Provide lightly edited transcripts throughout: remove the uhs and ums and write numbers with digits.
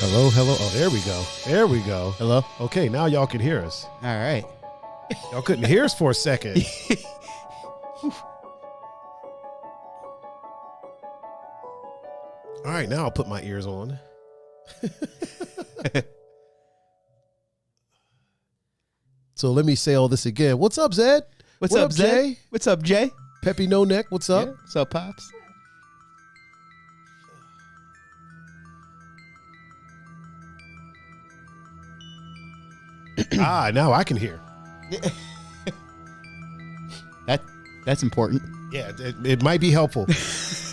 Hello, hello. Oh, there we go. There we go. Hello? Okay, now y'all can hear us. All right. Y'all couldn't hear us for a second. All right, now I'll put my ears on. So let me say all this again. What's up, Zed? What's up, Zed? Jay? What's up, Jay? Peppy No Neck, what's up? Yeah. What's up, Pops? Now I can hear. That's important. Yeah, it might be helpful.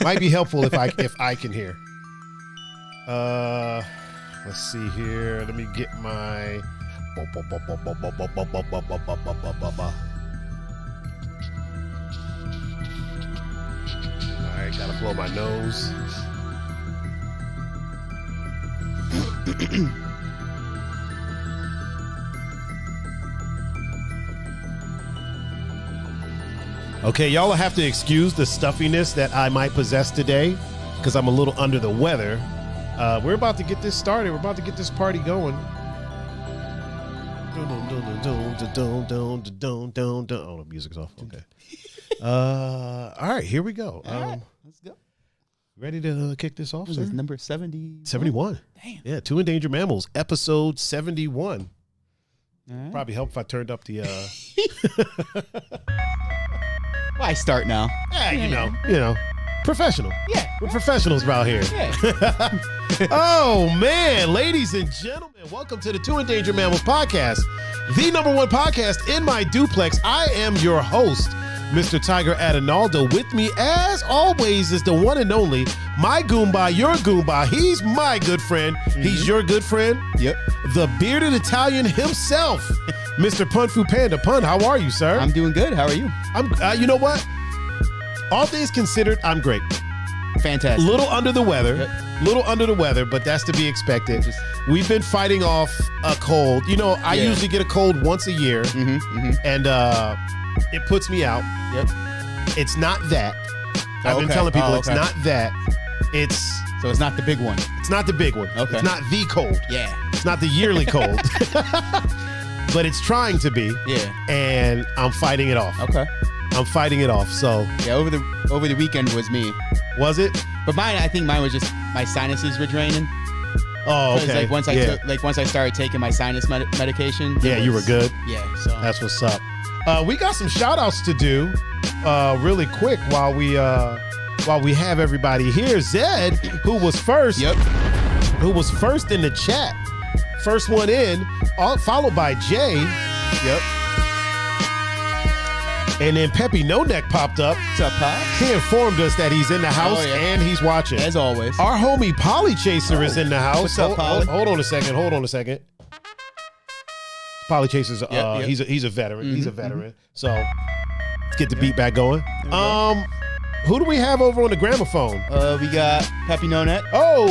Might be helpful if I can hear. Let's see here. Let me get my. All right, gotta blow my nose. Okay, y'all will have to excuse the stuffiness that I might possess today because I'm a little under the weather. We're about to get this started. We're about to get this party going. Oh, the music's off. Okay. All right, here we go. All right, let's go. Ready to kick this off, This sir? is number 70. 71. Damn. Yeah, Two Endangered Mammals, episode 71. All right. Probably help if I turned up the... Why start now? Yeah, you know, professional. Yeah. We're professionals around here. Yeah. Oh, man. Ladies and gentlemen, welcome to the Two Endangered Mammals podcast, the #1 podcast in my duplex. I am your host, Mr. Thaiger Adanoldo. With me, as always, is the one and only, my Goomba, your Goomba. He's my good friend. Mm-hmm. He's your good friend. Yep. The bearded Italian himself, Mr. Pun-Fu-Panda. Pun, how are you, sir? I'm doing good. How are you? I'm. You know what? All things considered, I'm great. Fantastic. Little under the weather. Yep. Little under the weather, but that's to be expected. We've been fighting off a cold. You know, I usually get a cold once a year, and it puts me out. Yep. It's not that. I've been telling people it's not that. So it's not the big one. It's not the big one. Okay. It's not the cold. Yeah. It's not the yearly cold. But it's trying to be. Yeah. And I'm fighting it off. Okay. I'm fighting it off. So yeah, over the weekend was me. Was it? But I think mine was just my sinuses were draining. Oh, okay. Once I started taking my sinus medication. You were good. Yeah. So that's what's up. We got some shout outs to do really quick while we have everybody here. Zed, who was first. Yep. Who was first in the chat. First one in, followed by Jay. Yep. And then Peppy No Neck popped up. What's up, Pop? He informed us that he's in the house and he's watching. As always. Our homie Polly Chaser is in the house. What's up, Polly? Hold on a second. Polly Chaser's he's a veteran. Mm-hmm, He's a veteran. So let's get the beat back going. Who do we have over on the gramophone? We got Peppy No Neck. Oh,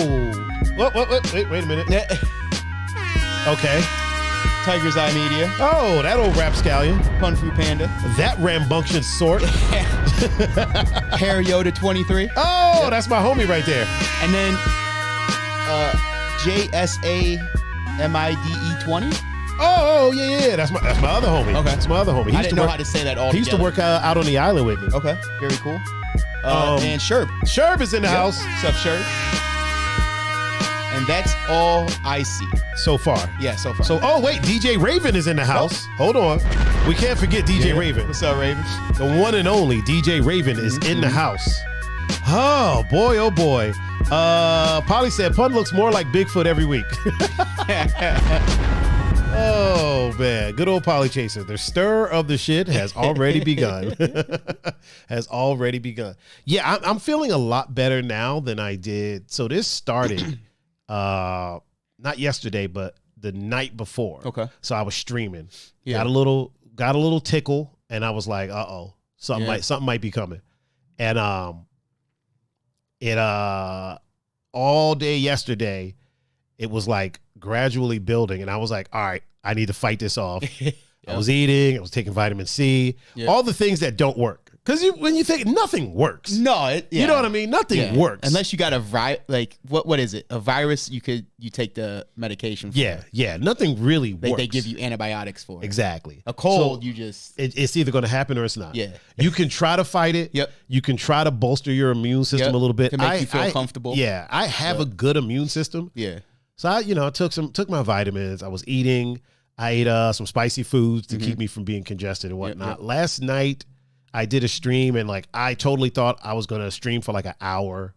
wait a minute. Okay. Tiger's Eye Media. Oh, that old rapscallion. Pun-Fu-Panda. That rambunctious sort. Hair Yoda 23. Oh, yep. That's my homie right there. And then JSAMIDE 20. Oh, yeah. That's my other homie. Okay. That's my other homie. I didn't know how to say that all He used to work out on the island with me. Okay. Very cool. And Sherb. Sherb is in the house. What's up, Sherb? And that's all I see. So far. Yeah, so far. So, wait, DJ Raven is in the house. Hold on. We can't forget DJ Raven. What's up, Raven? The one and only DJ Raven is in the house. Oh, boy. Polly said, Pun looks more like Bigfoot every week. Oh, man. Good old Polly Chaser. The stir of the shit has already begun. Yeah, I'm feeling a lot better now than I did. So this started... not yesterday, but the night before. Okay. So I was streaming. Yeah. Got a little tickle, and I was like, something might be coming. And all day yesterday, it was like gradually building, and I was like, all right, I need to fight this off. I was eating, I was taking vitamin C, all the things that don't work. Because when you think nothing works. No, you know what I mean? Nothing works. Unless you got a what is it? A virus you take the medication for. Yeah. Nothing really works. They give you antibiotics for it. Exactly. A cold, so you just it's either going to happen or it's not. Yeah. You can try to fight it. Yep. You can try to bolster your immune system a little bit. To make you feel comfortable. Yeah. I have a good immune system. Yeah. So I took my vitamins. I was eating. I ate some spicy foods to keep me from being congested and whatnot. Yep. Last night I did a stream and like I totally thought I was gonna stream for like an hour.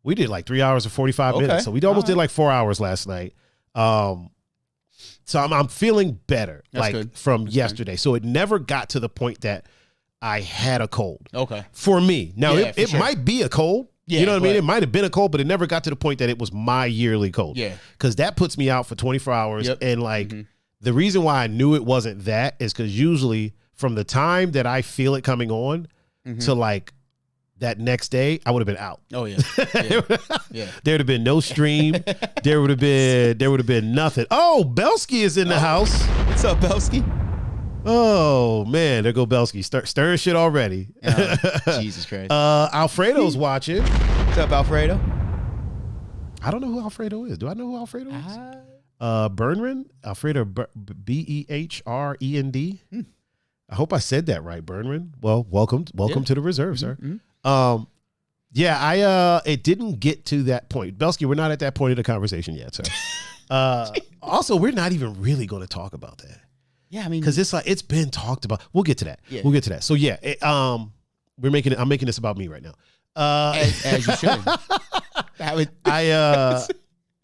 We did like 3 hours and 45 minutes. So we almost did like 4 hours last night. So I'm feeling better from yesterday. So it never got to the point that I had a cold. Okay. For me. Now it sure. might be a cold. Yeah, you know what I mean? It might have been a cold, but it never got to the point that it was my yearly cold. Yeah. Because that puts me out for 24 hours. And like the reason why I knew it wasn't that is because usually from the time that I feel it coming on to like that next day, I would have been out. Oh yeah. There would have been no stream. there would have been nothing. Oh, Belsky is in the house. What's up, Belsky? Oh man, there go Belsky. Stirring shit already. Jesus Christ. Alfredo's watching. What's up, Alfredo? I don't know who Alfredo is. Do I know who Alfredo is? Bernrend, Alfredo Behrend. I hope I said that right, Bernrend. Well, welcome to the reserve, sir. It didn't get to that point. Belsky, we're not at that point of the conversation yet, sir. Also, we're not even really going to talk about that. Yeah, I mean, because it's been talked about. We'll get to that. Yeah. We'll get to that. So yeah, I'm making this about me right now. As you should.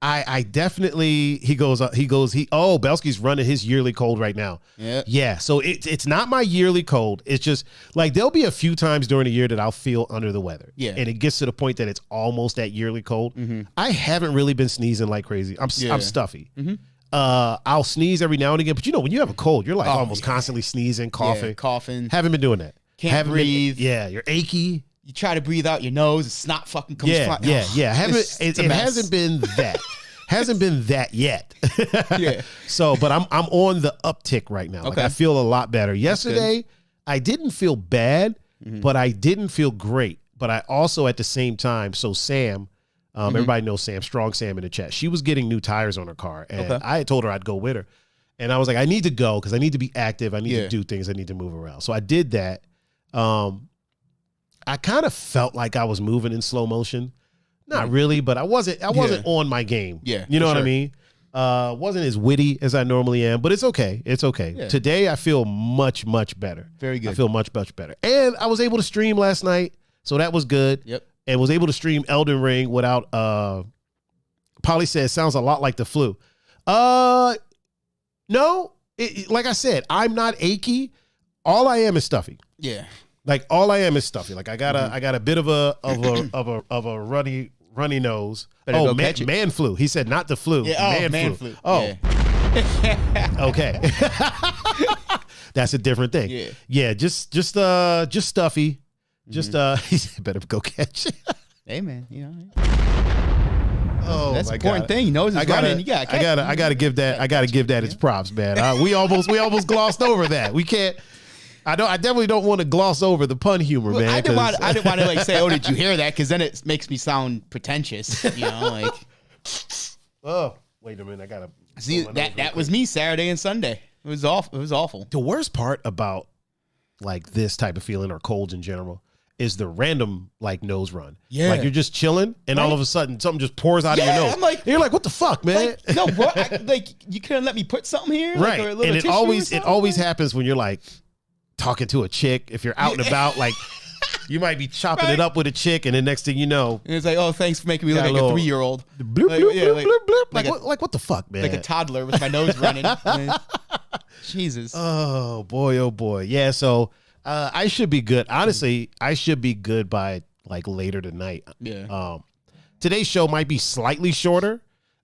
I definitely, Belsky's running his yearly cold right now. Yeah. So it's not my yearly cold. It's just like, there'll be a few times during the year that I'll feel under the weather. Yeah. And it gets to the point that it's almost that yearly cold. I haven't really been sneezing like crazy. I'm stuffy. I'll sneeze every now and again, but when you have a cold, you're like almost constantly sneezing, coughing. Haven't been doing that. Can't breathe. You're achy. You try to breathe out your nose, it's not fucking comes Yeah. It hasn't been that. Hasn't been that yet. So, but I'm on the uptick right now. Like I feel a lot better. Yesterday, I didn't feel bad, but I didn't feel great. But I also at the same time, so Sam, everybody knows Sam, Strong Sam in the chat. She was getting new tires on her car, and I had told her I'd go with her. And I was like, I need to go because I need to be active. I need to do things. I need to move around. So I did that. I kind of felt like I was moving in slow motion. Not really, but I wasn't on my game. Yeah. You know what I mean? Wasn't as witty as I normally am, but it's okay. It's okay. Yeah. Today I feel much, much better. Very good. I feel much, much better. And I was able to stream last night, so that was good. Yep. And was able to stream Elden Ring without Polly says sounds a lot like the flu. No, like I said, I'm not achy. All I am is stuffy. Yeah. Like all I am is stuffy. Like I got a bit of a runny nose. Man flu. He said not the flu. Yeah, man flu. Oh. Yeah. Okay. That's a different thing. Yeah, just stuffy. Just he said better go catch it. Hey man, Oh, that's an important thing. He knows it's running. I gotta give that its props, man. We almost glossed over that. We can't. I definitely don't want to gloss over the pun humor, man. I didn't want to like say, "Oh, did you hear that?" Because then it makes me sound pretentious, like. Oh, wait a minute! I gotta see that was me Saturday and Sunday. It was awful. It was awful. The worst part about like this type of feeling or colds in general is the random like nose run. Yeah, like you're just chilling and all of a sudden something just pours out of your nose. I'm like, you're like, what the fuck, man? Like, no, bro. You couldn't let me put something here, right? Like, or and it always happens when you're like talking to a chick. If you're out and about, like you might be chopping it up with a chick, and the next thing you know, and it's like, oh, thanks for making me look like a 3-year-old. Bloop, bloop, bloop, bloop, bloop. Like what the fuck, man? Like a toddler with my nose running. Jesus. Oh boy. Yeah. So I should be good. Honestly, I should be good by like later tonight. Yeah. Today's show might be slightly shorter,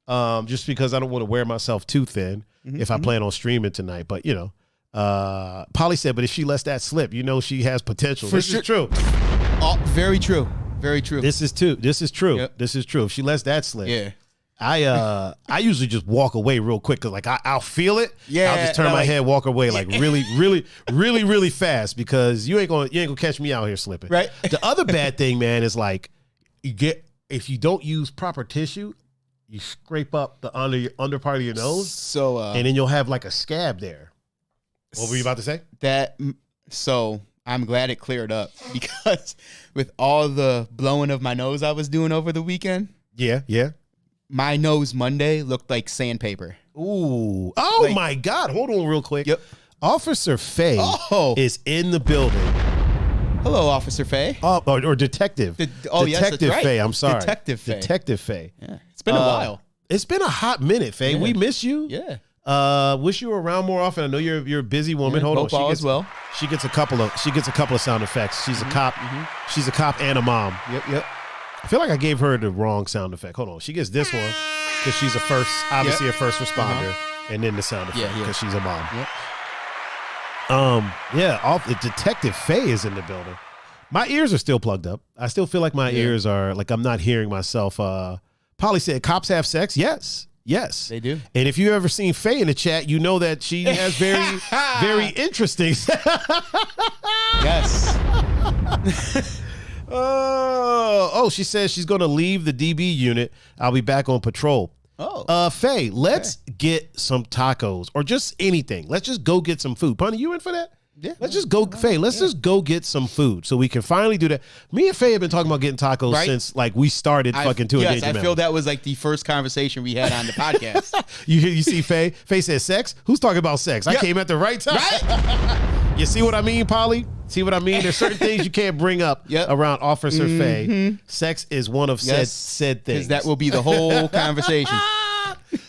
just because I don't want to wear myself too thin if I plan on streaming tonight. But Polly said, but if she lets that slip, she has potential. This is true. Very true. Very true. This is true. Yep. This is true. If she lets that slip, I usually just walk away real quick because like I'll feel it. Yeah, I'll just turn my head, walk away like really fast because you ain't gonna catch me out here slipping. Right. The other bad thing, man, is like if you don't use proper tissue, you scrape up the under part of your nose, so and then you'll have like a scab there. What were you about to say? So I'm glad it cleared up because with all the blowing of my nose I was doing over the weekend. Yeah. My nose Monday looked like sandpaper. Ooh. Oh, like, my God. Hold on real quick. Yep. Officer Faye is in the building. Hello, Officer Faye. Or Detective. Yes, that's right. Faye. I'm sorry. Detective Faye. Detective Faye. Yeah. It's been a while. It's been a hot minute, Faye. Yeah. We miss you. Yeah. Wish you were around more often. I know you're a busy woman. Yeah, Hold on. She gets a couple of sound effects. She's a cop. Mm-hmm. She's a cop and a mom. Yep. I feel like I gave her the wrong sound effect. Hold on. She gets this one because she's a first responder, and then the sound effect because she's a mom. Yep. Detective Faye is in the building. My ears are still plugged up. I still feel like my ears are like I'm not hearing myself. Polly said, "Cops have sex." Yes, they do. And if you ever seen Faye in the chat, you know that she has very interesting. Yes. She says she's going to leave the DB unit. I'll be back on patrol. Faye, let's get some tacos or just anything. Let's just go get some food. Punny, you in for that? Yeah. Let's just go, Faye. Let's just go get some food so we can finally do that. Me and Faye have been talking about getting tacos since like we started fucking Two Endangered Mammals. I feel that was like the first conversation we had on the podcast. You see Faye? Faye says sex? Who's talking about sex? I came at the right time. Right? You see what I mean, Polly? See what I mean? There's certain things you can't bring up around Officer Faye. Sex is one of said things. Because that will be the whole conversation.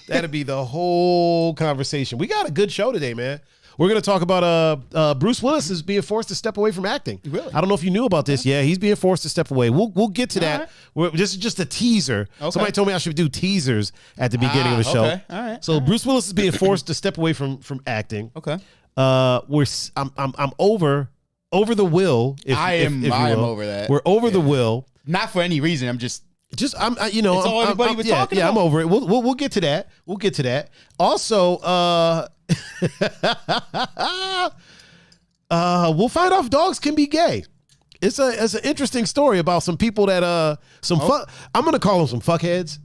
That'll be the whole conversation. We got a good show today, man. We're going to talk about Bruce Willis is being forced to step away from acting. Really? I don't know if you knew about this. Yeah, he's being forced to step away. We'll get to that. This is just a teaser. Okay. Somebody told me I should do teasers at the beginning of the show. Okay. All right. So Bruce Willis is being forced to step away from acting. Okay. I'm over the will. I am over that. We're over the will. Not for any reason. I'm just. It's all everybody was talking about. I'm over it. We'll get to that. We'll get to that. Also, we'll find out if dogs can be gay. It's an interesting story about some people that I'm gonna call them some fuckheads.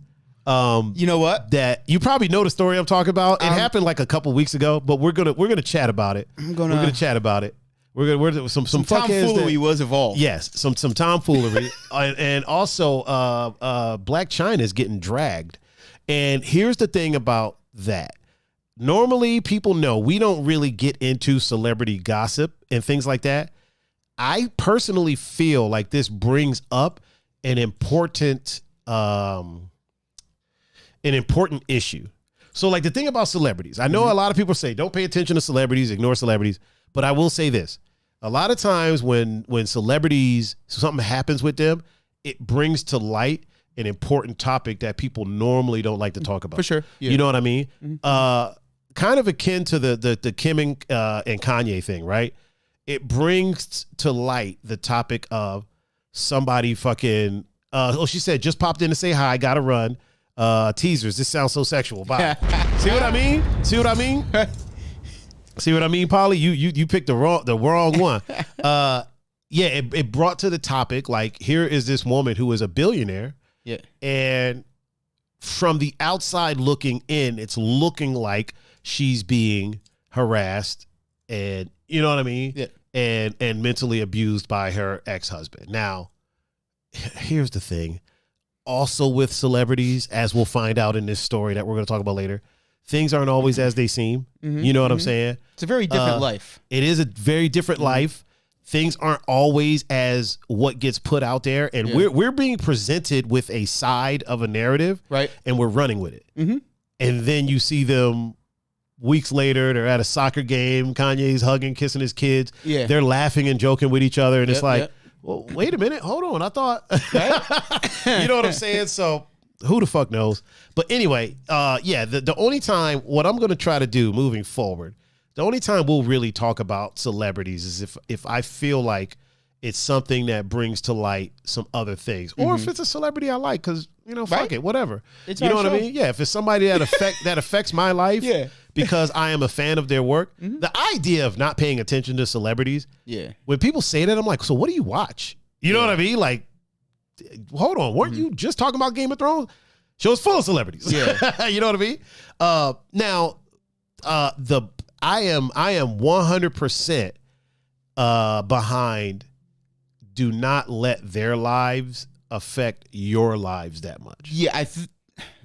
You know what? That you probably know the story I'm talking about. It happened like a couple weeks ago, but we're gonna chat about it. We're gonna chat about it. We're some tomfoolery was involved. Yes, some tomfoolery, and also Black China is getting dragged. And here's the thing about that. Normally, people know we don't really get into celebrity gossip and things like that. I personally feel like this brings up an important issue. So, like the thing about celebrities, I know a lot of people say don't pay attention to celebrities, ignore celebrities. But I will say this. A lot of times when celebrities, something happens with them, it brings to light an important topic that people normally don't like to talk about. For sure. Yeah. You know what I mean? Mm-hmm. Kind of akin to the Kim and Kanye thing, right? It brings to light the topic of somebody fucking, she said, just popped in to say hi, gotta run. Teasers, this sounds so sexual. Bye. See what I mean? See what I mean, Polly? You picked the wrong one. It brought to the topic, like, here is this woman who is a billionaire. Yeah. And from the outside looking in, it's looking like she's being harassed and, you know what I mean? Yeah. And mentally abused by her ex-husband. Now, here's the thing. Also with celebrities, as we'll find out in this story that we're going to talk about later, things aren't always as they seem. Mm-hmm, you know what I'm saying? It's a very different life. It is a very different life. Things aren't always as what gets put out there. And we're being presented with a side of a narrative. Right. And we're running with it. Mm-hmm. And then you see them weeks later, they're at a soccer game. Kanye's hugging, kissing his kids. Yeah. They're laughing and joking with each other. And it's like, well, wait a minute. Hold on. I thought, you know what I'm saying? So who the fuck knows? But anyway, the only time, what I'm going to try to do moving forward, the only time we'll really talk about celebrities is if I feel like it's something that brings to light some other things, or if it's a celebrity I like, because fuck it, whatever. It's you know our what I show. mean? Yeah, if it's somebody that affects my life Yeah. because I am a fan of their work, the idea of not paying attention to celebrities, when people say that, I'm like, so what do you watch? You know what I mean? Like, hold on, weren't you just talking about Game of Thrones? Show's full of celebrities. Yeah. You know what I mean? Now, I am 100% behind. Do not let their lives affect your lives that much. Yeah, 100%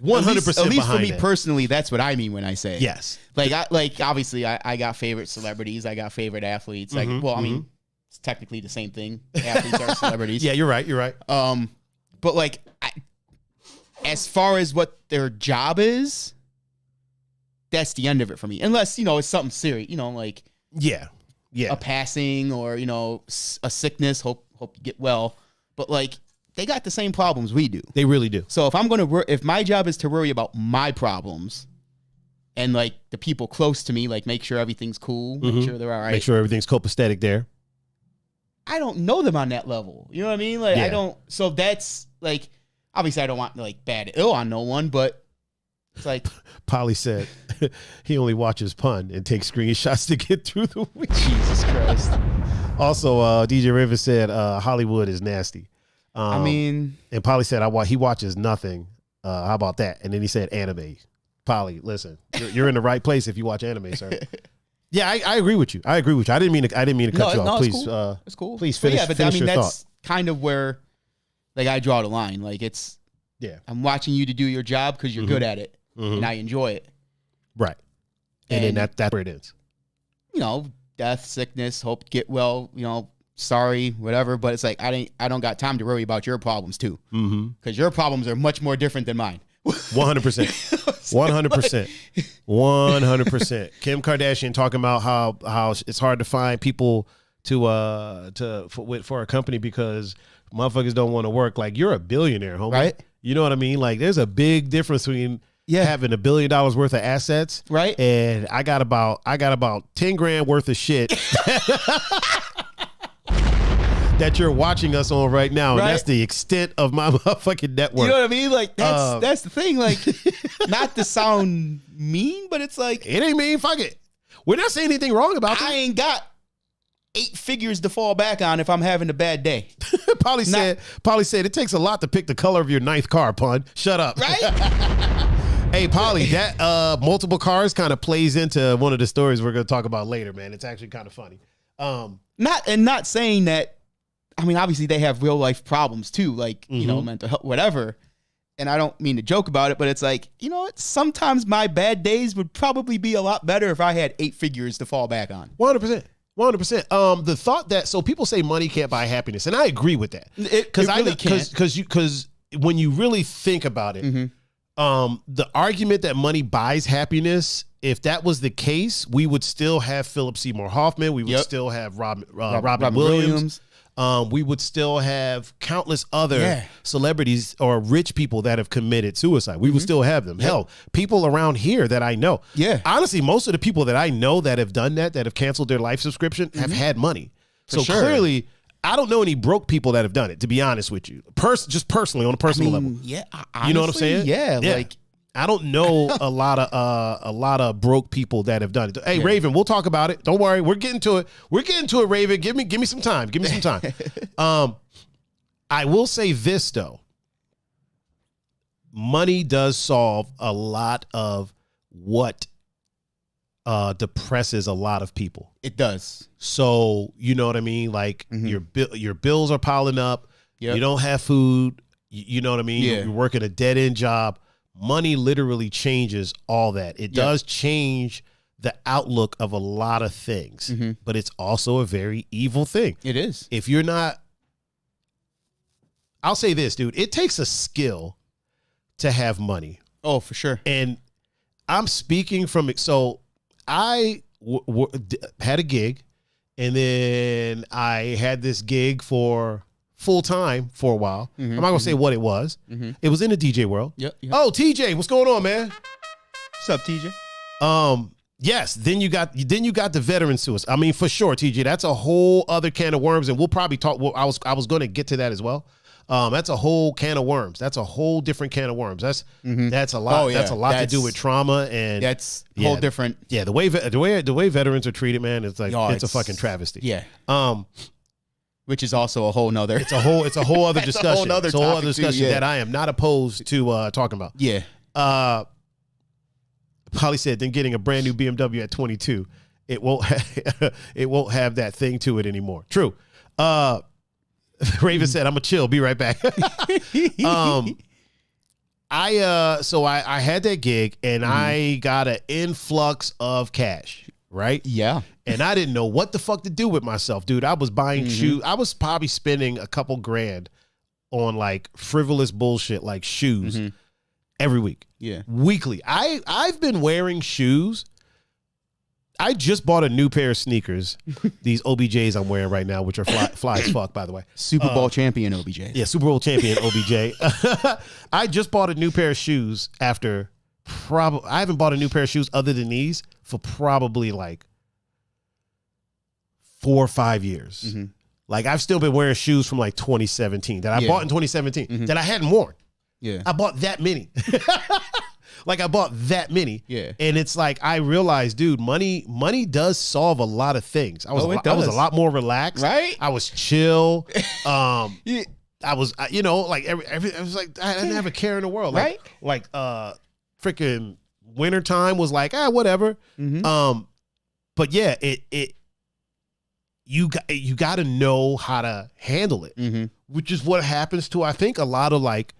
At least for behind me that. personally, that's what I mean when I say it. Yes. Like obviously I got favorite celebrities, I got favorite athletes. Like, well, I mean, it's technically the same thing. Athletes are celebrities. Yeah, you're right. But like, as far as what their job is, that's the end of it for me. Unless it's something serious, like a passing or a sickness. Hope you get well. But like, they got the same problems we do. They really do. So if my job is to worry about my problems and like the people close to me, like make sure everything's cool, make sure they're all right. Make sure everything's copacetic there. I don't know them on that level. You know what I mean? Like I don't. So that's like, obviously I don't want like bad ill on no one, but it's like Polly said he only watches Pun and takes screenshots to get through the week. Jesus Christ. Also, DJ Raven said Hollywood is nasty. I mean, and Polly said he watches nothing. How about that? And then he said anime. Polly, listen, you're in the right place if you watch anime, sir. Yeah, I agree with you. I didn't mean to cut you off. Please, it's cool. Please finish. But finish I mean, your that's thought. kind of where like I draw the line. Like I'm watching you to do your job because you're good at it and I enjoy it. Right. And then that's where it ends. Death, sickness, hope get well, sorry, whatever. But it's like, I don't got time to worry about your problems too. Because your problems are much more different than mine. 100%. 100%. 100%. Kim Kardashian talking about how it's hard to find people for a company because motherfuckers don't want to work. Like, you're a billionaire, homie. Right. You know what I mean? Like, there's a big difference between having $1 billion worth of assets, right? And I got about 10 grand worth of shit that you're watching us on right now, and that's the extent of my motherfucking network. You know what I mean? Like that's the thing. Like, not to sound mean, but it's like, it ain't mean. Fuck it. We're not saying anything wrong about I it. ain't got 8 figures to fall back on if I'm having a bad day. Polly said it takes a lot to pick the color of your ninth car. Pun. Shut up. Right? Hey, Polly, that multiple cars kind of plays into one of the stories we're going to talk about later, man. It's actually kind of funny. Not saying that. I mean, obviously they have real life problems too, like mental health, whatever. And I don't mean to joke about it, but it's like, sometimes my bad days would probably be a lot better if I had 8 figures to fall back on. 100%. 100%. The thought that people say money can't buy happiness, and I agree with that. Because really can't. Because when you really think about it, the argument that money buys happiness, if that was the case, we would still have Philip Seymour Hoffman. We would still have Robin Williams. We would still have countless other celebrities or rich people that have committed suicide. We would still have them. Hell, people around here that I know. Yeah. Honestly, most of the people that I know that have done that have canceled their life subscription, have had money. So clearly, I don't know any broke people that have done it, to be honest with you. Just personally, on a personal level. Yeah. Honestly, you know what I'm saying? Yeah. Like, I don't know a lot of broke people that have done it. Hey, Raven, we'll talk about it. Don't worry, we're getting to it. Raven. Give me some time. Give me some time. I will say this though. Money does solve a lot of what depresses a lot of people. It does. So you know what I mean? Like your bills are piling up. Yep. You don't have food. You know what I mean? Yeah. You're working a dead end job. Money literally changes all that. It does change the outlook of a lot of things, but it's also a very evil thing. It is. If you're not, I'll say this, dude, it takes a skill to have money. Oh, for sure. And I'm speaking from, so I had a gig, and then I had this gig for full time for a while. I'm not gonna say what it was. It was in the DJ world. Yep. Oh, TJ, what's going on, man? What's up, TJ? Yes. Then you got the veterans to us. I mean, for sure, TJ. That's a whole other can of worms, and we'll probably talk. Well, I was going to get to that as well. That's a whole can of worms. That's a whole different can of worms. That's a lot. Oh, yeah. That's a lot to do with trauma and that's whole different. Yeah, the way veterans are treated, man, it's like it's a fucking travesty. Yeah. Which is also a whole nother. It's a whole other discussion. It's a whole other discussion that I am not opposed to talking about. Yeah. Polly said, then getting a brand new BMW at 22, it won't have that thing to it anymore. True. Raven said, I'm gonna chill. Be right back. I had that gig and I got an influx of cash. Right? Yeah. And I didn't know what the fuck to do with myself, dude. I was buying shoes. I was probably spending a couple grand on like frivolous bullshit like shoes every week. Yeah. Weekly. I've been wearing shoes. I just bought a new pair of sneakers. These OBJs I'm wearing right now, which are fly as fuck, by the way. Super Bowl champion OBJ. Yeah, Super Bowl champion OBJ. I just bought a new pair of shoes after I haven't bought a new pair of shoes other than these for probably like 4 or 5 years. Like I've still been wearing shoes from like 2017 that I bought in 2017 that I hadn't worn. Yeah. I bought that many. Like I bought that many. Yeah. And it's like I realized, dude, money does solve a lot of things. I was a lot more relaxed. Right? I was chill. I was, like every I was like I didn't have a care in the world. Like, right? Like freaking wintertime was like, whatever. But yeah, you got to know how to handle it, which is what happens to, I think, a lot of like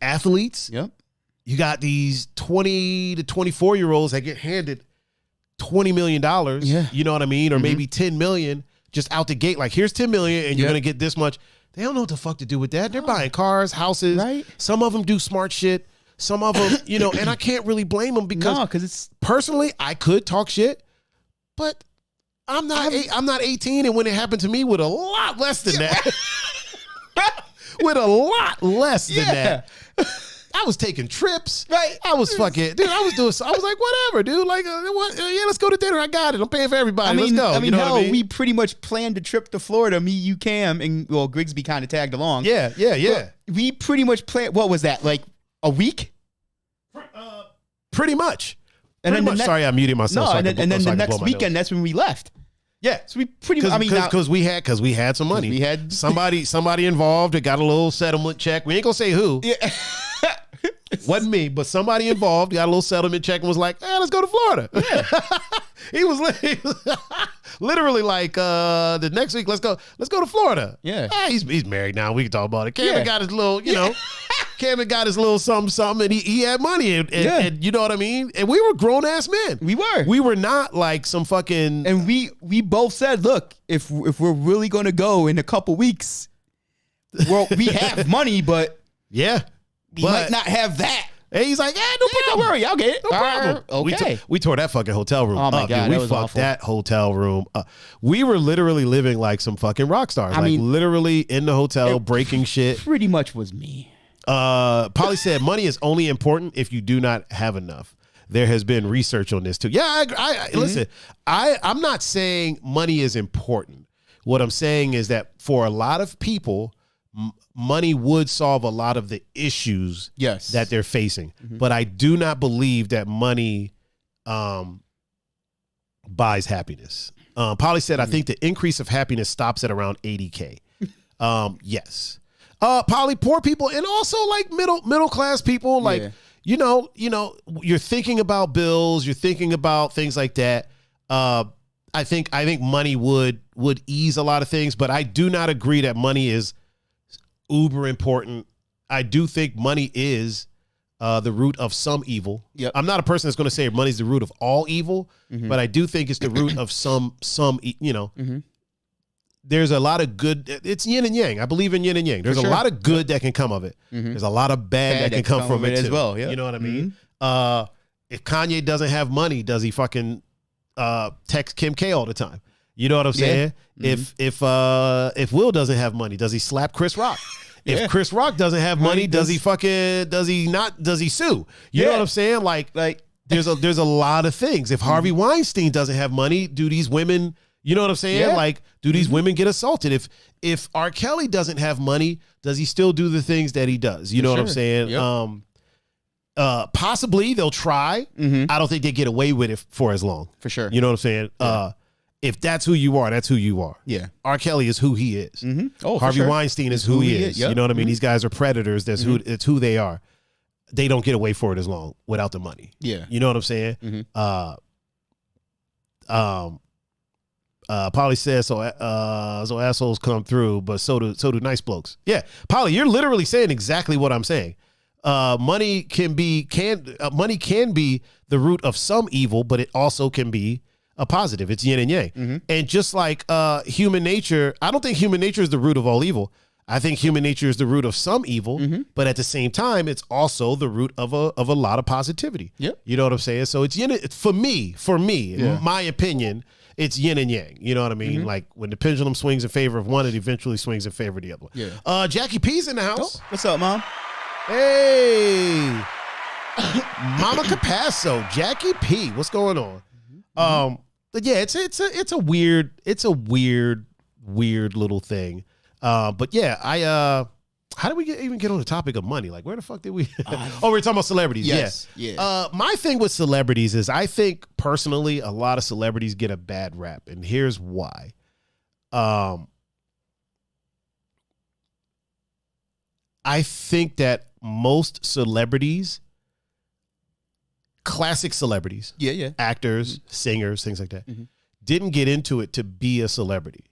athletes. Yep. You got these 20 to 24-year-olds that get handed $20 million. Yeah. You know what I mean? Or maybe 10 million just out the gate. Like, here's 10 million and you're going to get this much. They don't know what the fuck to do with that. They're buying cars, houses. Right. Some of them do smart shit. Some of them, and I can't really blame them because it's personally, I could talk shit, but I'm not 18, and when it happened to me with a lot less than that. With a lot less than that. I was taking trips. Right. I was fucking, dude, I was like, whatever, dude. Like, let's go to dinner. I got it. I'm paying for everybody. Let's go. We pretty much planned a trip to Florida, me, you, Cam, and Grigsby kind of tagged along. Yeah. But we pretty much planned, what was that, like a week? Pretty much. Sorry, I muted myself. No, and then the next weekend, that's when we left. Yeah, so we pretty much. Because we had some money. We had somebody involved that got a little settlement check. We ain't gonna say who. Yeah. Wasn't me, but somebody involved got a little settlement check and was like, let's go to Florida. Yeah. he was literally like, the next week, let's go to Florida. Yeah. He's married now. We can talk about it. Cameron got his little, Cameron got his little something, and he had money, and you know what I mean? And we were grown-ass men. We were. We were not like some fucking... And we both said, look, if we're really going to go in a couple weeks, we have money, but... Yeah. We might not have that. And he's like, don't worry, I'll get it. No problem. Okay. We tore that fucking hotel room up. Oh my God, dude. We fucked that hotel room up. We were literally living like some fucking rock stars. Literally in the hotel, breaking shit. Pretty much was me. Polly said, money is only important if you do not have enough. There has been research on this too. Yeah, listen, I'm not saying money is important. What I'm saying is that for a lot of people, money would solve a lot of the issues that they're facing. But I do not believe that money buys happiness. Polly said, I think the increase of happiness stops at around 80K. Yes. Polly, poor people, and also like middle class people, like you're thinking about bills, you're thinking about things like that. I think money would ease a lot of things, but I do not agree that money is uber important. I do think money is the root of some evil. Yep. I'm not a person that's going to say money's the root of all evil, but I do think it's the root of some there's a lot of good. It's yin and yang. I believe in yin and yang. There's a lot of good that can come of it. There's a lot of bad that can come from it too. As well. Yeah. You know what I mean? If Kanye doesn't have money, does he fucking text Kim K all the time? You know what I'm saying? If Will doesn't have money, does he slap Chris Rock? If Chris Rock doesn't have money, does he sue? You know what I'm saying? Like there's a lot of things. If Harvey Weinstein doesn't have money, do these women, You know what I'm saying? Yeah. Like, do these women get assaulted? If R. Kelly doesn't have money, does he still do the things that he does? You know what I'm saying? Yep. Possibly they'll try. I don't think they get away with it for as long. For sure. You know what I'm saying? Yeah. If that's who you are, that's who you are. Yeah. R. Kelly is who he is. Oh, Harvey Weinstein is who he is. Yep. You know what I mean? These guys are predators. That's it's who they are. They don't get away for it as long without the money. Yeah. You know what I'm saying? Polly says so assholes come through, but so do nice blokes. Yeah. Polly, you're literally saying exactly what I'm saying. Money can be the root of some evil, but it also can be a positive. It's yin and yang. And just like human nature, I don't think human nature is the root of all evil. I think human nature is the root of some evil, but at the same time, it's also the root of a lot of positivity. Yep. You know what I'm saying? So it's yin. For me, in my opinion, it's yin and yang. You know what I mean? Like when the pendulum swings in favor of one, it eventually swings in favor of the other one. Yeah. Jackie P's in the house. Oh, what's up, Mom? Hey, Mama Capasso, Jackie P. What's going on? But yeah, it's a weird little thing. But yeah, how did we even get on the topic of money? Like, where the fuck did we? Oh, we're talking about celebrities. Yes. Yeah. My thing with celebrities is I think personally a lot of celebrities get a bad rap, and here's why. I think that most celebrities, classic celebrities, actors, singers, things like that, didn't get into it to be a celebrity.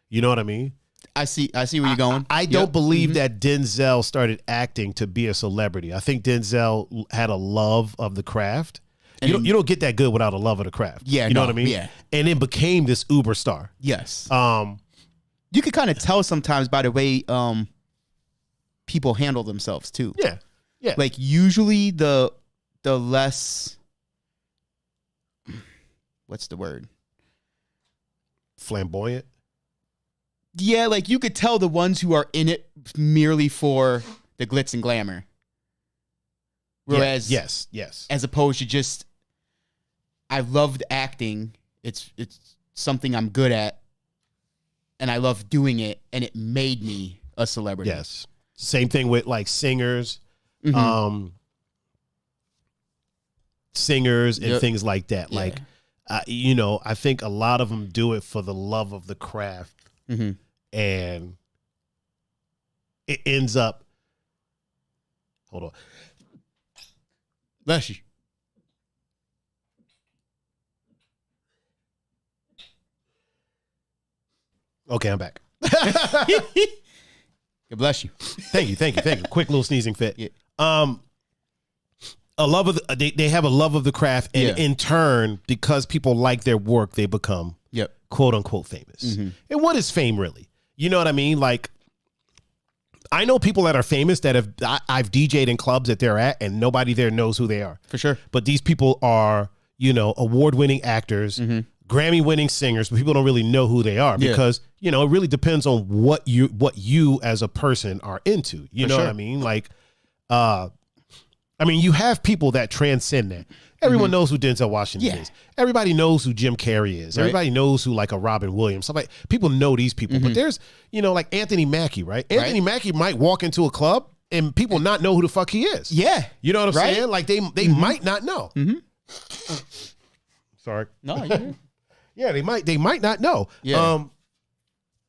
You know what I mean? I see where you're going. I don't believe that Denzel started acting to be a celebrity. I think Denzel had a love of the craft. And you don't get that good without a love of the craft. Yeah, you know what I mean? Yeah. And then became this uber star. Yes. You could kind of tell sometimes by the way people handle themselves too. Yeah. Yeah. Like usually the less, what's the word? Flamboyant. Yeah, like you could tell the ones who are in it merely for the glitz and glamour. Whereas, yes, as opposed to just, I loved acting. It's something I'm good at, and I love doing it, and it made me a celebrity. Yes. Same thing with like singers, singers and things like that. Yeah. Like, I think a lot of them do it for the love of the craft. And it ends up, hold on. Bless you. Okay, I'm back. God bless you. Thank you. Quick little sneezing fit. Yeah. A love of they have a love of the craft, and in turn, because people like their work, they become quote unquote famous. And what is fame really? You know what I mean? Like, I know people that are famous that I've DJ'd in clubs that they're at, and nobody there knows who they are. For sure. But these people are, award-winning actors, Grammy-winning singers, but people don't really know who they are because, it really depends on what you as a person are into. You know what I mean? Like, you have people that transcend that. Everyone knows who Denzel Washington is. Everybody knows who Jim Carrey is. Right. Everybody knows who like a Robin Williams. Stuff like people know these people. But there's, like Anthony Mackie, right? Anthony Mackie might walk into a club and people not know who the fuck he is. Yeah. You know what I'm saying? Like they might not know. Sorry. No, you're yeah, they might not know. Yeah.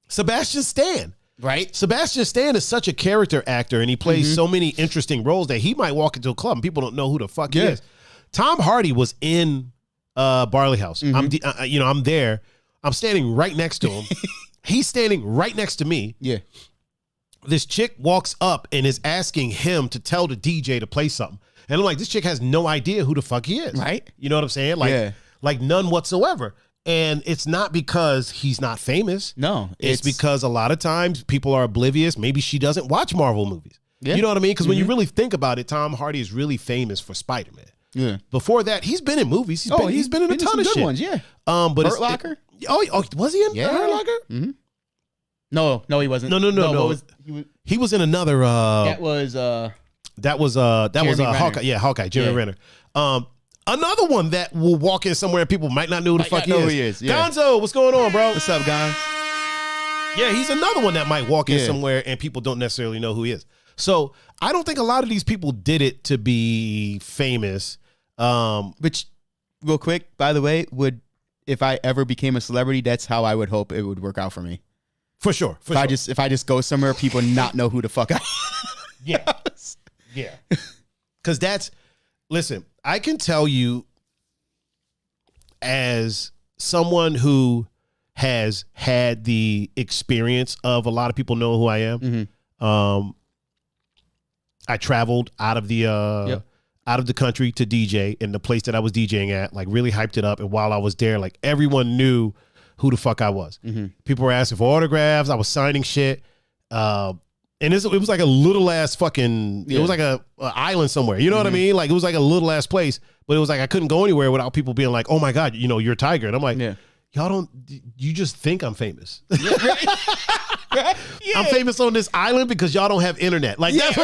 Sebastian Stan. Right. Sebastian Stan is such a character actor, and he plays so many interesting roles that he might walk into a club and people don't know who the fuck he is. Tom Hardy was in Barley House. I'm there. I'm standing right next to him. He's standing right next to me. Yeah. This chick walks up and is asking him to tell the DJ to play something. And I'm like, this chick has no idea who the fuck he is. Right. You know what I'm saying? Like none whatsoever. And it's not because he's not famous. No. It's because a lot of times people are oblivious. Maybe she doesn't watch Marvel movies. Yeah. You know what I mean? Because when you really think about it, Tom Hardy is really famous for Spider-Man. Yeah. Before that, he's been in movies. He's been in a ton of shit. Good ones, yeah. But Hurt Locker? Was he in Hurt Locker? No, he wasn't. No. He was in another. That was Hawkeye. Yeah, Hawkeye. Jeremy Renner. Another one that will walk in somewhere and people might not know who the fuck he is. Yeah. Gonzo, what's going on, bro? What's up, Gon? Yeah, he's another one that might walk in somewhere and people don't necessarily know who he is. So I don't think a lot of these people did it to be famous. Which, real quick, by the way, if I ever became a celebrity, that's how I would hope it would work out for me. For sure. If I just go somewhere, people not know who the fuck I am. Yeah. Yeah. Because listen, I can tell you as someone who has had the experience of a lot of people know who I am. Mm-hmm. I traveled out of the country to DJ, and the place that I was DJing at, like, really hyped it up. And while I was there, like, everyone knew who the fuck I was. Mm-hmm. People were asking for autographs. I was signing shit. And it was like a little ass fucking, it was like a island somewhere. You know what I mean? Like, it was like a little ass place, but it was like I couldn't go anywhere without people being like, oh my God, you're Thaiger. And I'm like, you just think I'm famous. Yeah, right? Right? Yeah. I'm famous on this island because y'all don't have internet. Like, that's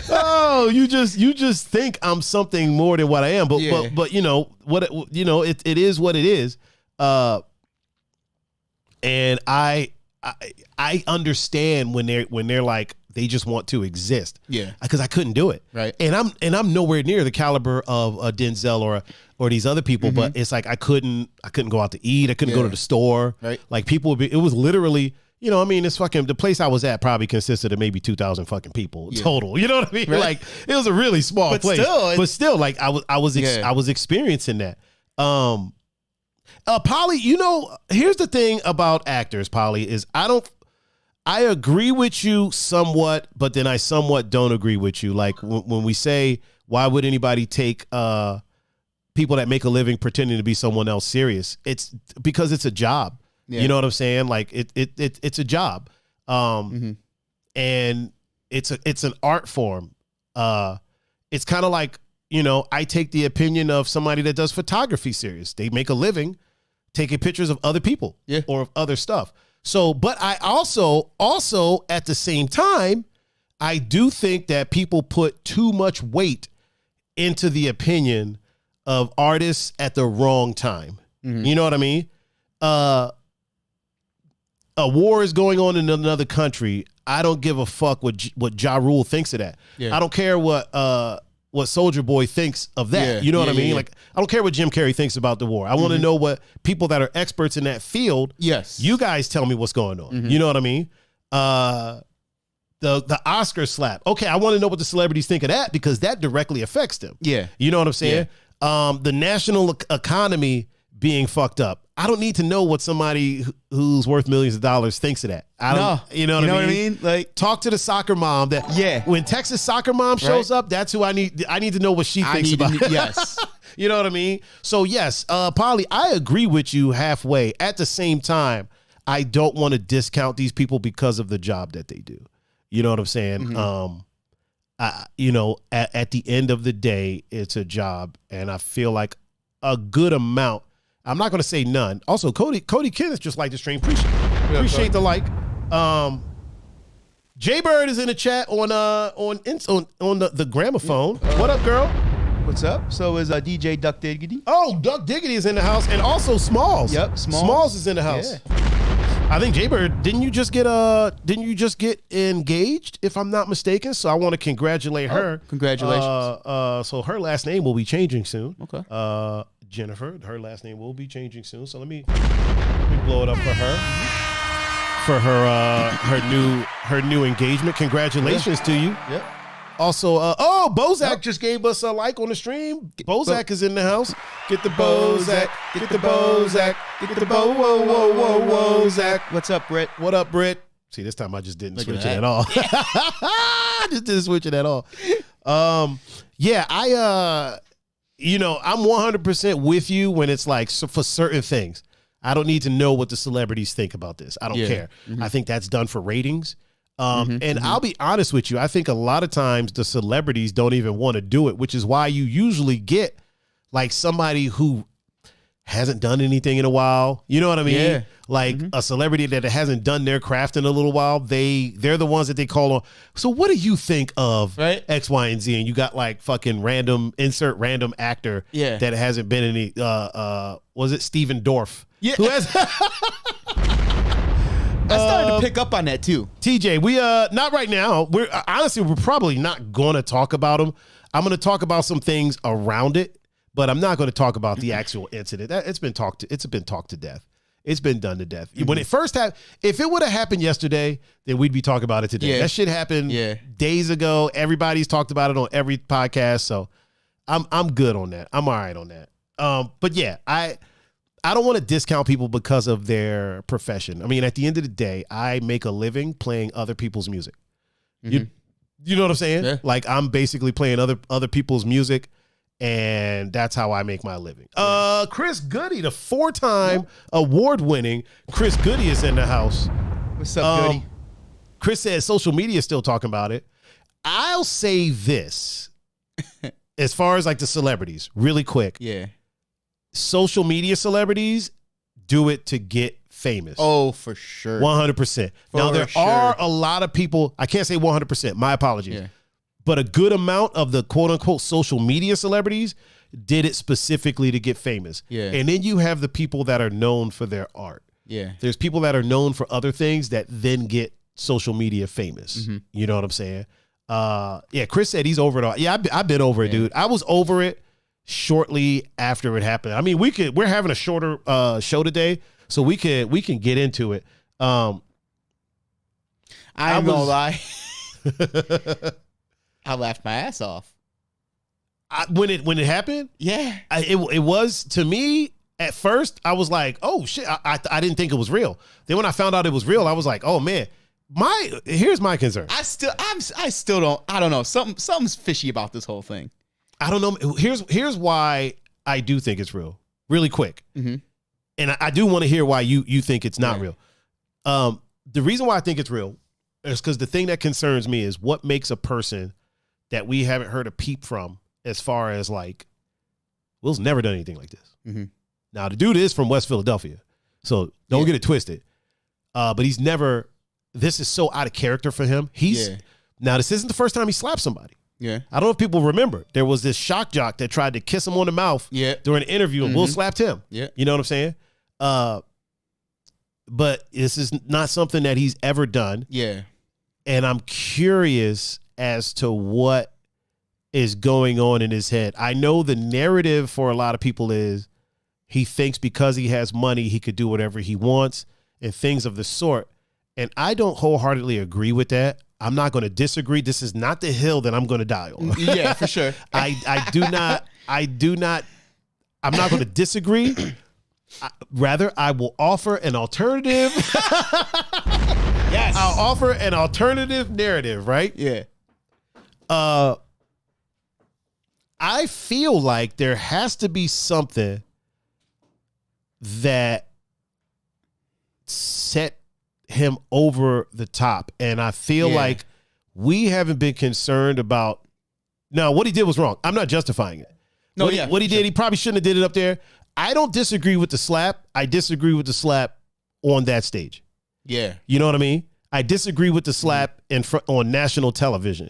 oh, you just think I'm something more than what I am. But but it is what it is. And I understand when they're like, they just want to exist. Yeah. Because I couldn't do it. Right. And I'm nowhere near the caliber of Denzel or these other people, but it's like I couldn't go out to eat. I couldn't go to the store. Right. Like, people would be, it was literally, it's fucking, the place I was at probably consisted of maybe 2,000 fucking people total. You know what I mean? Right. Like, it was a really small place. But still, like, I was experiencing that. Polly, here's the thing about actors, Polly, is I agree with you somewhat, but then I somewhat don't agree with you. Like, when we say, why would anybody take people that make a living pretending to be someone else serious? It's because it's a job. Yeah. You know what I'm saying? Like, it's a job. And it's an art form. It's kind of like, I take the opinion of somebody that does photography serious. They make a living taking pictures of other people or of other stuff. So, but I also at the same time, I do think that people put too much weight into the opinion of artists at the wrong time. Mm-hmm. You know what I mean? A war is going on in another country. I don't give a fuck what Ja Rule thinks of that. Yeah. I don't care what Soulja Boy thinks of that. Yeah. You know what I mean? Yeah. Like, I don't care what Jim Carrey thinks about the war. I want to know what people that are experts in that field. Yes. You guys tell me what's going on. Mm-hmm. You know what I mean? The Oscar slap. Okay, I want to know what the celebrities think of that because that directly affects them. Yeah. You know what I'm saying? Yeah. The national economy being fucked up. I don't need to know what somebody who's worth millions of dollars thinks of that. You know what I mean? Like, talk to the soccer mom when Texas soccer mom shows up, that's who I need to know what she thinks about it. Yes. You know what I mean? So yes, Polly, I agree with you halfway. At the same time, I don't want to discount these people because of the job that they do. You know what I'm saying? Mm-hmm. At the end of the day, it's a job, and I feel like a good amount. I'm not going to say none. Also, Cody Kenneth just liked the stream. Appreciate the like. Jay Bird is in the chat on the gramophone. What up, girl? What's up? So is DJ Duck Diggity. Oh, Duck Diggity is in the house, and also Smalls. Yep, Smalls is in the house. Yeah. I think Jay Bird, didn't you just get engaged, if I'm not mistaken? So I want to congratulate her. Congratulations. So her last name will be changing soon. Okay. Jennifer, her last name will be changing soon. So let me blow it up for her. For her new engagement. Congratulations to you. Yep. Also, Bozak just gave us a like on the stream. Bozak is in the house. Get the Bozak. Get the Bozak. Get the Bozak. What's up, Britt? What up, Britt? See, this time I just didn't switch it at all. Just didn't switch it at all. I'm 100% with you when it's like, so for certain things. I don't need to know what the celebrities think about this. I don't care. Mm-hmm. I think that's done for ratings. I'll be honest with you. I think a lot of times the celebrities don't even want to do it, which is why you usually get like somebody who hasn't done anything in a while. You know what I mean? Yeah. like a celebrity that hasn't done their craft in a little while, they're the ones that they call on. So what do you think of X, Y, and Z? And you got like fucking random actor that hasn't been in any, was it Steven Dorff? Yeah. Who has I started to pick up on that too. TJ, we not right now. We're probably not going to talk about them. I'm going to talk about some things around it, but I'm not going to talk about the actual incident. It's been talked to death. It's been done to death. When it first happened, if it would have happened yesterday, then we'd be talking about it today. That shit happened days ago. Everybody's talked about it on every podcast, so I'm good on that. I'm all right on that. But yeah, I don't want to discount people because of their profession. I mean, at the end of the day, I make a living playing other people's music. You know what I'm saying? Yeah. Like I'm basically playing other people's music, and that's how I make my living. Chris Goody, the 4-time award-winning Chris Goody is in the house. What's up, Goody? Chris says social media is still talking about it. I'll say this, as far as like the celebrities, really quick. Yeah. Social media celebrities do it to get famous. Oh, for sure. 100%. Now, there are a lot of people, I can't say 100%, my apologies, but a good amount of the quote-unquote social media celebrities did it specifically to get famous. Yeah. And then you have the people that are known for their art. Yeah. There's people that are known for other things that then get social media famous. You know what I'm saying? Chris said he's over it all. Yeah, I've been over it, dude. I was over it shortly after it happened. I mean, we're having a shorter show today, so we can get into it. I won't lie. I laughed my ass off. When it happened? Yeah. It was, to me, at first, I was like, oh shit, I didn't think it was real. Then when I found out it was real, I was like, oh man. Here's my concern. I don't know. Something's fishy about this whole thing. I don't know. Here's why I do think it's real. Really quick. And I do want to hear why you think it's not real. The reason why I think it's real is because the thing that concerns me is what makes a person that we haven't heard a peep from, as far as like, Will's never done anything like this. Now, the dude is from West Philadelphia, so don't get it twisted. But he's never, this is so out of character for him. Now, this isn't the first time he slapped somebody. Yeah, I don't know if people remember. There was this shock jock that tried to kiss him on the mouth during an interview, and Will slapped him. Yeah, you know what I'm saying? But this is not something that he's ever done. Yeah, and I'm curious as to what is going on in his head. I know the narrative for a lot of people is he thinks because he has money, he could do whatever he wants and things of the sort. And I don't wholeheartly agree with that. I'm not going to disagree. This is not the hill that I'm going to die on. Yeah, for sure. I'm not going to disagree. Rather, I will offer an alternative. Yes. I'll offer an alternative narrative, right? Yeah. I feel like there has to be something that set him over the top, and I feel like we haven't been concerned about. Now, what he did was wrong. I'm not justifying it. No, what he did, he probably shouldn't have did it up there. I don't disagree with the slap. I disagree with the slap on that stage. Yeah, you know what I mean. I disagree with the slap on national television.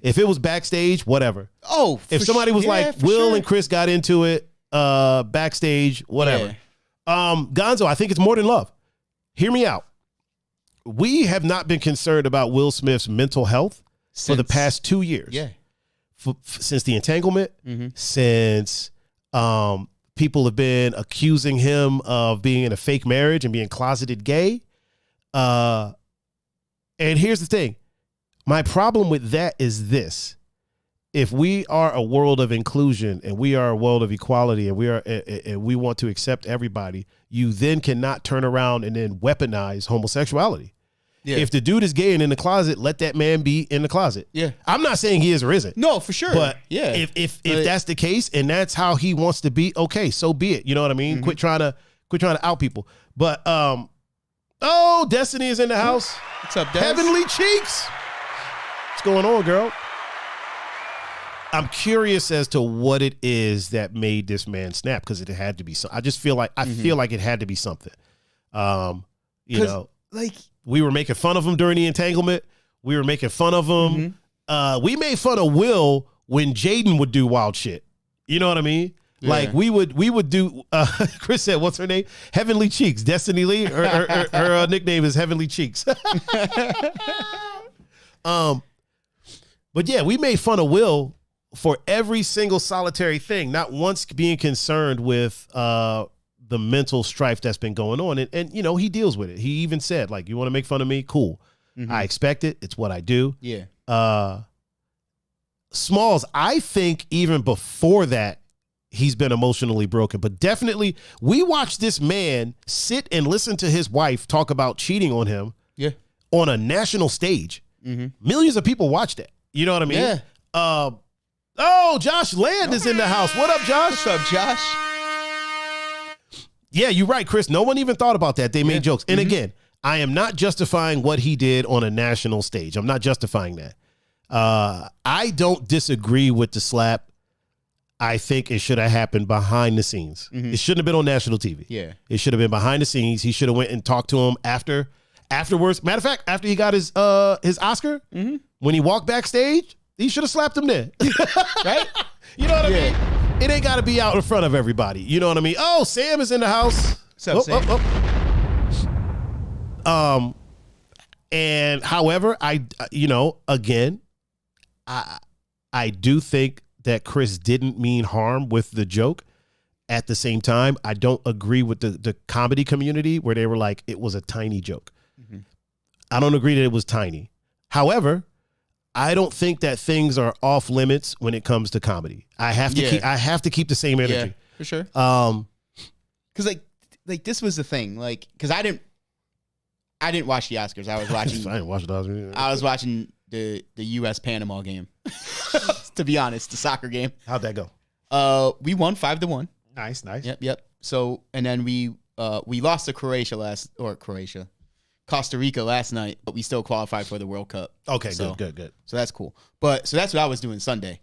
If it was backstage, whatever. Oh, if somebody was like Will and Chris got into it backstage, whatever. Gonzo, I think it's more than love. Hear me out. We have not been concerned about Will Smith's mental health for the past 2 years. Yeah. Since the entanglement, since people have been accusing him of being in a fake marriage and being closeted gay. And here's the thing. My problem with that is this. If we are a world of inclusion and we are a world of equality and we want to accept everybody, you then cannot turn around and then weaponize homosexuality. Yeah. If the dude is gay and in the closet, let that man be in the closet. Yeah. I'm not saying he is or isn't. No, for sure. But if that's the case and that's how he wants to be, okay, so be it. You know what I mean? Quit trying to out people. But Destiny is in the house. What's up, Des? Heavenly Cheeks. What's going on, girl? I'm curious as to what it is that made this man snap, because it had to be something. I just feel like it had to be something. You know, like we were making fun of him during the entanglement. We were making fun of him. Mm-hmm. We made fun of Will when Jaden would do wild shit. You know what I mean? Yeah. Like we would do. Chris said, "What's her name? Heavenly Cheeks." Destiny Lee. Her nickname is Heavenly Cheeks. But yeah, we made fun of Will for every single solitary thing, not once being concerned with the mental strife that's been going on. And you know, he deals with it. He even said, like, you want to make fun of me? Cool. Mm-hmm. I expect it. It's what I do. Yeah. Smalls, I think even before that, he's been emotionally broken. But definitely, we watched this man sit and listen to his wife talk about cheating on him on a national stage. Mm-hmm. Millions of people watched that. You know what I mean? Yeah. Josh Land is in the house. What up, Josh? What's up, Josh? Yeah, you're right, Chris. No one even thought about that. They made jokes. And again, I am not justifying what he did on a national stage. I'm not justifying that. I don't disagree with the slap. I think it should have happened behind the scenes. Mm-hmm. It shouldn't have been on national TV. Yeah. It should have been behind the scenes. He should have went and talked to him afterwards. Matter of fact, after he got his Oscar, when he walked backstage, he should have slapped him there. Right? You know what I mean? It ain't got to be out in front of everybody. You know what I mean? Oh, Sam is in the house. What's up, Sam? And however, I do think that Chris didn't mean harm with the joke. At the same time, I don't agree with the comedy community where they were like, it was a tiny joke. Mm-hmm. I don't agree that it was tiny. However, I don't think that things are off limits when it comes to comedy. I have to keep the same energy. Yeah, for sure. Because like this was the thing, like, because I didn't watch the Oscars. I was watching. I didn't watch the Oscars. I was watching the U.S. Panama game. To be honest, the soccer game. How'd that go? We won 5-1. Nice. Yep. So, and then we lost to Costa Rica last night, but we still qualified for the World Cup. Okay, so, good. So that's cool. So that's what I was doing Sunday.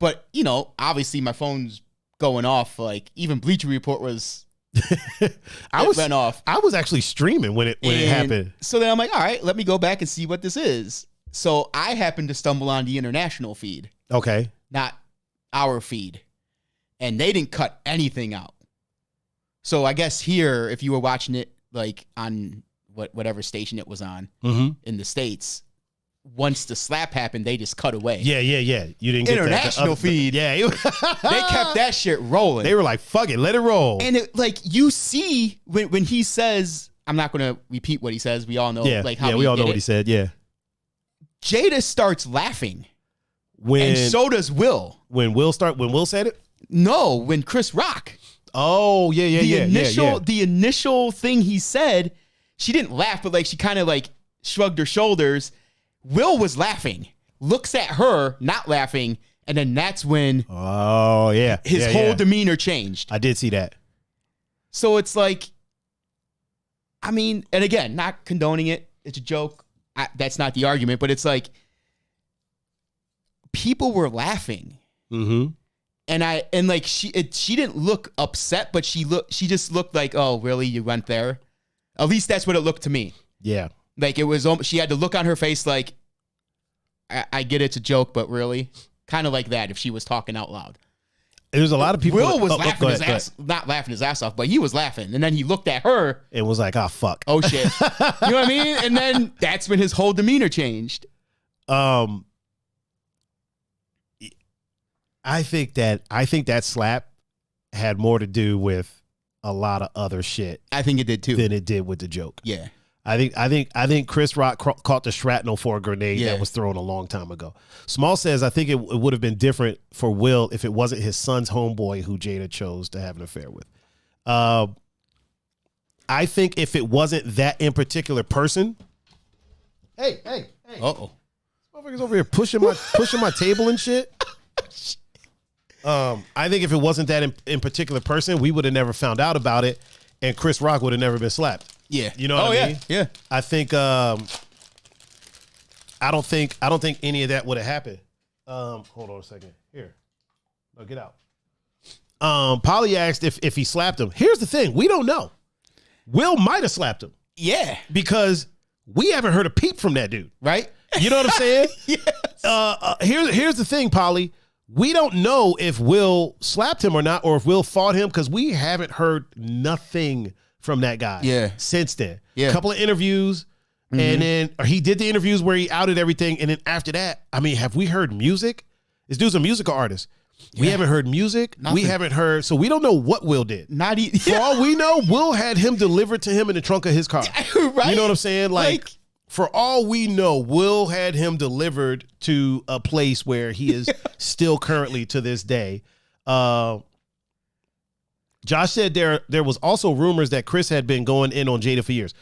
But, you know, obviously my phone's going off. Like, even Bleacher Report was went off. I was actually streaming when it happened. So then I'm like, all right, let me go back and see what this is. So I happened to stumble on the international feed. Okay. Not our feed. And they didn't cut anything out. So I guess here, if you were watching it like on whatever station it was on in the States, once the slap happened, they just cut away. Yeah. You didn't get international feed. Yeah. They kept that shit rolling. They were like, fuck it, let it roll. And it, like, you see when he says, I'm not going to repeat what he says. We all know how we all know what he said. Yeah. Jada starts laughing. And so does Will. When Will said it? No, when Chris Rock. Oh, yeah. The initial thing he said, she didn't laugh, but like she kind of like shrugged her shoulders. Will was laughing, looks at her, not laughing, and then that's when his whole demeanor changed. I did see that. So it's like, I mean, and again, not condoning it. It's a joke. That's not the argument, but it's like people were laughing. Mm-hmm. And like she didn't look upset, but she just looked like, oh, really? You went there? At least that's what it looked to me. Yeah. Like it was, she had the look on her face like, I get it's a joke, but really? Kind of like that if she was talking out loud. There's a lot of people. Will was laughing his ass, not laughing his ass off, but he was laughing. And then he looked at her. It was like, oh, fuck. Oh, shit. You know what I mean? And then that's when his whole demeanor changed. I think that slap had more to do with a lot of other shit. I think it did too. Than it did with the joke. Yeah. I think Chris Rock caught the shrapnel for a grenade that was thrown a long time ago. Small says, I think it would have been different for Will if it wasn't his son's homeboy who Jada chose to have an affair with. I think if it wasn't that in particular person. Hey. Uh-oh. This motherfucker's over here pushing my table and shit. I think if it wasn't that in particular person, we would have never found out about it, and Chris Rock would have never been slapped. Yeah, you know what I mean? Yeah. I think I don't think any of that would have happened. Hold on a second. Here, no, get out. Polly asked if he slapped him. Here's the thing: we don't know. Will might have slapped him. Yeah. Because we haven't heard a peep from that dude. Right? You know what I'm saying? Yes. Here's the thing, Polly. We don't know if Will slapped him or not, or if Will fought him, because we haven't heard nothing from that guy since then. Yeah. A couple of interviews, and then he did the interviews where he outed everything, and then after that, I mean, have we heard music? This dude's a musical artist. We haven't heard music. Nothing. We haven't heard, so we don't know what Will did. Not even. For all we know, Will had him delivered to him in the trunk of his car. Right? You know what I'm saying? Like for all we know, Will had him delivered to a place where he is still currently to this day. Josh said there was also rumors that Chris had been going in on Jada for years.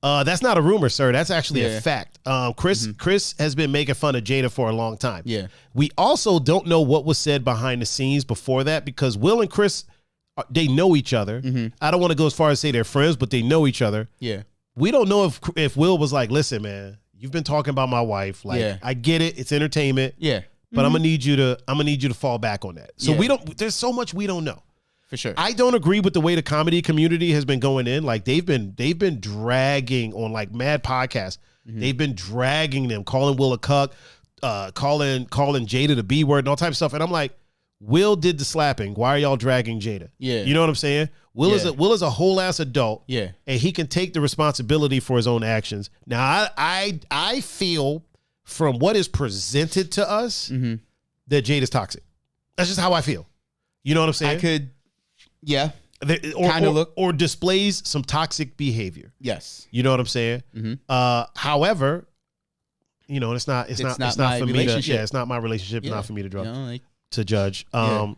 That's not a rumor, sir. That's actually a fact. Chris has been making fun of Jada for a long time. Yeah. We also don't know what was said behind the scenes before that, because Will and Chris, they know each other. I don't want to go as far as say they're friends, but they know each other. Yeah. We don't know if Will was like, listen, man, you've been talking about my wife. Like, I get it. It's entertainment. Yeah. But I'm gonna need you to fall back on that. So there's so much we don't know. For sure. I don't agree with the way the comedy community has been going in. Like they've been dragging on like mad podcasts. They've been dragging them, calling Will a cuck, calling Jada the B word and all types of stuff. And I'm like, Will did the slapping. Why are y'all dragging Jada? Yeah. You know what I'm saying? Will is a whole ass adult. Yeah. And he can take the responsibility for his own actions. Now I feel from what is presented to us that Jada's toxic. That's just how I feel. You know what I'm saying? I could. Yeah. Or displays some toxic behavior. Yes. You know what I'm saying? However, you know, it's not for me to, it's not my relationship. It's not for me to to judge. I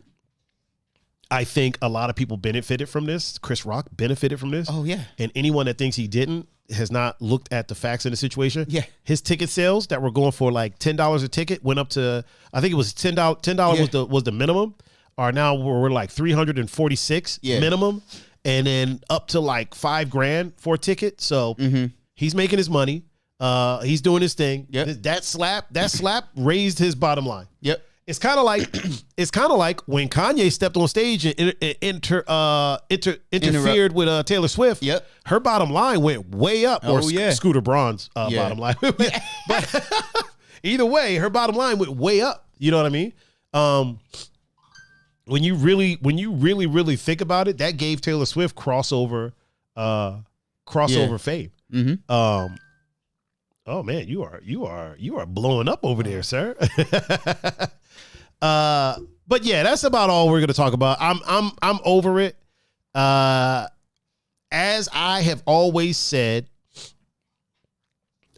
think a lot of people benefited from this. Chris Rock benefited from this. Oh yeah. And anyone that thinks he didn't has not looked at the facts in the situation. Yeah. His ticket sales that were going for like $10 a ticket went up to, I think it was $10 was the minimum. Are now we're like 346 minimum, and then up to like $5,000 for a ticket. So he's making his money. He's doing his thing. Yep. That slap raised his bottom line. Yep. It's kind of like when Kanye stepped on stage and interfered with Taylor Swift. Yep. Her bottom line went way up. Scooter Braun's bottom line. But either way, her bottom line went way up. You know what I mean? When you really think about it, that gave Taylor Swift crossover fame. Oh man, you are blowing up over there, sir. But yeah, that's about all we're gonna talk about. I'm over it. As I have always said,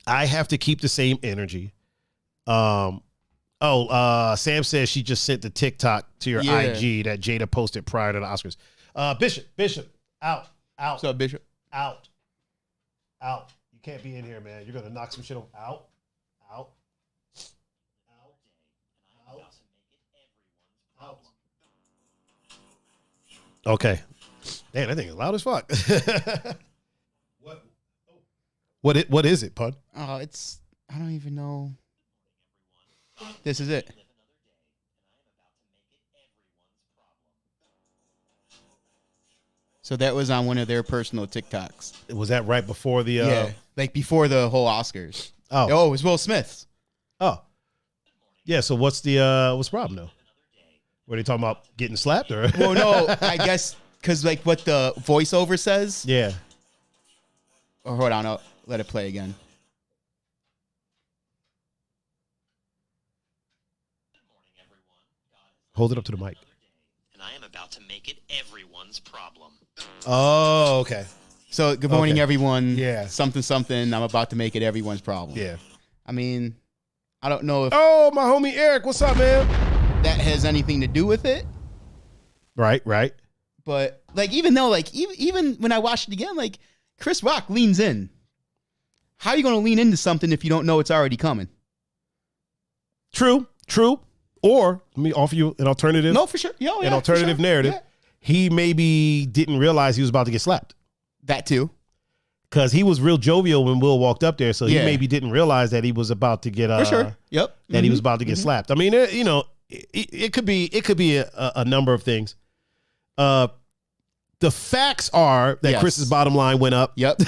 I have to keep the same energy. Sam says she just sent the TikTok to your IG that Jada posted prior to the Oscars. Bishop, out. What's up, Bishop? Out. You can't be in here, man. You're gonna knock some shit over. Out. Okay. Damn, that thing is loud as fuck. What is it, Pun? Oh, I don't even know. This is it. So that was on one of their personal TikToks. Was that right before the like before the whole Oscars? Oh, it was Will Smith's. Oh. Yeah, so what's the problem though? Were they talking about getting slapped or? Well, no, I guess because like what the voiceover says. Yeah. Or hold on, I'll let it play again. Hold it up to the mic. And I am about to make it everyone's problem. Oh, okay. So good morning, everyone. Yeah. Something. I'm about to make it everyone's problem. Yeah. I mean, I don't know if. Oh, my homie Eric, what's up, man? That has anything to do with it. Right. But like, even though, like, even when I watched it again, like, Chris Rock leans in. How are you going to lean into something if you don't know it's already coming? True. Or let me offer you an alternative. No, for sure. An alternative narrative. Yeah. He maybe didn't realize he was about to get slapped. That too. Because he was real jovial when Will walked up there, so he maybe didn't realize that he was about to get for sure. Yep. That he was about to get slapped. I mean, it could be a number of things. The facts are that Chris's bottom line went up. Yep.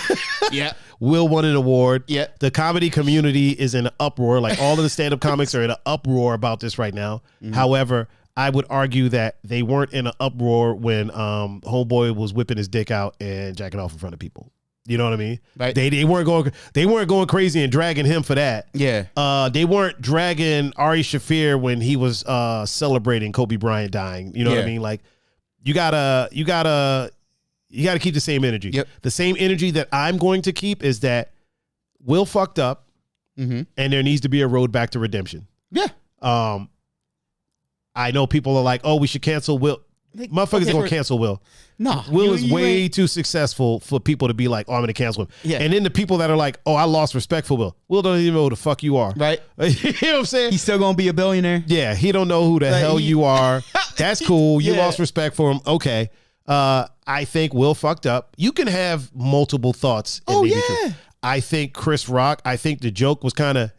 Yep. Will won an award. Yep. The comedy community is in an uproar. Like all of the stand-up comics are in an uproar about this right now. Mm-hmm. However, I would argue that they weren't in an uproar when Homeboy was whipping his dick out and jacking off in front of people. You know what I mean? Right. They weren't going crazy and dragging him for that. Yeah. They weren't dragging Ari Shaffir when he was celebrating Kobe Bryant dying. You know what I mean? Like you gotta keep the same energy. Yep. The same energy that I'm going to keep is that Will fucked up, and there needs to be a road back to redemption. Yeah. I know people are like, oh, we should cancel Will. Like, motherfuckers gonna cancel Will. No. Will is way too successful for people to be like, oh, I'm gonna cancel him. Yeah. And then the people that are like, oh, I lost respect for Will. Will don't even know who the fuck you are. Right. You know what I'm saying? He's still gonna be a billionaire. Yeah, he don't know who the hell you are. That's cool. You Yeah. lost respect for him. Okay. I think Will fucked up. You can have multiple thoughts. Oh, yeah. I think Chris Rock, I think the joke was kind of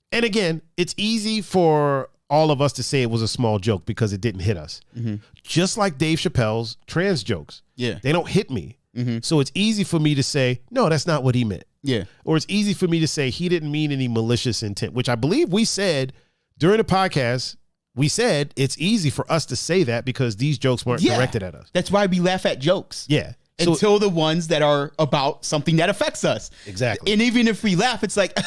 and again, it's easy for all of us to say it was a small joke because it didn't hit us. Mm-hmm. Just like Dave Chappelle's trans jokes. Yeah. They don't hit me. Mm-hmm. So it's easy for me to say, no, that's not what he meant. Yeah. Or it's easy for me to say he didn't mean any malicious intent, which I believe we said during the podcast. We said it's easy for us to say that because these jokes weren't directed at us. That's why we laugh at jokes. Yeah. Until the ones that are about something that affects us. Exactly. And even if we laugh, it's like,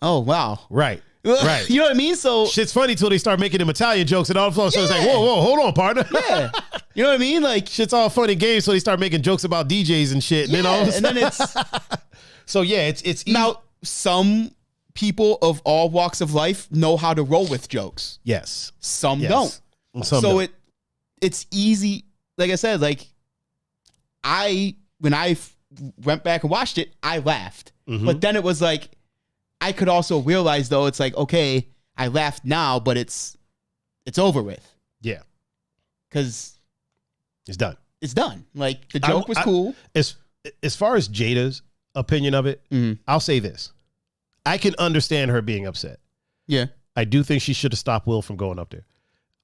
oh, wow. Right. Right. You know what I mean? So shit's funny till they start making them Italian jokes and all of a sudden it's like, whoa, hold on, partner. Yeah. You know what I mean? Like shit's all funny games, so they start making jokes about DJs and shit. And then all of a sudden, it's so it's now some people of all walks of life know how to roll with jokes. Yes. Some don't. Some so don't. it's easy. Like I said, like when I went back and watched it, I laughed. Mm-hmm. But then it was like, I could also realize though, it's like, okay, I laughed now, but it's over with. Yeah. Cause it's done. It's done. Like the joke was cool. As far as Jada's opinion of it, I'll say this. I can understand her being upset. Yeah. I do think she should have stopped Will from going up there.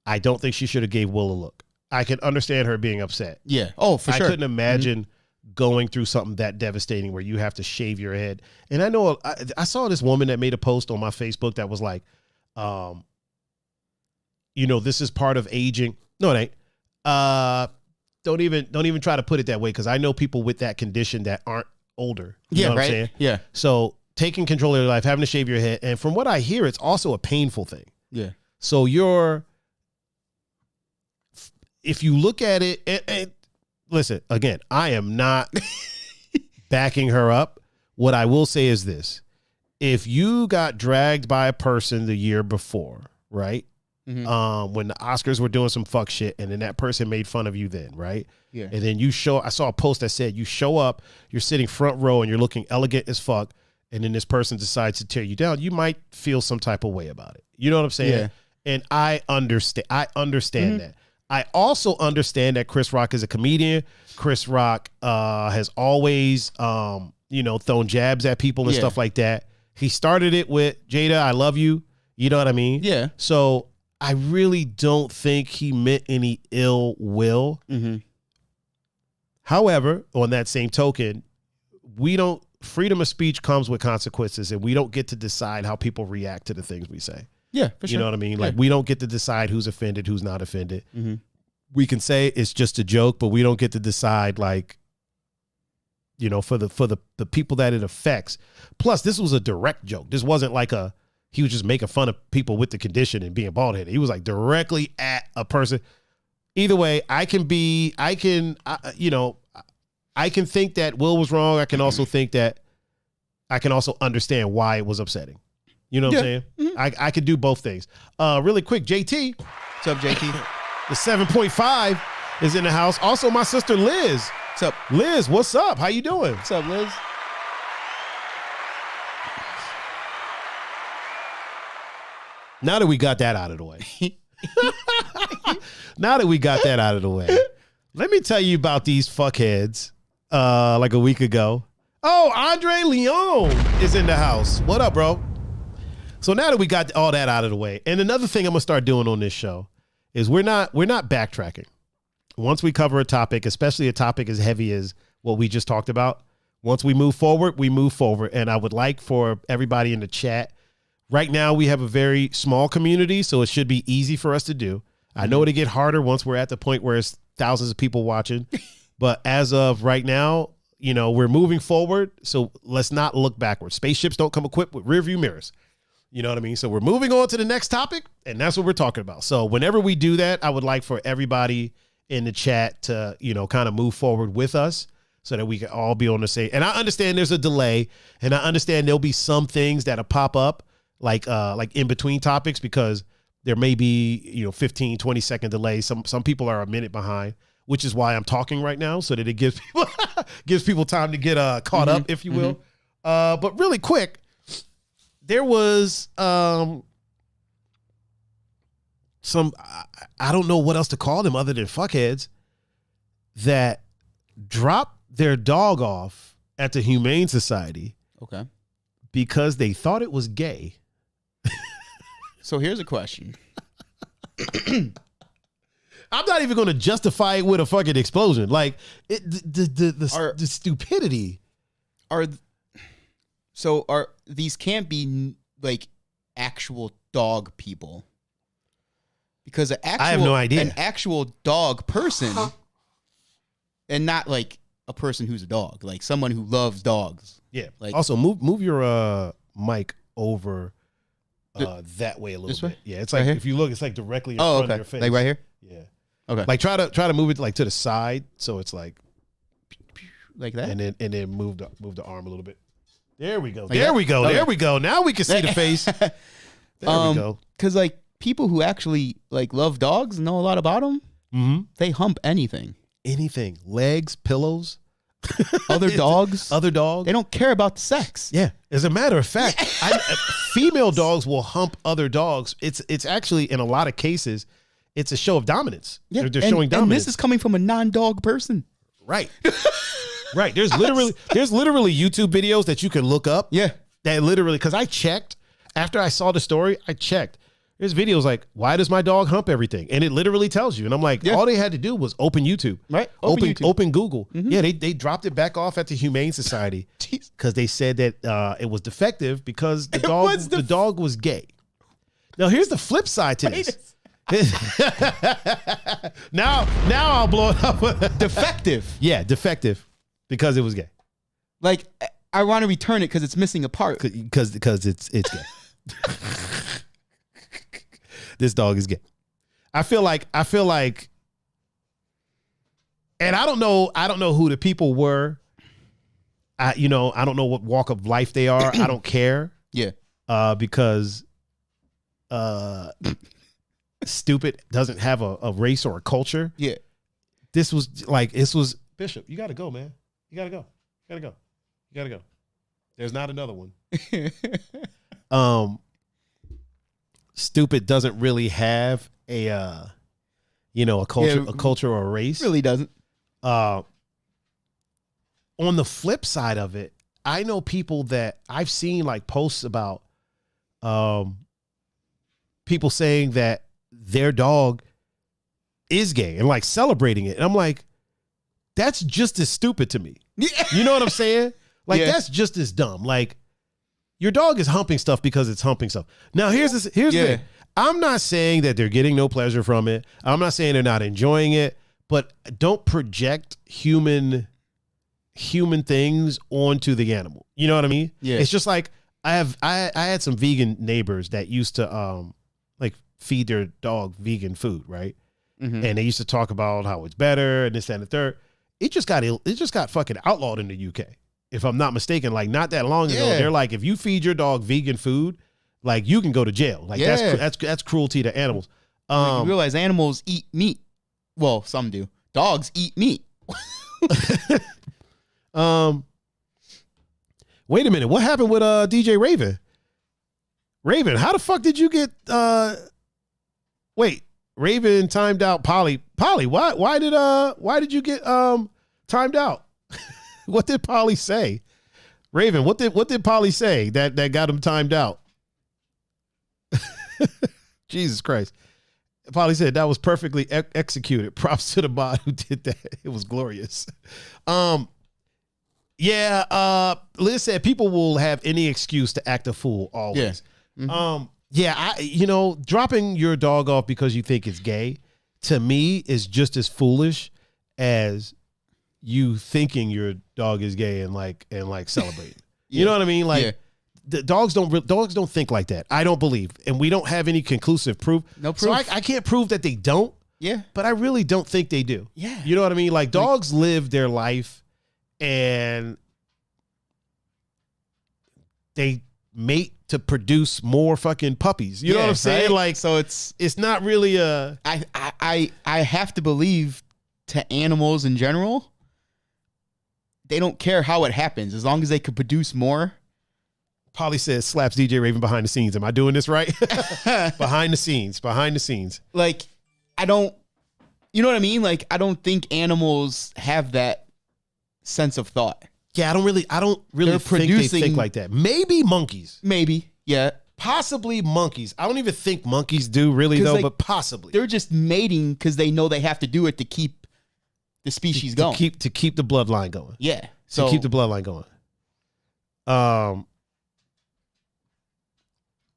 I don't think she should have gave Will a look. I can understand her being upset. Yeah. Oh, for sure. I couldn't imagine going through something that devastating where you have to shave your head. And I know I saw this woman that made a post on my Facebook that was like, this is part of aging. No, it ain't. Don't even try to put it that way because I know people with that condition that aren't older. You know what I'm saying? Yeah. So taking control of your life, having to shave your head, and from what I hear, it's also a painful thing. Yeah. So if you look at it, and listen, again, I am not backing her up. What I will say is this. If you got dragged by a person the year before, right? Mm-hmm. When the Oscars were doing some fuck shit and then that person made fun of you then, right? Yeah. And then I saw a post that said you show up, you're sitting front row and you're looking elegant as fuck, and then this person decides to tear you down, you might feel some type of way about it. You know what I'm saying? Yeah. And I understand that. I also understand that Chris Rock is a comedian. Chris Rock has always, thrown jabs at people and stuff like that. He started it with Jada, I love you. You know what I mean? Yeah. So I really don't think he meant any ill will. Mm-hmm. However, on that same token, freedom of speech comes with consequences, and we don't get to decide how people react to the things we say. Yeah, for sure. You know what I mean? Like we don't get to decide who's offended, who's not offended. Mm-hmm. We can say it's just a joke, but we don't get to decide for the people that it affects. Plus, this was a direct joke. This wasn't like he was just making fun of people with the condition and being bald headed. He was like directly at a person. Either way, I can think that Will was wrong. I can also think that I can also understand why it was upsetting. You know what I'm saying? Mm-hmm. I could do both things. Really quick, JT. What's up, JT? The 7.5 is in the house. Also, my sister Liz. What's up? Liz, what's up? How you doing? What's up, Liz? Now that we got that out of the way. Let me tell you about these fuckheads like a week ago. Oh, Andre Leon is in the house. What up, bro? So now that we got all that out of the way, and another thing I'm gonna start doing on this show is we're not backtracking. once we cover a topic, especially a topic as heavy as what we just talked about, once we move forward, we move forward. And I would like for everybody in the chat. Right now, we have a very small community, so it should be easy for us to do. I know it'll get harder once we're at the point where it's thousands of people watching. But as of right now, you know, we're moving forward. So let's not look backwards. Spaceships don't come equipped with rear view mirrors. You know what I mean? So we're moving on to the next topic, and that's what we're talking about. So whenever we do that, I would like for everybody in the chat to, you know, kind of move forward with us so that we can all be on the same. And I understand there's a delay, and I understand there'll be some things that'll pop up like in between topics, because there may be, you know, 15, 20-second delays. Some people are a minute behind, which is why I'm talking right now, so that it gives people time to get caught up, if you will. But really quick, there was some, I don't know what else to call them other than fuckheads, that dropped their dog off at the Humane Society. Okay. Because they thought it was gay. So here's a question. I'm not even going to justify it with a fucking explosion. Like the stupidity. Are these can't be like actual dog people? Because I have no idea. An actual dog person, and not like a person who's a dog, like someone who loves dogs. Yeah. Like, also move your mic over that way a little bit. Way? Yeah, it's like right if you look, it's like directly in front of your face. Like right here. Yeah. Okay. Like try to move it like to the side, so it's like that, and then move the arm a little bit. There we go. Like there we go. Okay. There we go. Now we can see the face. There we go. Because like people who actually like love dogs know a lot about them. Mm-hmm. They hump anything. Legs, pillows, other dogs. They don't care about the sex. Yeah. As a matter of fact, female dogs will hump other dogs. It's actually, in a lot of cases, it's a show of dominance. Yeah. They're showing dominance. And this is coming from a non-dog person. Right. Right. There's literally YouTube videos that you can look up. Yeah. That literally, because I checked after I saw the story, I checked. There's videos like, why does my dog hump everything? And it literally tells you. And I'm like, all they had to do was open YouTube. Right. Open Google. Mm-hmm. Yeah, they dropped it back off at the Humane Society because they said that it was defective because the dog was gay. Now, here's the flip side to this. now I'll blow it up. Defective. Yeah, defective because it was gay. Like, I want to return it because it's missing a part. Because it's gay. This dog is gay. I feel like, and I don't know who the people were. I don't know what walk of life they are. I don't care. Yeah. Because stupid doesn't have a race or a culture. Yeah. This was Bishop. You got to go, man. You got to go. There's not another one. Stupid doesn't really have a culture or a race. Really doesn't. On the flip side of it, I know people that I've seen like posts about people saying that their dog is gay and like celebrating it. And I'm like, that's just as stupid to me. You know what I'm saying? Like, that's just as dumb. Like, your dog is humping stuff because it's humping stuff. Now, here's the thing. I'm not saying that they're getting no pleasure from it. I'm not saying they're not enjoying it, but don't project human things onto the animal. You know what I mean? Yeah. It's just like I had some vegan neighbors that used to like feed their dog vegan food, right? Mm-hmm. And they used to talk about how it's better and this, that, and the third. It just got fucking outlawed in the UK. If I'm not mistaken, like not that long ago, they're like, if you feed your dog vegan food, like you can go to jail. Like that's cruelty to animals. You realize animals eat meat. Well, some do. Dogs eat meat. Wait a minute. What happened with DJ Raven? Raven, how the fuck did you get? Wait, Raven timed out Polly. Polly, why did you get timed out? What did Polly say? Raven, what did Polly say that got him timed out? Jesus Christ. Polly said that was perfectly executed. Props to the bot who did that. It was glorious. Liz said people will have any excuse to act a fool always. Yeah. Mm-hmm. Dropping your dog off because you think it's gay, to me, is just as foolish as you thinking your dog is gay and celebrating. You know what I mean? Like, the dogs don't think like that. I don't believe, and we don't have any conclusive proof. No proof. So I can't prove that they don't. Yeah, but I really don't think they do. Yeah, you know what I mean? Like, dogs live their life, and they mate to produce more fucking puppies. You know what I'm saying? Right? Like, so it's not really a. I have to believe, to animals in general, they don't care how it happens as long as they could produce more. Polly says slaps DJ Raven behind the scenes. Am I doing this right? Behind the scenes. Like, I don't, you know what I mean? Like, I don't think animals have that sense of thought. Yeah, I don't really think they think like that. Maybe monkeys. Maybe, yeah. Possibly monkeys. I don't even think monkeys do really though, but possibly. They're just mating because they know they have to do it to keep the species going. To keep the bloodline going. Yeah. So keep the bloodline going.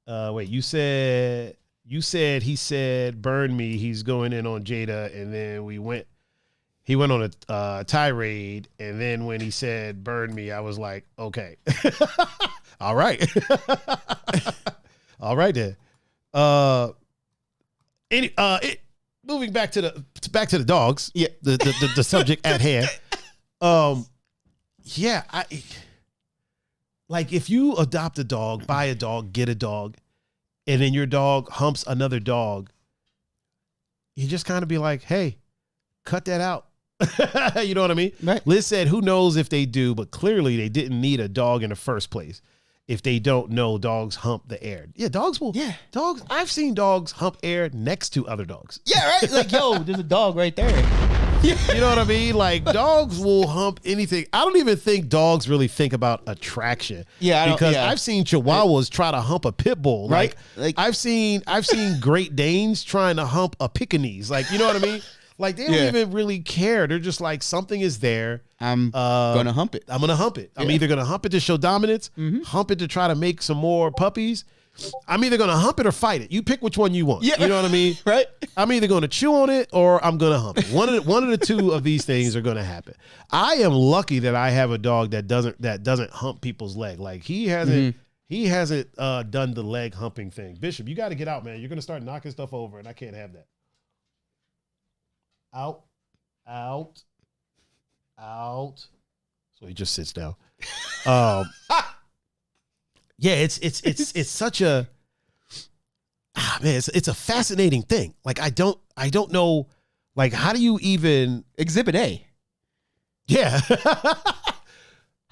Wait, you said he said burn me, he's going in on Jada, and then he went on a tirade, and then when he said burn me, I was like, okay. All right. All right then. Moving back to the dogs. Yeah. The subject at hand. Like, if you adopt a dog, buy a dog, get a dog, and then your dog humps another dog, you just kind of be like, hey, cut that out. You know what I mean? Right. Liz said, who knows if they do, but clearly they didn't need a dog in the first place if they don't know dogs hump the air. Yeah, dogs will. Yeah. Dogs. I've seen dogs hump air next to other dogs. Yeah, right? Like, yo, there's a dog right there. You know what I mean? Like, dogs will hump anything. I don't even think dogs really think about attraction. Yeah, because I've seen Chihuahuas try to hump a pit bull. Right? Like I've seen Great Danes trying to hump a Pekingese. Like, you know what I mean? Like, they don't even really care. They're just like, something is there. I'm gonna hump it. I'm gonna hump it. I'm either gonna hump it to show dominance, hump it to try to make some more puppies. I'm either going to hump it or fight it. You pick which one you want. Yeah. You know what I mean? Right. I'm either going to chew on it or I'm going to hump it. One of the two of these things are going to happen. I am lucky that I have a dog that doesn't hump people's leg. Like, he hasn't done the leg humping thing. Bishop, you got to get out, man. You're going to start knocking stuff over, and I can't have that. Out. So he just sits down. Yeah, it's such a man. It's a fascinating thing. Like, I don't know. Like, how do you even Exhibit A? Yeah.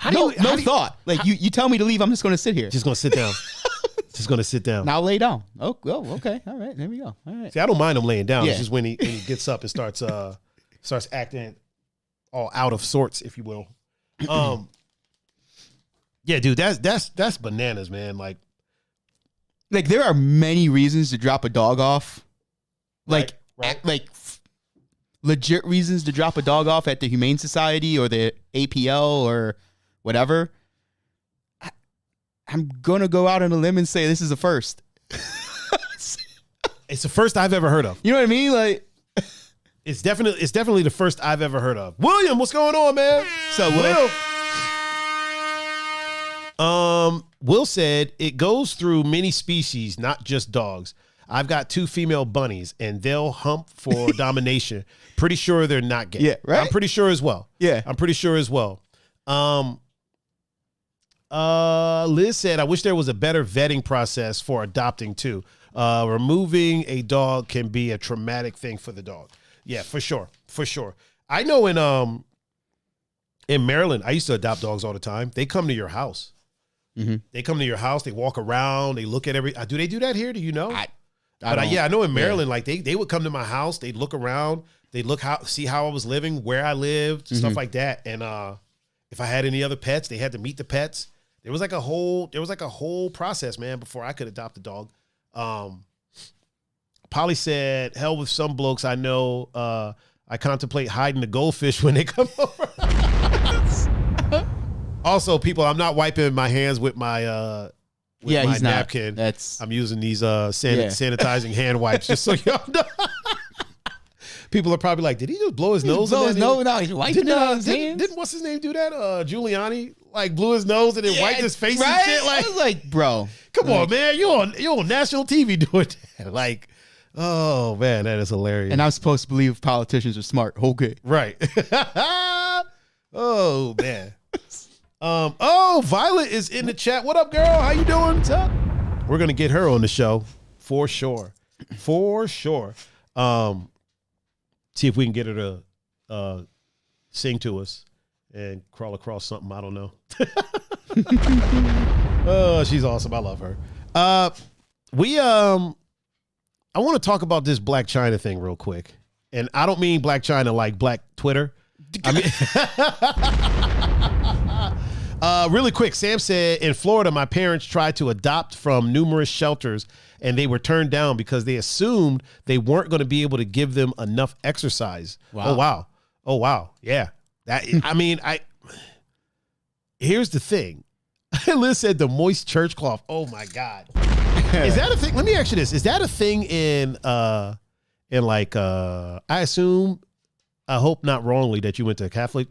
No thought. Like, you tell me to leave, I'm just going to sit here. Just going to sit down. Just going to sit down. Now lay down. Oh, okay. All right. There we go. All right. See, I don't mind him laying down. Yeah. It's just when he gets up and starts acting all out of sorts, if you will. Yeah, dude, that's bananas, man. Like there are many reasons to drop a dog off. Like legit reasons to drop a dog off at the Humane Society or the APL or whatever. I'm gonna go out on a limb and say this is a first. It's the first I've ever heard of. You know what I mean? Like, it's definitely the first I've ever heard of. William, what's going on, man? So Will. Will said it goes through many species, not just dogs. I've got 2 female bunnies, and they'll hump for domination. Pretty sure they're not gay. Yeah, right? I'm pretty sure as well. Yeah. I'm pretty sure as well. Liz said, I wish there was a better vetting process for adopting too. Removing a dog can be a traumatic thing for the dog. Yeah, for sure. For sure. I know in Maryland, I used to adopt dogs all the time. They come to your house. Mm-hmm. They come to your house. They walk around. They look at do they do that here? Do you know? I know in Maryland, like they would come to my house. They'd look around. They'd see how I was living, where I lived, stuff like that. And if I had any other pets, they had to meet the pets. There was like a whole process, man, before I could adopt a dog. Polly said, hell with some blokes I know. I contemplate hiding the goldfish when they come over. Also, people, I'm not wiping my hands with my my napkin. I'm using these sanitizing hand wipes, just so y'all know. People are probably like, did he just blow his nose? No, he's wiping his hands. Didn't what's his name do that? Giuliani like blew his nose and then wiped his face and shit. Like, I was like, bro, come on, man, you're on national TV doing that. Like, oh man, that is hilarious. And I'm supposed to believe politicians are smart. Okay, right. Oh man. Violet is in the chat. What up, girl? How you doing? What's up? We're gonna get her on the show for sure. For sure. See if we can get her to sing to us and crawl across something. I don't know. Oh, she's awesome. I love her. I want to talk about this Black China thing real quick. And I don't mean Black China like Black Twitter. I mean, really quick, Sam said, in Florida, my parents tried to adopt from numerous shelters and they were turned down because they assumed they weren't going to be able to give them enough exercise. Wow. Oh, wow. Yeah. Here's the thing. Liz said the moist church cloth. Oh my God. Is that a thing? Let me ask you this. Is that a thing in like, I assume, I hope not wrongly, that you went to a Catholic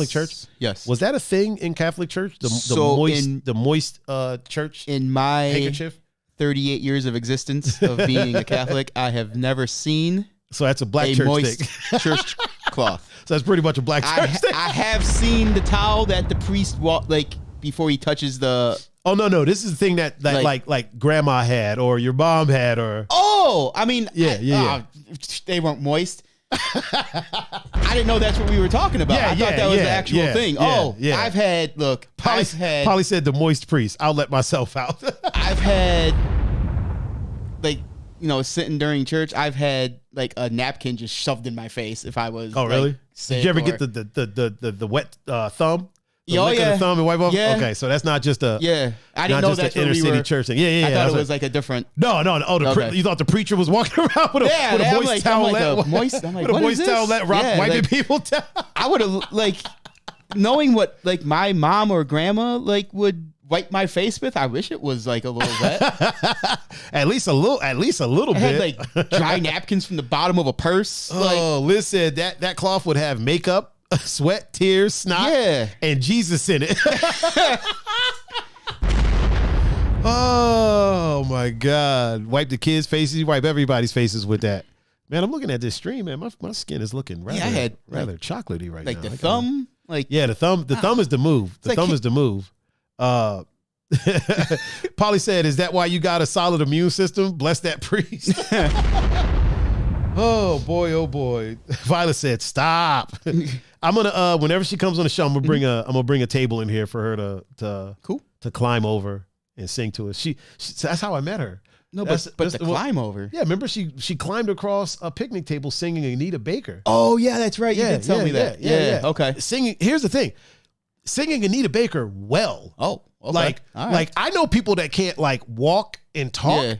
church? Yes. Was that a thing in Catholic church? The moist church in my handkerchief? 38 years of existence of being a Catholic, I have never seen so that's a black church moist thing. Church cloth. So that's pretty much a black church thing. I have seen the towel that the priest before he touches the. Oh no! This is the thing that like grandma had or your mom had or. Oh, I mean, yeah. They weren't moist. I didn't know that's what we were talking about. I thought that was the actual thing. I've had Polly said the moist priest. I'll let myself out. I've had sitting during church. I've had a napkin just shoved in my face if I was. Oh really? Did you ever get the wet thumb? The thumb and wipe off? Yeah. Okay, so that's not just a I didn't know that's inner city church thing. Yeah. I thought it was like a different. No. You thought the preacher was walking around with a moist towelette? I'm like, with a moist towelette, wiping people down. I would have knowing what my mom or grandma would wipe my face with. I wish it was a little wet. At least a little bit. Had dry napkins from the bottom of a purse. Listen, that cloth would have makeup, sweat, tears, snot, and Jesus in it. Oh my God. Wipe the kids' faces, you wipe everybody's faces with that. Man, I'm looking at this stream, man. My skin is looking rather chocolatey right now. The thumb? The thumb is the move. The thumb is the move. Polly said, is that why you got a solid immune system? Bless that priest. Oh boy. Violet said, stop. I'm gonna whenever she comes on the show, I'm gonna bring a table in here for her to climb over and sing to us. She that's how I met her. No, but the climb over. Yeah, remember she climbed across a picnic table singing Anita Baker. Oh yeah, that's right. You did tell me that. Yeah. Okay. Singing. Here's the thing. Singing Anita Baker well. Oh, okay. Like I know people that can't walk and talk. Yeah.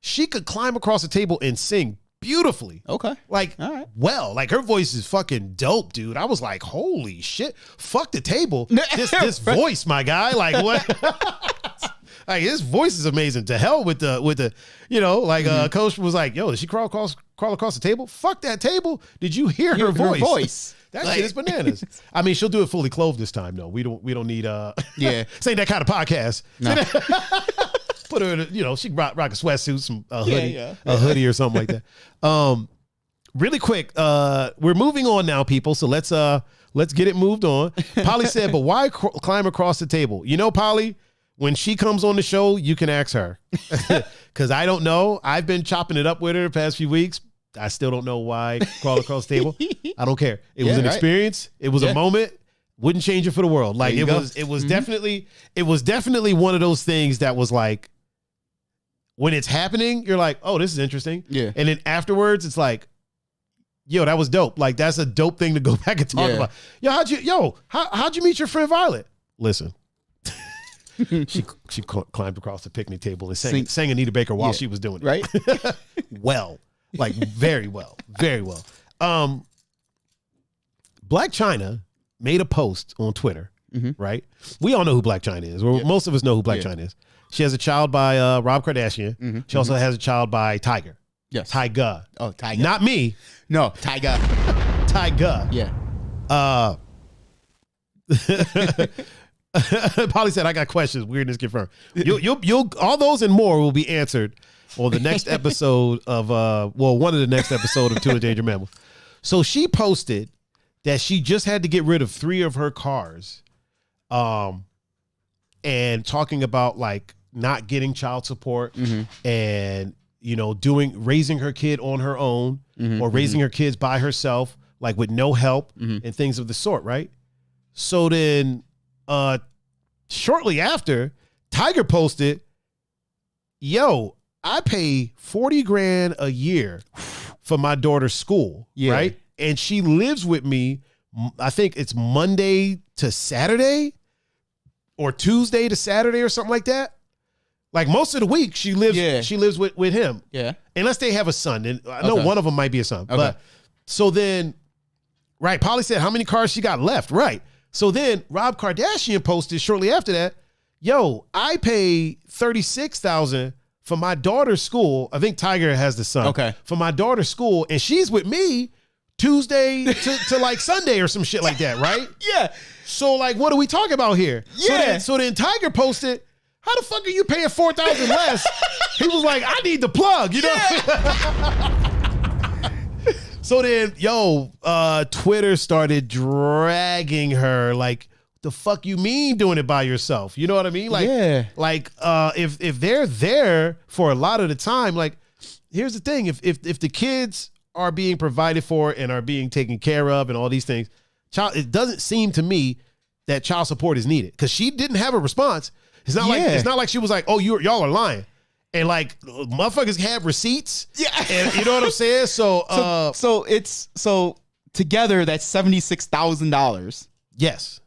She could climb across a table and sing beautifully. Okay. All right. Well, her voice is fucking dope, dude. I was like, holy shit. Fuck the table. This voice, my guy. What? His voice is amazing. To hell with the coach was like, yo, did she crawl across the table? Fuck that table. Did you hear her voice? That shit is bananas. I mean, she'll do it fully clothed this time, though. We don't need this ain't that kind of podcast. No. Put her in she rock a sweatsuit, a hoodie or something like that. Really quick, we're moving on now, people. So let's get it moved on. Polly said, but why climb across the table? Polly, when she comes on the show, you can ask her. Because I don't know. I've been chopping it up with her the past few weeks. I still don't know why crawl across the table. I don't care. It was an experience. It was a moment. Wouldn't change it for the world. It was definitely one of those things that was like, when it's happening, you're like, oh, this is interesting. Yeah. And then afterwards, it's like, yo, that was dope. That's a dope thing to go back and talk about. How'd you meet your friend Violet? Listen. she climbed across the picnic table and sang Anita Baker while she was doing it. Right? Well. Like very well. Very well. Black China made a post on Twitter, right? We all know who Black China is. Or most of us know who Black China is. She has a child by Rob Kardashian. She also has a child by Thaiger. Yes. Thaiger. Oh, Thaiger. Not me. No, Thaiger. Thaiger. Yeah. Polly said, I got questions. Weirdness confirmed. You'll all those and more will be answered on the next episode of one of the next episode of Two Endangered Mammals. So she posted that she just had to get rid of 3 of her cars, and talking about like not getting child support and raising her kid on her own or raising her kids by herself, like with no help and things of the sort, right? So then shortly after, Thaiger posted, yo, I pay $40,000 a year for my daughter's school, right? And she lives with me, I think it's Monday to Saturday or Tuesday to Saturday or something like that. Like most of the week she lives with him. Yeah. Unless they have a son. And I know one of them might be a son. Okay. But so then, right, Polly said how many cars she got left, right? So then Rob Kardashian posted shortly after that, yo, I pay $36,000 for my daughter's school. I think Thaiger has the son. Okay. For my daughter's school, and she's with me Tuesday to like Sunday or some shit like that, right? Yeah. So like, what are we talking about here? Yeah. So then Thaiger posted, how the fuck are you paying $4,000 less? He was like, I need the plug, you know? So then, Twitter started dragging her like, the fuck you mean doing it by yourself? You know what I mean? Like, if they're there for a lot of the time, like, here's the thing. If the kids are being provided for and are being taken care of and all these things, it doesn't seem to me that child support is needed, because she didn't have a response. It's not like she was like, oh, y'all are lying. And like motherfuckers have receipts. Yeah. And you know what I'm saying? So together that's $76,000. Yes.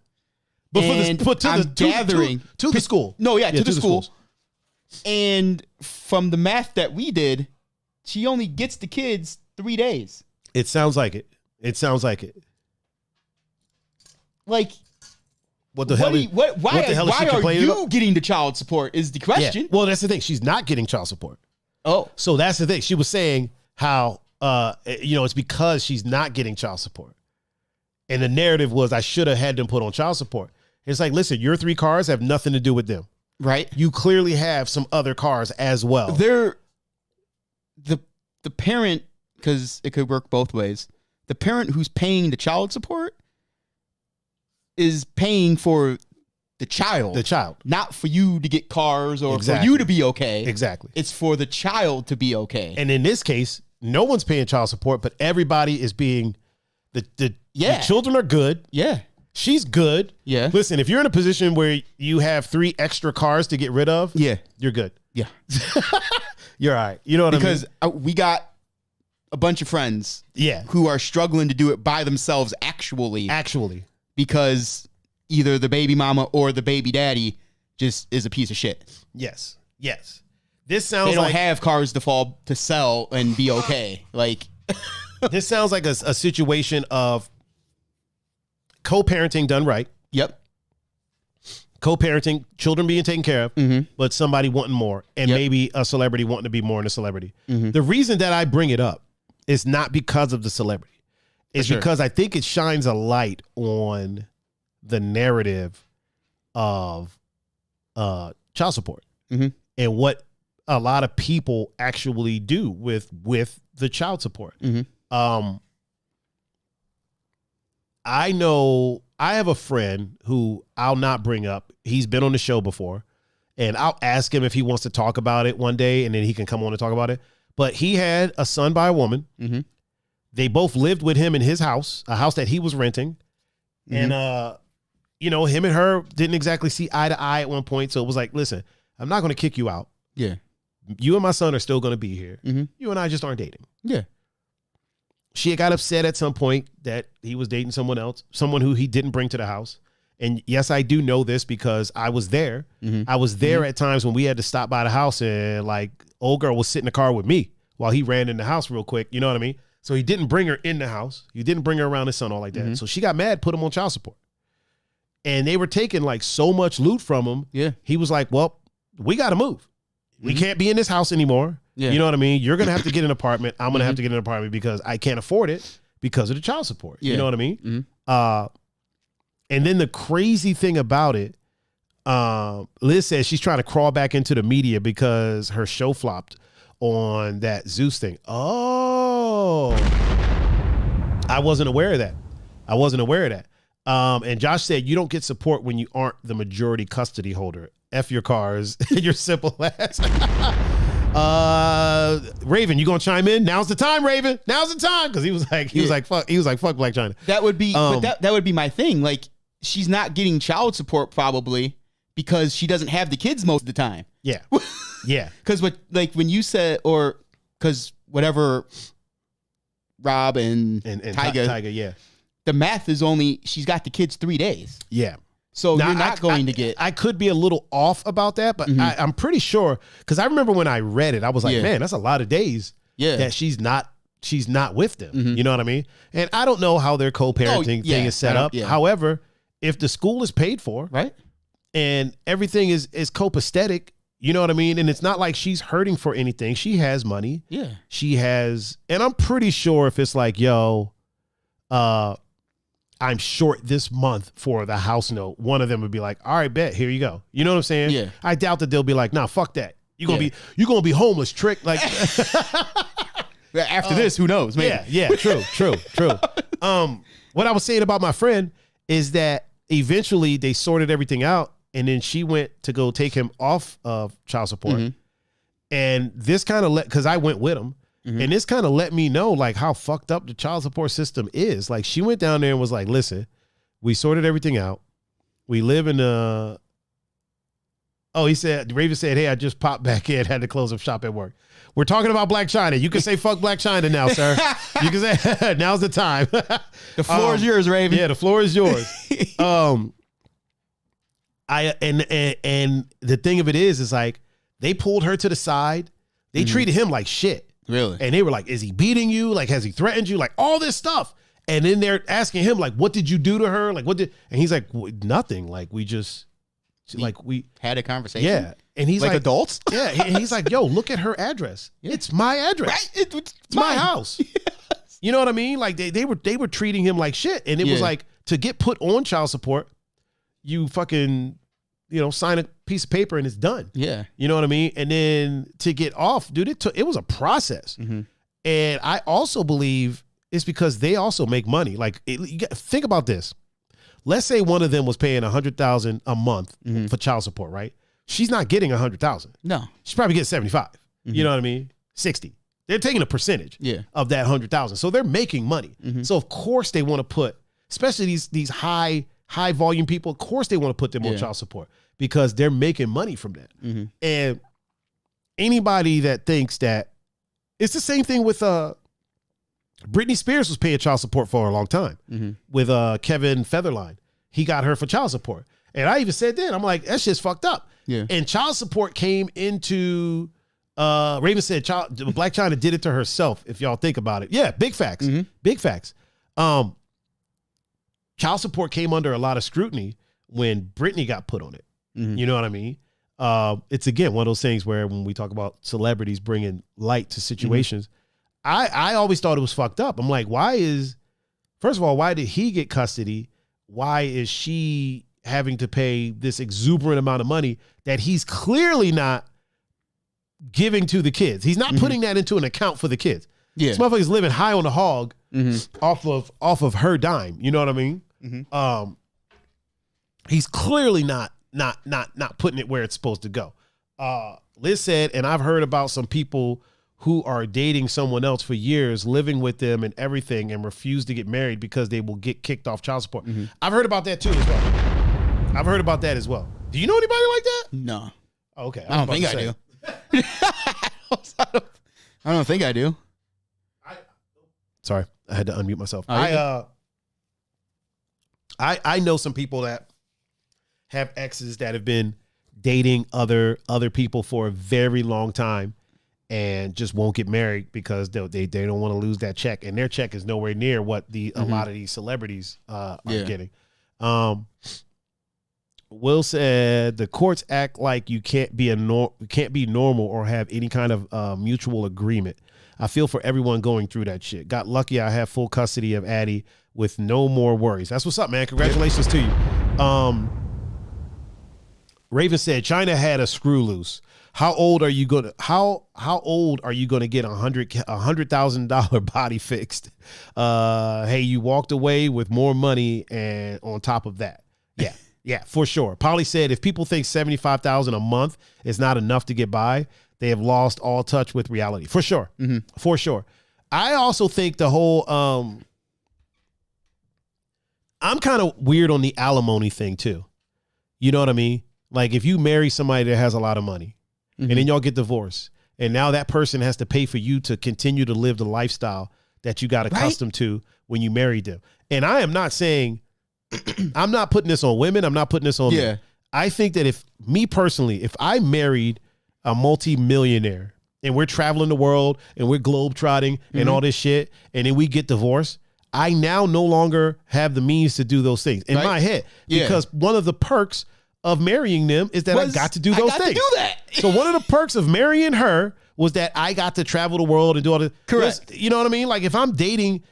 But to the school. No, yeah, to the school. And from the math that we did, she only gets the kids 3 days. It sounds like it. Like, what the hell? Why are you getting the child support is the question. Yeah. Well, that's the thing. She's not getting child support. Oh. So that's the thing. She was saying how, it's because she's not getting child support. And the narrative was, I should have had them put on child support. It's like, listen, your 3 cars have nothing to do with them. Right. You clearly have some other cars as well. They're the parent, because it could work both ways. The parent who's paying the child support is paying for the child. The child. Not for you to get cars or for you to be okay. Exactly. It's for the child to be okay. And in this case, no one's paying child support, but everybody is being, the children are good. Yeah. She's good. Yeah. Listen, if you're in a position where you have 3 extra cars to get rid of, you're good. Yeah. You're all right. You know what I mean? Because we got a bunch of friends who are struggling to do it by themselves actually. Because either the baby mama or the baby daddy just is a piece of shit. Yes. This sounds like... They don't have cars to sell and be okay. Like... This sounds like a situation of co-parenting done right. Yep. Co-parenting, children being taken care of, but somebody wanting more, and maybe a celebrity wanting to be more than a celebrity. The reason that I bring it up is not because of the celebrity. It's because I think it shines a light on the narrative of child support and what a lot of people actually do with the child support. I know I have a friend who I'll not bring up. He's been on the show before, and I'll ask him if he wants to talk about it one day, and then he can come on and talk about it. But he had a son by a woman. They both lived with him in his house, a house that he was renting. And, him and her didn't exactly see eye to eye at one point. So it was like, listen, I'm not going to kick you out. Yeah. You and my son are still going to be here. You and I just aren't dating. Yeah. She got upset at some point that he was dating someone else, someone who he didn't bring to the house. And yes, I do know this because I was there. I was there at times when we had to stop by the house and like old girl was sitting in the car with me while he ran in the house real quick. You know what I mean? So he didn't bring her in the house. He didn't bring her around his son all like that. So she got mad, put him on child support. And they were taking like so much loot from him. Yeah. He was like, well, we got to move. We can't be in this house anymore. Yeah. You know what I mean? You're going to have to get an apartment. I'm going to have to get an apartment because I can't afford it because of the child support. Yeah. You know what I mean? And then the crazy thing about it, Liz says she's trying to crawl back into the media because her show flopped on that Zeus thing. Oh, I wasn't aware of that. And Josh said, you don't get support when you aren't the majority custody holder. F your cars and your simple ass. Raven, you gonna chime in? Now's the time, Raven. Now's the time. Because he was like, fuck Black China. That would be, but that would be my thing. Like, she's not getting child support probably because she doesn't have the kids most of the time. Yeah. Yeah. Because when you said, or because whatever Rob and Thaiger, yeah. The math is only, she's got the kids 3 days. Yeah. So now, you're not going to get. I could be a little off about that, but I'm pretty sure, because I remember when I read it, I was like, man, that's a lot of days that she's not with them. You know what I mean? And I don't know how their co-parenting thing is set up. However, if the school is paid for, right, and everything is copacetic, you know what I mean? And it's not like she's hurting for anything. She has money. Yeah. She has, and I'm pretty sure if it's like, yo, I'm short this month for the house note, one of them would be like, all right, bet, here you go. You know what I'm saying? Yeah. I doubt that they'll be like, nah, fuck that. You're gonna be homeless, trick. Like after this, who knows? Maybe. Yeah, true. What I was saying about my friend is that eventually they sorted everything out, and then she went to go take him off of child support. And this kind of because I went with him. And this kind of let me know like how fucked up the child support system is. Like, she went down there and was like, listen, we sorted everything out. We live in Raven said, hey, I just popped back in, had to close up shop at work. We're talking about Black China. You can say fuck Black China now, sir. You can say now's the time. The floor is yours, Raven. Yeah, the floor is yours. And the thing of it is like they pulled her to the side. They treated him like shit. Really? And they were like, is he beating you? Like, has he threatened you? Like, all this stuff. And then they're asking him, like, what did you do to her? Like, and he's like, nothing. Like, we had a conversation. Yeah. And he's like adults? Yeah. And he's like, yo, look at her address. Yeah. It's my address. Right? It's my house. Yes. You know what I mean? Like, they were treating him like shit. And it was like, to get put on child support, you fucking, sign a piece of paper and it's done. Yeah. You know what I mean? And then to get off, dude, it was a process. And I also believe it's because they also make money. Like, think about this. Let's say one of them was paying $100,000 a month for child support, right? She's not getting $100,000. No. She's probably getting 75. You know what I mean? 60. They're taking a percentage of that 100,000. So they're making money. So of course they want to put, especially these high volume people, of course they want to put them on child support because they're making money from that. And anybody that thinks that, it's the same thing with Britney Spears was paying child support for a long time with Kevin Federline. He got her for child support. And I even said then, I'm like, that's just fucked up. Yeah. And child support came into, Raven said Black China did it to herself, if y'all think about it. Yeah, big facts. Big facts. Child support came under a lot of scrutiny when Britney got put on it. You know what I mean? It's, again, one of those things where when we talk about celebrities bringing light to situations, I always thought it was fucked up. I'm like, first of all, why did he get custody? Why is she having to pay this exuberant amount of money that he's clearly not giving to the kids? He's not putting that into an account for the kids. Yeah. This motherfucker's living high on the hog off of her dime. You know what I mean? He's clearly not putting it where it's supposed to go. Liz said, and I've heard about some people who are dating someone else for years, living with them and everything, and refuse to get married because they will get kicked off child support. I've heard about that too as well. Do you know anybody like that? No. Oh, okay. I don't think I do. I don't think I do. Sorry, I had to unmute myself. Oh, I know some people that have exes that have been dating other people for a very long time. and just won't get married because they don't want to lose that check, and their check is nowhere near what a lot of these celebrities are getting. Will said the courts act like you can't be normal or have any kind of mutual agreement. I feel for everyone going through that shit. Got lucky I have full custody of Addie with no more worries. That's what's up, man. Congratulations to you. Raven said China had a screw loose. How old are you gonna get $100,000 body fixed? Hey, you walked away with more money, and on top of that, yeah, for sure. Polly said if people think $75,000 a month is not enough to get by, they have lost all touch with reality. For sure, for sure. I also think the whole I'm kind of weird on the alimony thing too. You know what I mean? Like if you marry somebody that has a lot of money. And then y'all get divorced. And now that person has to pay for you to continue to live the lifestyle that you got accustomed to when you married them. And I am not saying, I'm not putting this on women. I'm not putting this on men. I think that if I married a multi-millionaire and we're traveling the world and we're globe-trotting and all this shit, and then we get divorced, I now no longer have the means to do those things in my head. Because one of the perks of marrying them is that I got to do those things. So one of the perks of marrying her was that I got to travel the world and do all this. Correct. You know what I mean? Like if I'm dating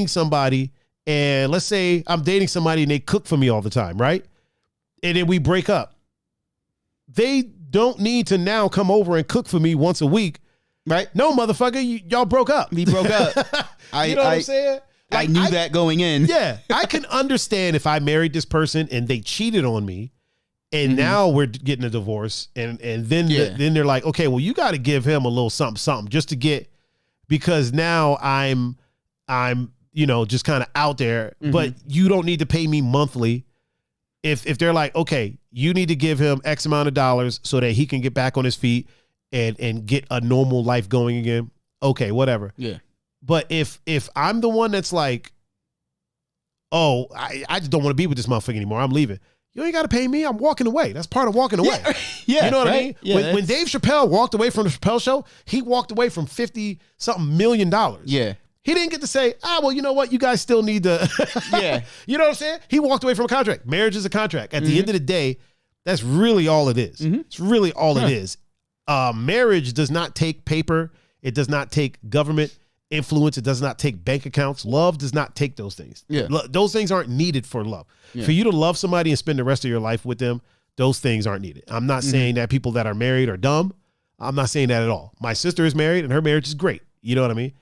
somebody, and let's say I'm dating somebody and they cook for me all the time, right? And then we break up. They don't need to now come over and cook for me once a week. Right? No, motherfucker, y'all broke up. We broke up. You know what I'm saying? Like, I knew that going in. Yeah. I can understand if I married this person and they cheated on me. And now we're getting a divorce, and then then they're like, okay, well, you got to give him a little something just to get, because now I'm just kind of out there, but you don't need to pay me monthly. If they're like, okay, you need to give him X amount of dollars so that he can get back on his feet and get a normal life going again. Okay, whatever. Yeah. But if I'm the one that's like, oh, I just don't want to be with this motherfucker anymore, I'm leaving. You ain't got to pay me. I'm walking away. That's part of walking away. Yeah, you know what I mean? Yeah, when Dave Chappelle walked away from the Chappelle Show, he walked away from $50-something million. Yeah. He didn't get to say, well, you know what? You guys still need to. Yeah. You know what I'm saying? He walked away from a contract. Marriage is a contract. At the end of the day, that's really all it is. It's really all it is. Marriage does not take paper. It does not take government influence. It does not take bank accounts. Love does not take those things. Yeah. Those things aren't needed for love. Yeah. For you to love somebody and spend the rest of your life with them, those things aren't needed. I'm not saying that people that are married are dumb. I'm not saying that at all. My sister is married and her marriage is great. You know what I mean?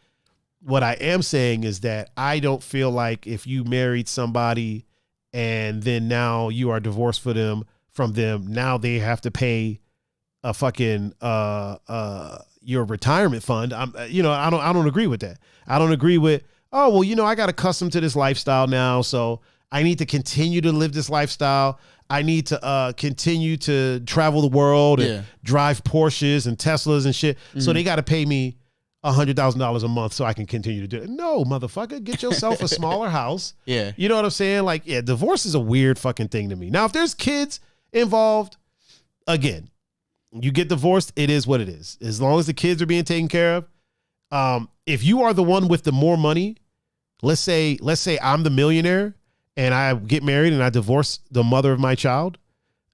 What I am saying is that I don't feel like if you married somebody and then now you are divorced from them, now they have to pay a fucking your retirement fund. I don't agree with that. I don't agree with, oh, well, I got accustomed to this lifestyle now, so I need to continue to live this lifestyle. I need to continue to travel the world and drive Porsches and Teslas and shit. So they got to pay me $100,000 a month so I can continue to do it. No, motherfucker, get yourself a smaller house. Yeah. You know what I'm saying? Like, yeah, divorce is a weird fucking thing to me. Now, if there's kids involved, again, you get divorced, it is what it is. As long as the kids are being taken care of. If you are the one with the more money, let's say I'm the millionaire and I get married and I divorce the mother of my child,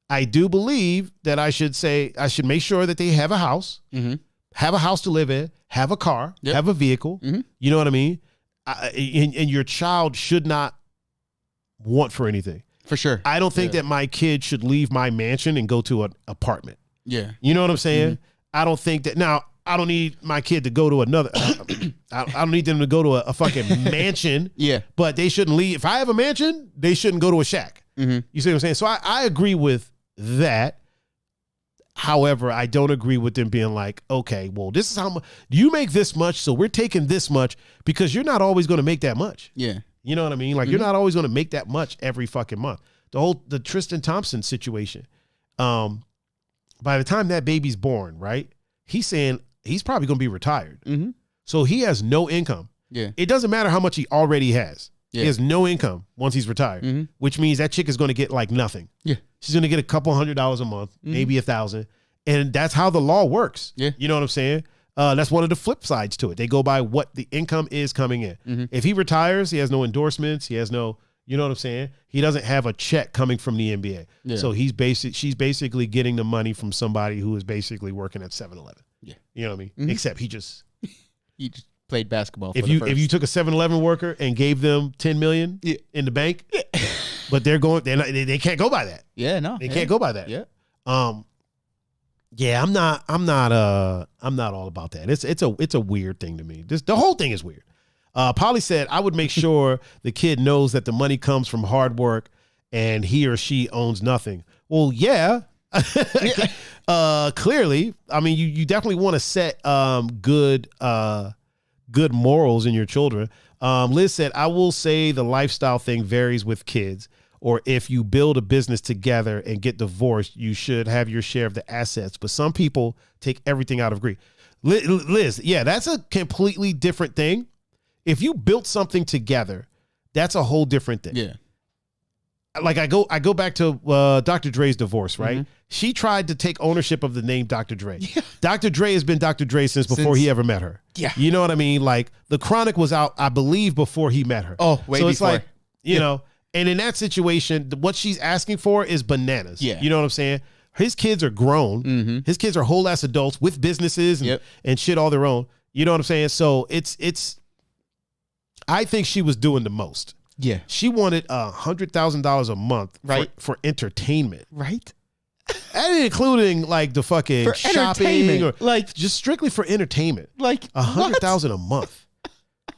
I do believe that I should make sure that they have a house, have a house to live in, have a car, have a vehicle. You know what I mean? And your child should not want for anything. For sure. I don't think that my kid should leave my mansion and go to an apartment. Yeah. You know what I'm saying? I don't think that. Now, I don't need my kid to go to another. I don't need them to go to a fucking mansion. Yeah. But they shouldn't leave. If I have a mansion, they shouldn't go to a shack. You see what I'm saying? So I agree with that. However, I don't agree with them being like, okay, well, this is how much you make this much, so we're taking this much, because you're not always going to make that much. Yeah. You know what I mean? Like, you're not always going to make that much every fucking month. The Tristan Thompson situation. By the time that baby's born, right? He's saying he's probably going to be retired. So he has no income. Yeah. It doesn't matter how much he already has. Yeah. He has no income once he's retired, which means that chick is going to get like nothing. Yeah. She's going to get a couple $100 a month, maybe $1,000. And that's how the law works. Yeah. You know what I'm saying? That's one of the flip sides to it. They go by what the income is coming in. If he retires, he has no endorsements. He has no, you know what I'm saying? He doesn't have a check coming from the NBA. Yeah. So she's basically getting the money from somebody who is basically working at 7-Eleven. Yeah. You know what I mean? Except he just played basketball. If you took a 7-Eleven worker and gave them $10 million in the bank, but they can't go by that. Yeah, no. They can't go by that. Yeah. Yeah, I'm not all about that. It's a weird thing to me. The whole thing is weird. Polly said, I would make sure the kid knows that the money comes from hard work and he or she owns nothing. Well, yeah. Clearly. I mean, you definitely want to set good morals in your children. Liz said, I will say the lifestyle thing varies with kids, or if you build a business together and get divorced, you should have your share of the assets. But some people take everything out of greed. Liz, yeah, that's a completely different thing. If you built something together, that's a whole different thing. Yeah. Like I go back to Dr. Dre's divorce, right? She tried to take ownership of the name Dr. Dre. Yeah. Dr. Dre has been Dr. Dre since before he ever met her. Yeah. You know what I mean? Like the Chronic was out, I believe, before he met her. Oh, way before. So it's like, you know, and in that situation, what she's asking for is bananas. Yeah. You know what I'm saying? His kids are grown. His kids are whole ass adults with businesses and shit all their own. You know what I'm saying? So it's I think she was doing the most. Yeah. She wanted $100,000 a month for entertainment. Right. And including like the fucking shopping or like just strictly for entertainment. Like $100,000 a month.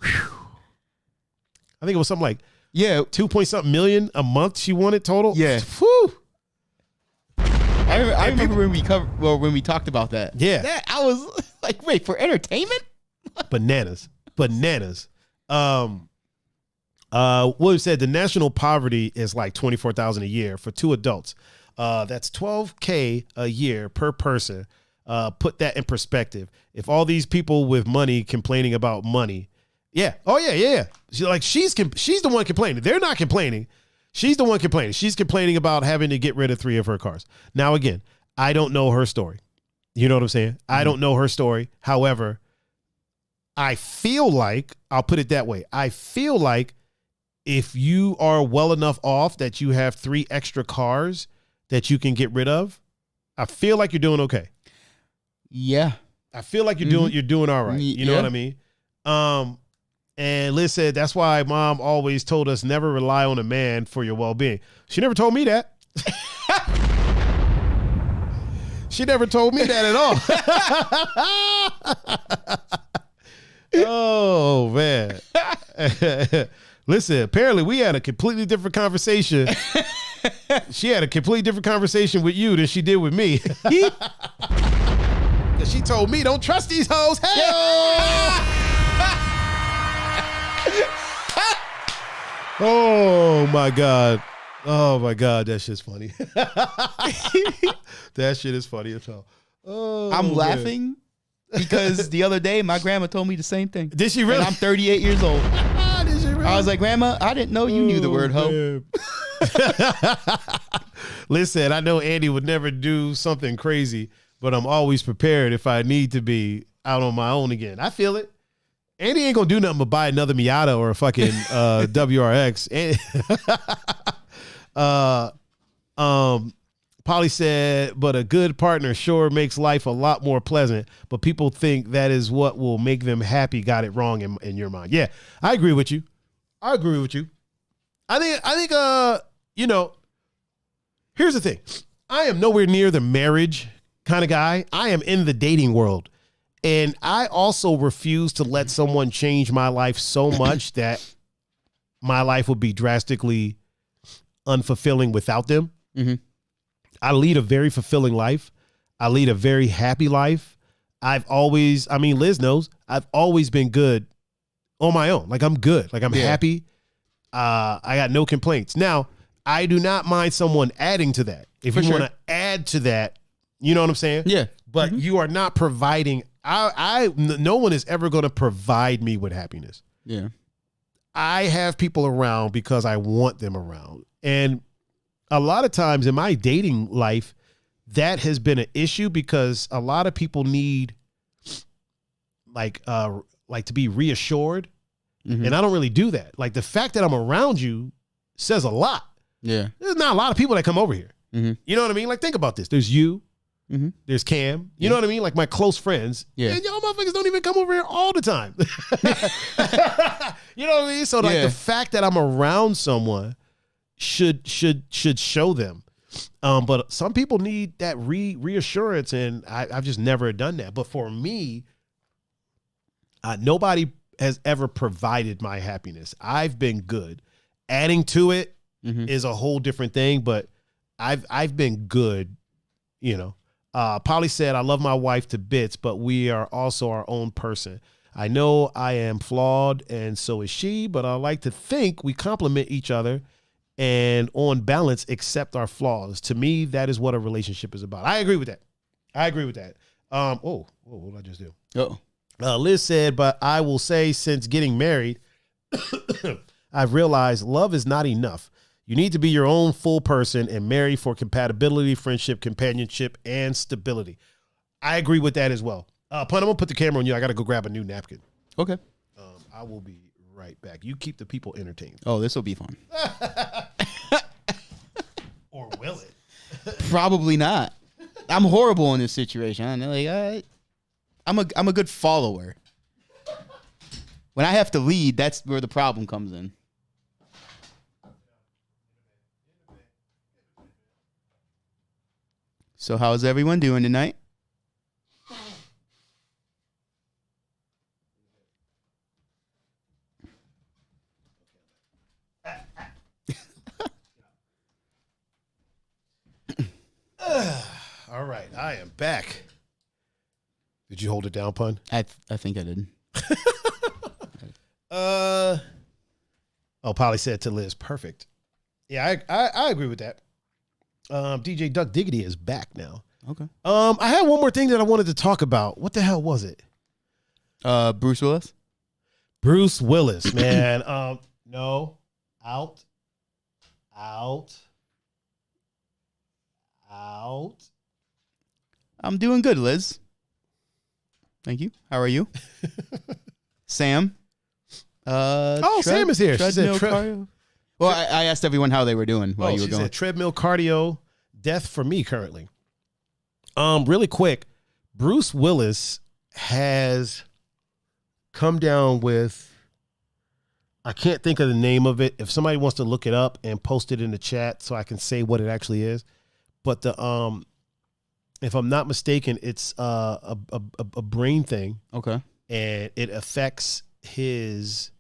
I think it was something like 2-point-something million a month she wanted total. Yeah. Whew. I remember when we talked about that. Yeah. I was like, wait, for entertainment? Bananas. William said the national poverty is like $24,000 a year for 2 adults. That's $12K a year per person. Put that in perspective. If all these people with money complaining about money, yeah. Oh yeah. She's the one complaining. They're not complaining. She's the one complaining. She's complaining about having to get rid of 3 of her cars. Now again, I don't know her story. You know what I'm saying? I don't know her story. However, I feel like, I'll put it that way. I feel like if you are well enough off that you have 3 extra cars that you can get rid of, I feel like you're doing okay. Yeah. I feel like you're doing all right. You know what I mean? And Liz said, that's why mom always told us never rely on a man for your well-being. She never told me that. She never told me that at all. Oh, man. Listen, apparently we had a completely different conversation. She had a completely different conversation with you than she did with me. Because she told me, don't trust these hoes. Hey! Oh, my God. Oh, my God. That shit's funny. That shit is funny as hell. Oh, I'm laughing because the other day my grandma told me the same thing. Did she really? And I'm 38 years old. Did she really? I was like, Grandma, I didn't know you knew the word hoe. Listen, I know Andy would never do something crazy, but I'm always prepared if I need to be out on my own again. I feel it. Andy ain't gonna do nothing but buy another Miata or a fucking WRX. Polly said, but a good partner sure makes life a lot more pleasant, but people think that is what will make them happy. Got it wrong in your mind. Yeah, I agree with you. I think, you know, here's the thing. I am nowhere near the marriage kind of guy. I am in the dating world. And I also refuse to let someone change my life so much that my life would be drastically unfulfilling without them. Mm-hmm. I lead a very fulfilling life. I lead a very happy life. Liz knows, I've always been good on my own. Like I'm good. Like I'm happy. I got no complaints. Now, I do not mind someone adding to that. If you want to add to that, you know what I'm saying? Yeah. But you are not providing. No one is ever going to provide me with happiness. Yeah. I have people around because I want them around. And a lot of times in my dating life, that has been an issue because a lot of people need like to be reassured, and I don't really do that. Like the fact that I'm around you says a lot. Yeah, there's not a lot of people that come over here. You know what I mean? Like think about this. There's you. There's Cam. You know what I mean? Like my close friends. Yeah. And y'all motherfuckers don't even come over here all the time. You know what I mean? So like the fact that I'm around someone should show them. But some people need that reassurance, and I've just never done that. But for me, nobody has ever provided my happiness. I've been good. Adding to it is a whole different thing, but I've been good, you know. Polly said, I love my wife to bits, but we are also our own person. I know I am flawed, and so is she, but I like to think we complement each other and on balance accept our flaws. To me, that is what a relationship is about. I agree with that. What did I just do? Liz said, but I will say since getting married, I've realized love is not enough. You need to be your own full person and marry for compatibility, friendship, companionship, and stability. I agree with that as well. Pun, I'm going to put the camera on you. I got to go grab a new napkin. Okay. I will be right back. You keep the people entertained. Oh, this will be fun. Or will it? Probably not. I'm horrible in this situation. I'm a good follower. When I have to lead, that's where the problem comes in. So how's everyone doing tonight? All right, I am back. Did you hold it down, Pun? I think I did. Polly said to Liz, perfect. Yeah, I agree with that. DJ Duck Diggity is back now. Okay. I had one more thing that I wanted to talk about. What the hell was it? Bruce Willis? Bruce Willis, man. No. Out. I'm doing good, Liz. Thank you. How are you? Sam? Sam is here. She said cardio. Well, I asked everyone how they were doing while you were going. Said treadmill cardio, death for me currently. Really quick, Bruce Willis has come down with, I can't think of the name of it. If somebody wants to look it up and post it in the chat so I can say what it actually is. But the if I'm not mistaken, it's a brain thing. Okay. And it affects his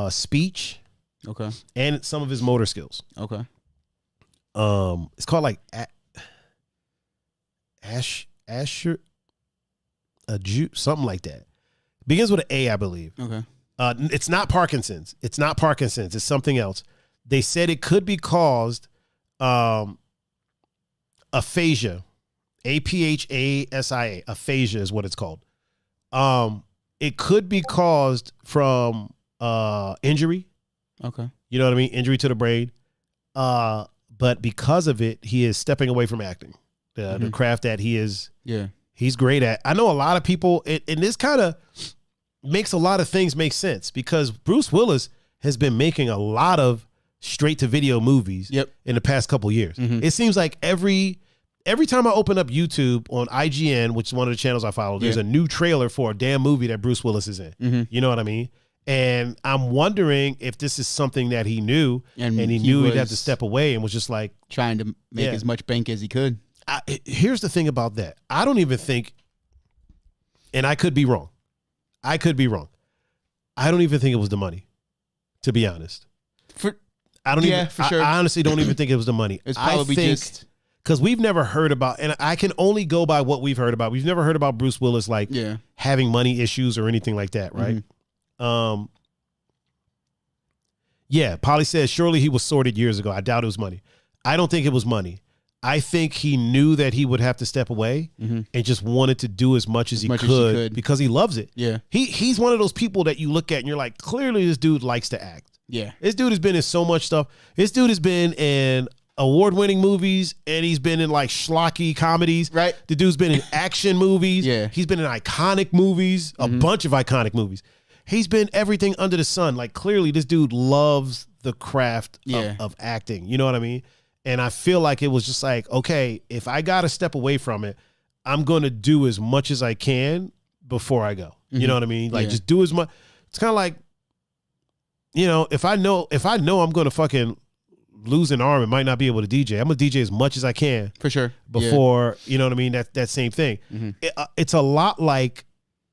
speech. Okay. And some of his motor skills. Okay. It's called like Asher, something like that. Begins with an A, I believe. Okay. It's not Parkinson's. It's something else. They said it could be caused aphasia. APHASIA. Aphasia is what it's called. It could be caused from injury. Okay. You know what I mean? Injury to the brain. But because of it, he is stepping away from acting. The craft that he's great at. I know a lot of people, and this kind of makes a lot of things make sense because Bruce Willis has been making a lot of straight to video movies in the past couple of years. It seems like every time I open up YouTube on IGN, which is one of the channels I follow, there's a new trailer for a damn movie that Bruce Willis is in. You know what I mean? And I'm wondering if this is something that he knew and he knew he'd have to step away and was just like trying to make as much bank as he could. Here's the thing about that. I don't even think, and I could be wrong. I don't even think it was the money, to be honest. I honestly don't even think it was the money. It's probably just because we've never heard about, and I can only go by what we've heard about. We've never heard about Bruce Willis having money issues or anything like that, right? Polly says surely he was sorted years ago. I doubt it was money. I don't think it was money. I think he knew that he would have to step away and just wanted to do as much as he could because he loves it. Yeah. He's one of those people that you look at and you're like, clearly this dude likes to act. Yeah. This dude has been in so much stuff. This dude has been in award-winning movies, and he's been in like schlocky comedies. Right. The dude's been in action movies. Yeah. He's been in iconic movies, a bunch of iconic movies. He's been everything under the sun. Like, clearly this dude loves the craft of acting. You know what I mean? And I feel like it was just like, okay, if I got to step away from it, I'm going to do as much as I can before I go. You know what I mean? Like, just do as much. It's kind of like, you know, if I know I'm going to fucking lose an arm and might not be able to DJ, I'm going to DJ as much as I can. For sure. Before, you know what I mean? That same thing. It's a lot like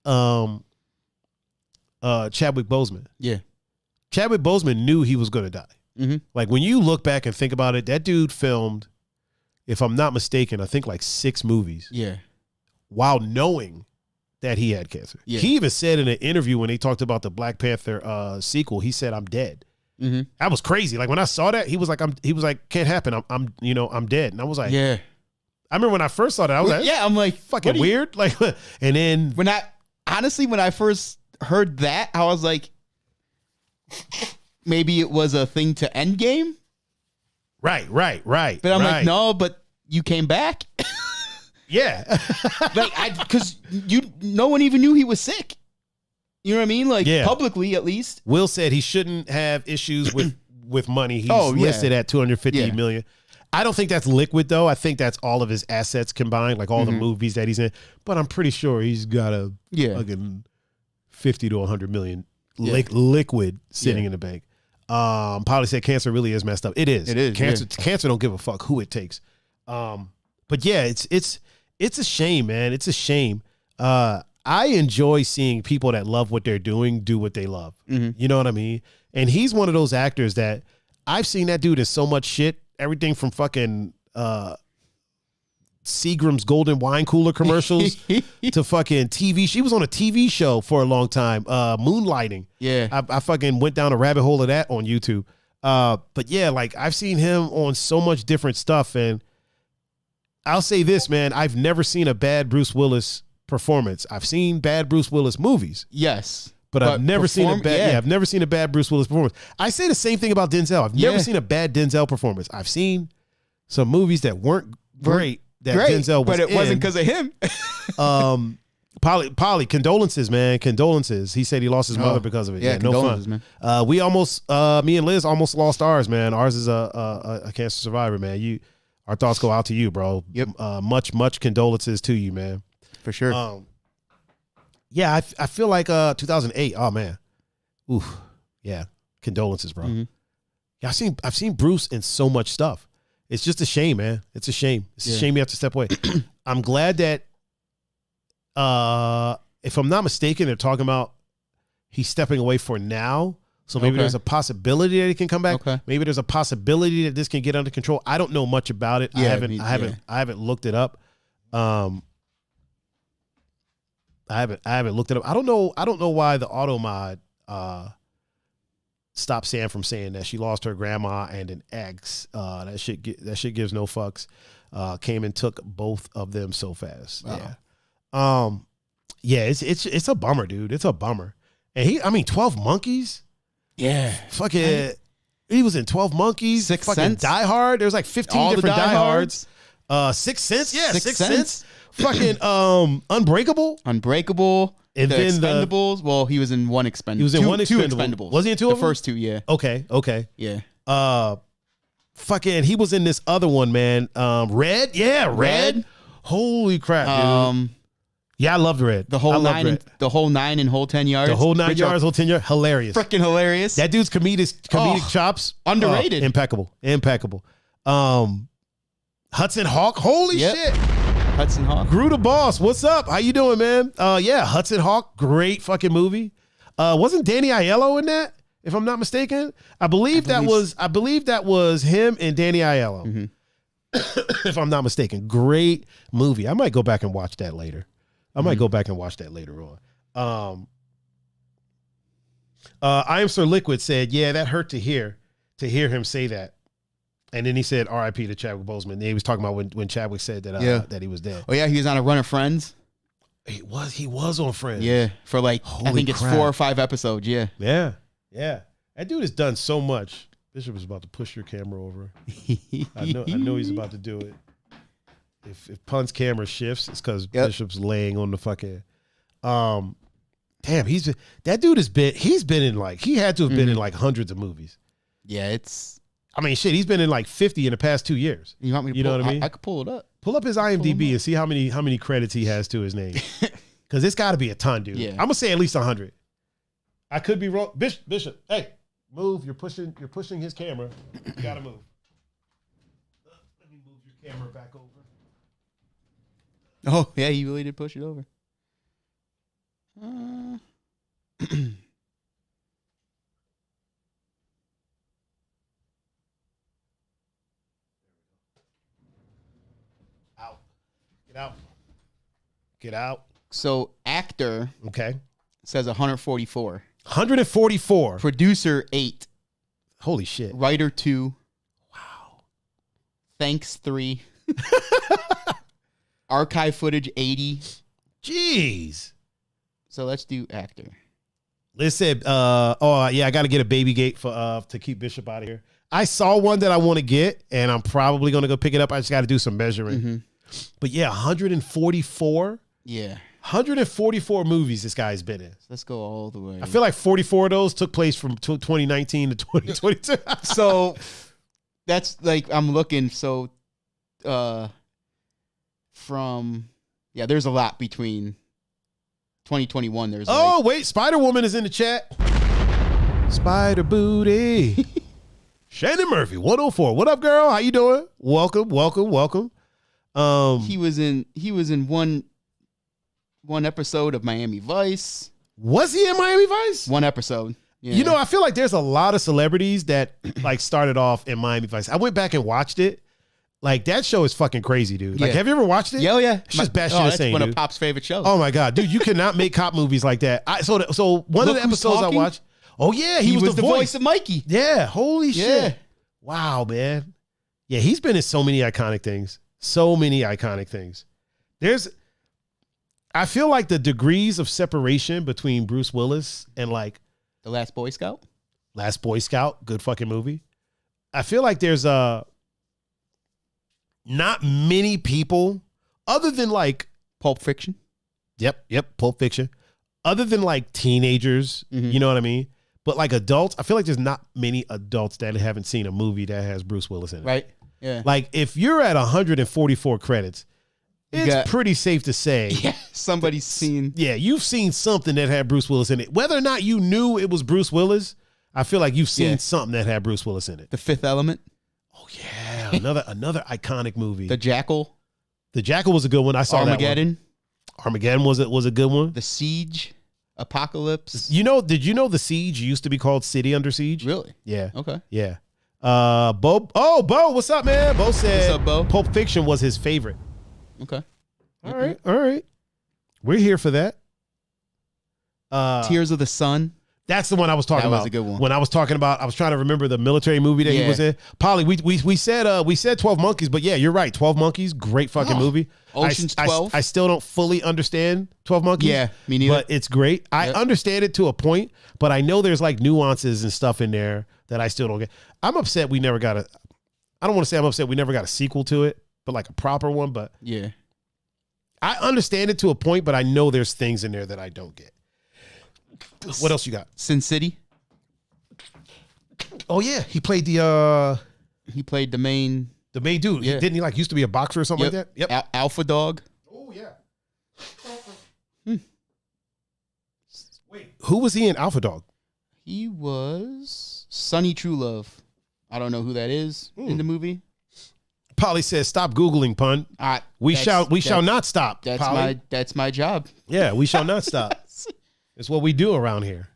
Chadwick Boseman. Yeah. Chadwick Boseman knew he was going to die. Like, when you look back and think about it, that dude filmed, if I'm not mistaken, I think like 6 movies. Yeah. While knowing that he had cancer. Yeah. He even said in an interview when they talked about the Black Panther sequel, he said, "I'm dead." That was crazy. Like, when I saw that, he was like, "Can't happen. I'm dead." And I was like, yeah. I remember when I first saw that, I was like, yeah, I'm like, fucking weird. Like, and then when I first heard that, I was like, maybe it was a thing to Endgame. Right. But I'm like, no, but you came back. Yeah. Like, because no one even knew he was sick. You know what I mean? Like, publicly, at least. Will said he shouldn't have issues with money. He's listed at $250 million. I don't think that's liquid, though. I think that's all of his assets combined, like all the movies that he's in. But I'm pretty sure he's got a fucking 50 to 100 million liquid sitting in the bank. Polly said cancer really is messed up. It is. Cancer don't give a fuck who it takes. But yeah, it's a shame, man. It's a shame. I enjoy seeing people that love what they're doing do what they love. You know what I mean? And he's one of those actors that I've seen that dude in so much shit. Everything from fucking Seagram's Golden Wine Cooler commercials to fucking TV. She was on a TV show for a long time, Moonlighting. Yeah. I fucking went down a rabbit hole of that on YouTube. But yeah, like, I've seen him on so much different stuff. And I'll say this, man, I've never seen a bad Bruce Willis performance. I've seen bad Bruce Willis movies. Yes. But I've never seen a bad. Yeah, I've never seen a bad Bruce Willis performance. I say the same thing about Denzel. I've never seen a bad Denzel performance. I've seen some movies that weren't great Denzel was in. But it wasn't because of him. Polly, condolences, man. Condolences. He said he lost his mother because of it. Yeah, no fun. Man. We almost, me and Liz almost lost ours, man. Ours is a cancer survivor, man. Our thoughts go out to you, bro. Yep. Much condolences to you, man. For sure. Yeah, I feel like 2008. Oh man, oof. Yeah, condolences, bro. Yeah, I've seen Bruce in so much stuff. It's just a shame, man. It's a shame. It's a shame you have to step away. I'm glad that, if I'm not mistaken, they're talking about he's stepping away for now. So maybe there's a possibility that he can come back. Okay. Maybe there's a possibility that this can get under control. I don't know much about it. Yeah, I haven't looked it up. I haven't looked it up. I don't know why the auto mod stopped Sam from saying that she lost her grandma and an ex. That shit gives no fucks. Came and took both of them so fast. Wow. Yeah. It's a bummer, dude. It's a bummer. And 12 Monkeys. Yeah. Fucking. He was in 12 Monkeys. Sixth fucking Sense. Die Hard. There's like 15 All different the Die Hards. Sixth Sense. Yeah. Sixth Sense. Fucking Unbreakable. And then Expendables. Well, he was in one Expendable. He was in one Two Expendable. Expendables. Was he in two of them? The first two, yeah. Okay. Yeah. Fucking, he was in this other one, man. Red. Yeah, Red. Holy crap, dude. Yeah, I loved Red. The whole 9 and whole 10 yards. The whole 9 yards, whole 10 yards. Hilarious. Freaking hilarious. That dude's comedic chops. Underrated. Impeccable. Hudson Hawk. Holy shit. Hudson Hawk. Gru the Boss. What's up? How you doing, man? Yeah, Hudson Hawk. Great fucking movie. Wasn't Danny Aiello in that? If I'm not mistaken, I believe that was him and Danny Aiello. Mm-hmm. If I'm not mistaken, great movie. I might go back and watch that later. I am Sir Liquid said, yeah, that hurt to hear him say that. And then he said R.I.P. to Chadwick Boseman. And he was talking about when Chadwick said that that he was dead. Oh yeah, he was on a run of Friends. He was on Friends. Yeah, for like I think it's 4 or 5 episodes. Yeah. Yeah. That dude has done so much. Bishop is about to push your camera over. I know he's about to do it. If Pun's camera shifts, it's because Bishop's laying on the fucking. Damn, that dude he's been in like, he had to have been in like hundreds of movies. Yeah, I mean, shit, he's been in like 50 in the past 2 years. You want me to know what I mean? I could pull it up. Pull up his IMDb and see how many credits he has to his name. Because it's got to be a ton, dude. Yeah. I'm gonna say at least 100. I could be wrong. Bishop, hey, move. You're pushing his camera. You gotta move. Let me move your camera back over. Oh yeah, he really did push it over. Get out. So actor, says 144. 144. Producer 8. Holy shit. Writer 2. Wow. Thanks 3. Archive footage 80. Jeez. So let's do actor. Listen, I got to get a baby gate for to keep Bishop out of here. I saw one that I want to get, and I'm probably going to go pick it up. I just got to do some measuring. Mm-hmm. But yeah, 144. Yeah. 144 movies this guy's been in. Let's go all the way. I feel like 44 of those took place from 2019 to 2022. So that's like, I'm looking. So there's a lot between 2021. Wait, Spider-Woman is in the chat. Spider Booty. Shannon Murphy, 104. What up, girl? How you doing? Welcome. He was in one episode of Miami Vice. Was he in Miami Vice? One episode. Yeah. You know, I feel like there's a lot of celebrities that like started off in Miami Vice. I went back and watched it. Like, that show is fucking crazy, dude. Like, have you ever watched it? Yeah, yeah. It's just bad shit insane, that's one of Pop's favorite shows. Oh my god, dude, you cannot make cop movies like that. So one of the episodes I watched. Oh yeah, he was the voice of Mikey. Yeah, holy shit. Wow, man. Yeah, he's been in so many iconic things. I feel like the degrees of separation between Bruce Willis and like The Last Boy Scout. Good fucking movie. I feel like there's not many people other than like Pulp Fiction. Yep, Pulp Fiction. Other than like teenagers, you know what I mean? But like adults, I feel like there's not many adults that haven't seen a movie that has Bruce Willis in it. Right. Yeah. Like, if you're at 144 credits, it's pretty safe to say somebody's seen. Yeah, you've seen something that had Bruce Willis in it. Whether or not you knew it was Bruce Willis, I feel like you've seen something that had Bruce Willis in it. The Fifth Element. Oh yeah, another iconic movie. The Jackal. The Jackal was a good one. I saw Armageddon. That one. Armageddon was a good one. The Siege. Apocalypse. Did you know The Siege used to be called City Under Siege? Really? Yeah. Okay. Yeah. Bo. Oh, Bo, what's up, man? Bo said, what's up, Bo? Pulp Fiction was his favorite. Okay. All right. We're here for that. Tears of the Sun. That's the one I was talking about. That was a good one. When I was talking about, I was trying to remember the military movie that he was in. Polly, we said 12 Monkeys, but yeah, you're right. 12 Monkeys, great fucking movie. Ocean's 12. I still don't fully understand 12 Monkeys. Yeah, me neither. But it's great. I understand it to a point, but I know there's like nuances and stuff in there that I still don't get. I'm upset we never got I don't want to say I'm upset we never got a sequel to it, but like a proper one. But yeah, I understand it to a point, but I know there's things in there that I don't get. What else you got? Sin City. Oh yeah, he played the main dude. Yeah. Didn't he like used to be a boxer or something like that? Yep. Alpha Dog. Oh yeah. Wait, who was he in Alpha Dog? He was Sonny True Love. I don't know who that is in the movie. Polly says, "Stop Googling, Pun. We shall not stop." That's my job. Yeah, we shall not stop. It's what we do around here.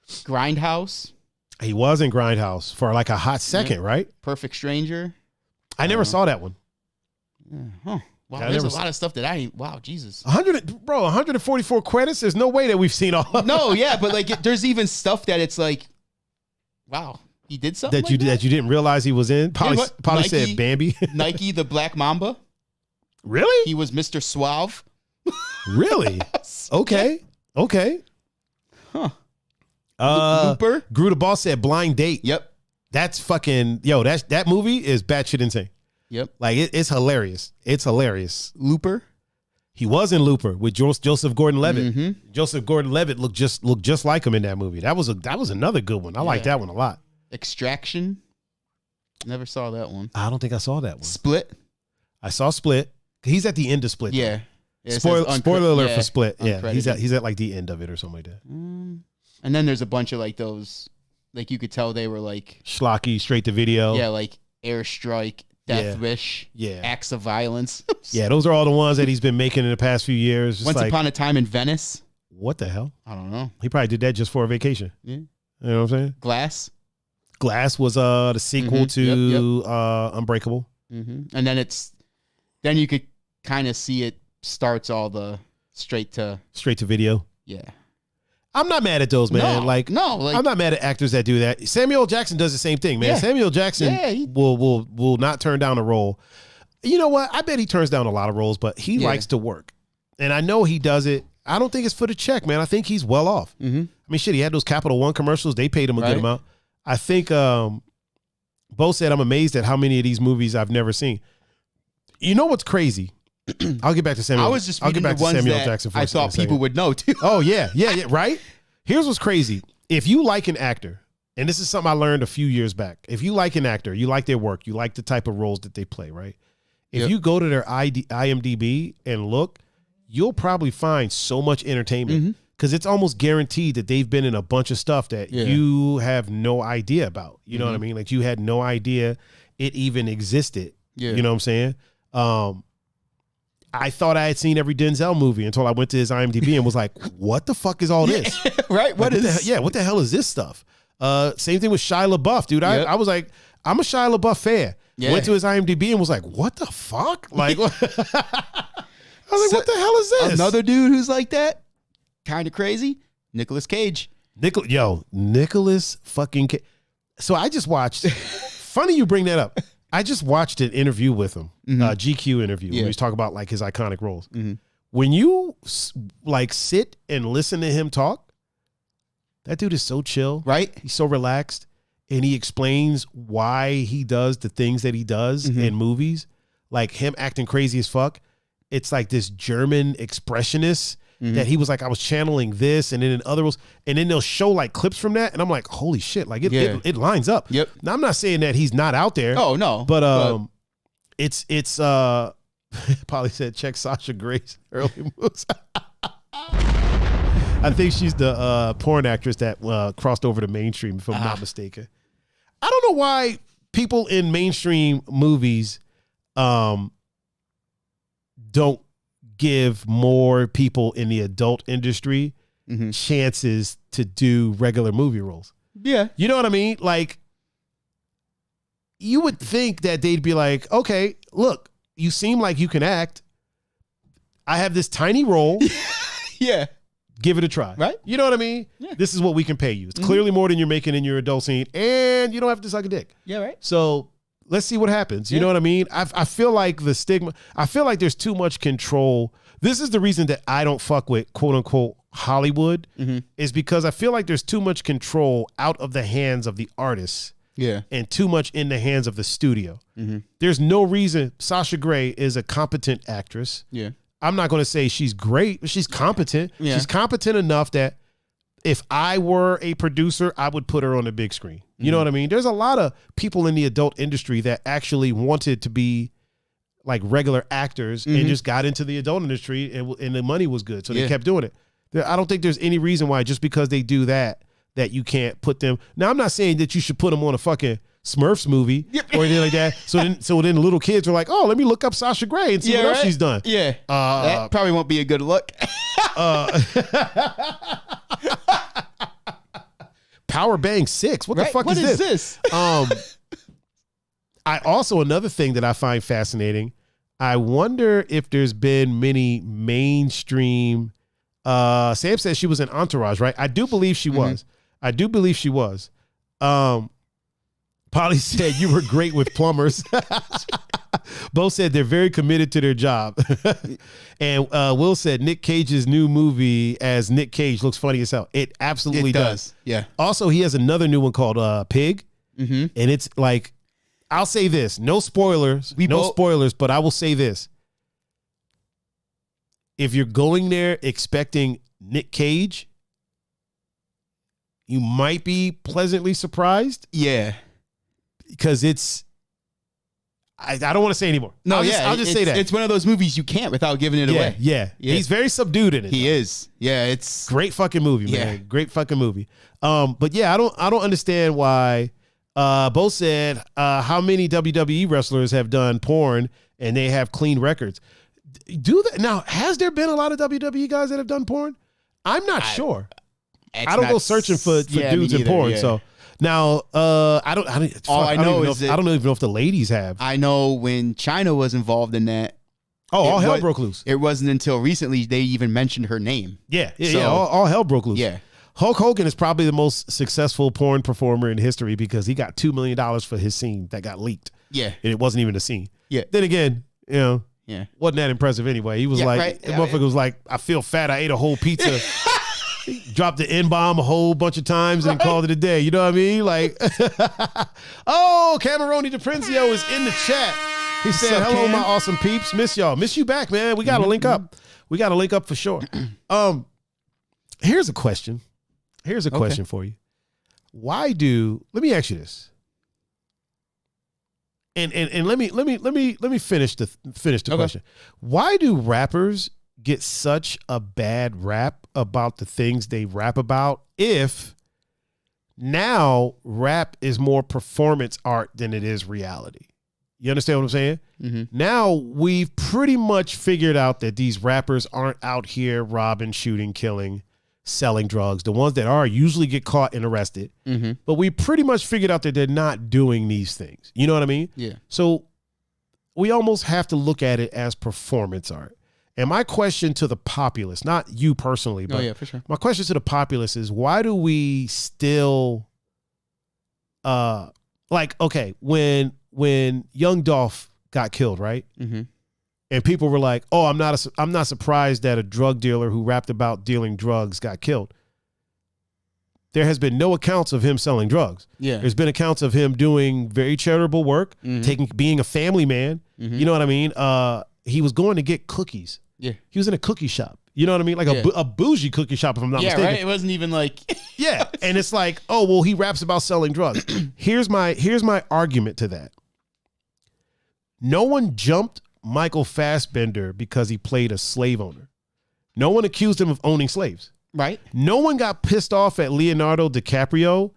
Grindhouse. He was in Grindhouse for like a hot second, right? Perfect Stranger. I never saw that one. Yeah. Huh. Wow, there's a lot of stuff that I ain't. Wow, Jesus. 144 credits. There's no way that we've seen all. No, yeah, but like, there's even stuff that it's like, wow, he did something that you didn't realize he was in. Polly said Bambi. Nike, the Black Mamba. Really? He was Mr. Suave. Really? Yes. Okay. Huh. Looper. Grew the Boss said Blind Date. Yep. That's fucking that movie is batshit insane. Yep. Like it's hilarious. It's hilarious. Looper. He was in Looper with Joseph Gordon-Levitt. Mm-hmm. Joseph Gordon-Levitt looked just like him in that movie. That was another good one. I like that one a lot. Extraction. Never saw that one. I don't think I saw that one. Split. I saw Split. He's at the end of Split. Yeah. Spoiler alert for Split. Yeah, uncredited. he's at like the end of it or something like that. And then there's a bunch of like those, like you could tell they were like schlocky, straight to video. Yeah, like Airstrike, Death Wish, Acts of Violence. Yeah, those are all the ones that he's been making in the past few years. Once Upon a Time in Venice. What the hell? I don't know. He probably did that just for a vacation. Yeah. You know what I'm saying? Glass was the sequel to Unbreakable. Mm-hmm. And then you could kind of see it starts all the straight to video. Yeah. I'm not mad at those, man. No, I'm not mad at actors that do that. Samuel L. Jackson does the same thing, man. Yeah. Samuel L. Jackson will not turn down a role. You know what? I bet he turns down a lot of roles, but he likes to work. And I know he does it. I don't think it's for the check, man. I think he's well off. Mm-hmm. I mean, shit, he had those Capital One commercials. They paid him a good amount. I think Bo said, I'm amazed at how many of these movies I've never seen. You know what's crazy? I'll get back to Samuel. I'll get back to Samuel Jackson for a second. I thought people would know too. Oh yeah, right? Here's what's crazy. If you like an actor, and this is something I learned a few years back. If you like an actor, you like their work, you like the type of roles that they play, right? If you go to their IMDb and look, you'll probably find so much entertainment because it's almost guaranteed that they've been in a bunch of stuff that you have no idea about. You know what I mean? Like you had no idea it even existed. Yeah. You know what I'm saying? I thought I had seen every Denzel movie until I went to his IMDb and was like, what the fuck is all this? Right? What the hell is this stuff? Same thing with Shia LaBeouf, dude. I was like, I'm a Shia LaBeouf fan. Yeah. Went to his IMDb and was like, what the fuck? Like, I was like, what the hell is this? Another dude who's like that, kind of crazy, Nicolas Cage. Nicolas fucking Cage. So I just watched, funny you bring that up. I just watched an interview with him, GQ interview, where he was talking about like his iconic roles. Mm-hmm. When you like sit and listen to him talk, that dude is so chill, right? He's so relaxed, and he explains why he does the things that he does in movies, like him acting crazy as fuck. It's like this German expressionist that he was like, I was channeling this, and then in other roles, and then they'll show like clips from that, and I'm like, holy shit, like it lines up. Yep. Now I'm not saying that he's not out there. Oh no, but it's Polly said check Sasha Gray's early moves. I think she's the porn actress that crossed over to mainstream, if I'm not mistaken. I don't know why people in mainstream movies don't give more people in the adult industry chances to do regular movie roles. Yeah. You know what I mean? Like, you would think that they'd be like, okay, look, you seem like you can act. I have this tiny role. Yeah. Give it a try. Right? You know what I mean? Yeah. This is what we can pay you. It's clearly more than you're making in your adult scene, and you don't have to suck a dick. Yeah, right. So let's see what happens. You know what I mean? I feel like the stigma, I feel like there's too much control. This is the reason that I don't fuck with quote unquote Hollywood is because I feel like there's too much control out of the hands of the artists. Yeah. And too much in the hands of the studio. There's no reason. Sasha Grey is a competent actress. Yeah. I'm not going to say she's great, but she's competent. Yeah. She's competent enough that if I were a producer, I would put her on the big screen. You know what I mean? There's a lot of people in the adult industry that actually wanted to be like regular actors and just got into the adult industry and the money was good. So they kept doing it. I don't think there's any reason why just because they do that you can't put them. Now, I'm not saying that you should put them on a fucking Smurfs movie or anything like that. So then the little kids are like, oh, let me look up Sasha Grey and see what else she's done. Yeah. That probably won't be a good look. Power Bang 6. What the fuck is this? I also, another thing that I find fascinating, I wonder if there's been many mainstream, Sam says she was in Entourage, right? I do believe she was. Polly said you were great with plumbers. Both said they're very committed to their job. And Will said Nick Cage's new movie as Nick Cage looks funny as hell. It absolutely does. Yeah. Also, he has another new one called Pig. and it's like, I'll say this: no spoilers, spoilers, but I will say this: if you're going there expecting Nick Cage, you might be pleasantly surprised. Yeah, because it's. I don't want to say anymore. No, I'll just say that. It's one of those movies you can't without giving it away. Yeah. He's very subdued in it. He is. Yeah, it's great fucking movie, man. Great fucking movie. But yeah, I don't understand why. Both said how many WWE wrestlers have done porn and they have clean records. Do that now? Has there been a lot of WWE guys that have done porn? I'm not sure. I don't go searching for dudes in porn, so. Now, I don't even know if the ladies have. I know when China was involved in that. Oh, all hell broke loose. It wasn't until recently they even mentioned her name. Yeah. All hell broke loose. Yeah. Hulk Hogan is probably the most successful porn performer in history because he got $2 million for his scene that got leaked. Yeah. And it wasn't even a scene. Yeah. Then again, wasn't that impressive anyway. He was motherfucker was like, I feel fat. I ate a whole pizza. Dropped the N-bomb a whole bunch of times and called it a day. You know what I mean? Like, oh, Cameroni DiPrinzio is in the chat. He said, hello, my awesome peeps. Miss y'all. Miss you back, man. We got to link up. We got to link up for sure. Here's a question. Here's a question for you. Let me ask you this. And let me finish the question. Why do rappers get such a bad rap about the things they rap about if now rap is more performance art than it is reality? You understand what I'm saying? Mm-hmm. Now we've pretty much figured out that these rappers aren't out here robbing, shooting, killing, selling drugs. The ones that are usually get caught and arrested. Mm-hmm. But we pretty much figured out that they're not doing these things. You know what I mean? Yeah. So we almost have to look at it as performance art. And my question to the populace, not you personally, but for sure. My question to the populace is, why do we still, when Young Dolph got killed, right? Mm-hmm. And people were like, "Oh, I'm not surprised that a drug dealer who rapped about dealing drugs got killed." There has been no accounts of him selling drugs. Yeah, there's been accounts of him doing very charitable work, being a family man. Mm-hmm. You know what I mean? He was going to get cookies. Yeah, he was in a cookie shop. You know what I mean? Like a bougie cookie shop, if I'm not mistaken. Yeah, right. It wasn't even like. Yeah, and it's like, oh well, he raps about selling drugs. Here's my argument to that. No one jumped Michael Fassbender because he played a slave owner. No one accused him of owning slaves. Right. No one got pissed off at Leonardo DiCaprio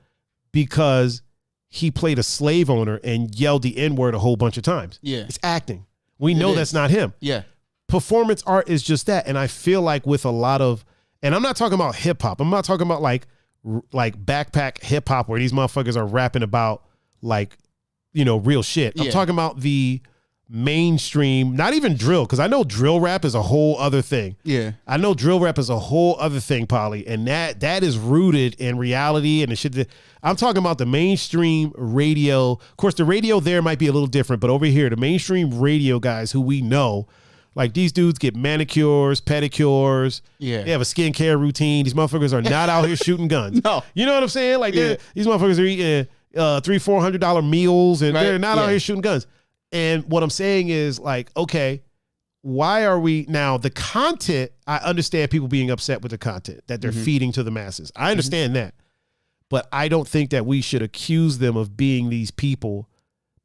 because he played a slave owner and yelled the N-word a whole bunch of times. Yeah. It's acting. We know that's not him. Yeah. Performance art is just that. And I feel like with a lot of, and I'm not talking about hip hop. I'm not talking about like backpack hip hop where these motherfuckers are rapping about like, real shit. I'm talking about the mainstream, not even drill, because I know drill rap is a whole other thing. Yeah. I know drill rap is a whole other thing, Polly, and that is rooted in reality and the shit that I'm talking about. The mainstream radio, of course, the radio there might be a little different, but over here, the mainstream radio guys who we know, like these dudes get manicures, pedicures. Yeah. They have a skincare routine. These motherfuckers are not out here shooting guns. No. You know what I'm saying? Like these motherfuckers are eating $300-$400 meals and they're not out here shooting guns. And what I'm saying is like, okay, why are we now the content? I understand people being upset with the content that they're feeding to the masses. I understand that, but I don't think that we should accuse them of being these people,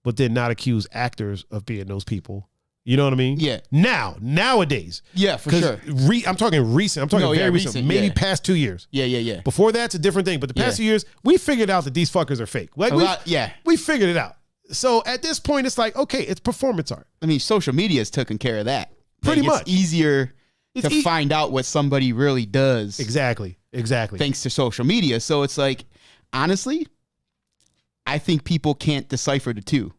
but then not accuse actors of being those people. You know what I mean? Yeah. Nowadays. Yeah, for sure. I'm talking recent. I'm talking very recent. Maybe past 2 years. Yeah. Before that's a different thing. But the past 2 years, we figured out that these fuckers are fake. Like we figured it out. So at this point, it's like, okay, it's performance art. I mean, social media has taken care of that. Pretty much. It's easier to find out what somebody really does. Exactly. Thanks to social media. So it's like, honestly, I think people can't decipher the two.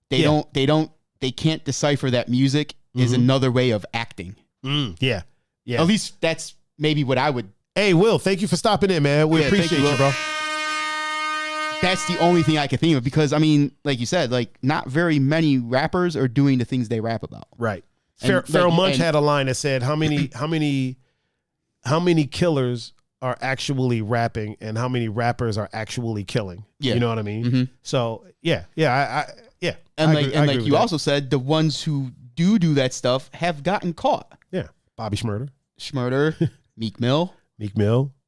They can't decipher that music is another way of acting. Yeah. At least that's maybe what I would. Hey, Will, thank you for stopping in, man. We appreciate you, bro. That's the only thing I can think of because, I mean, like you said, like not very many rappers are doing the things they rap about. Right. Pharoah Monch had a line that said, how many killers are actually rapping and how many rappers are actually killing. Yeah. You know what I mean? Mm-hmm. So yeah. And I agree like you also said, the ones who do that stuff have gotten caught. Yeah. Bobby Schmurder, Meek Mill.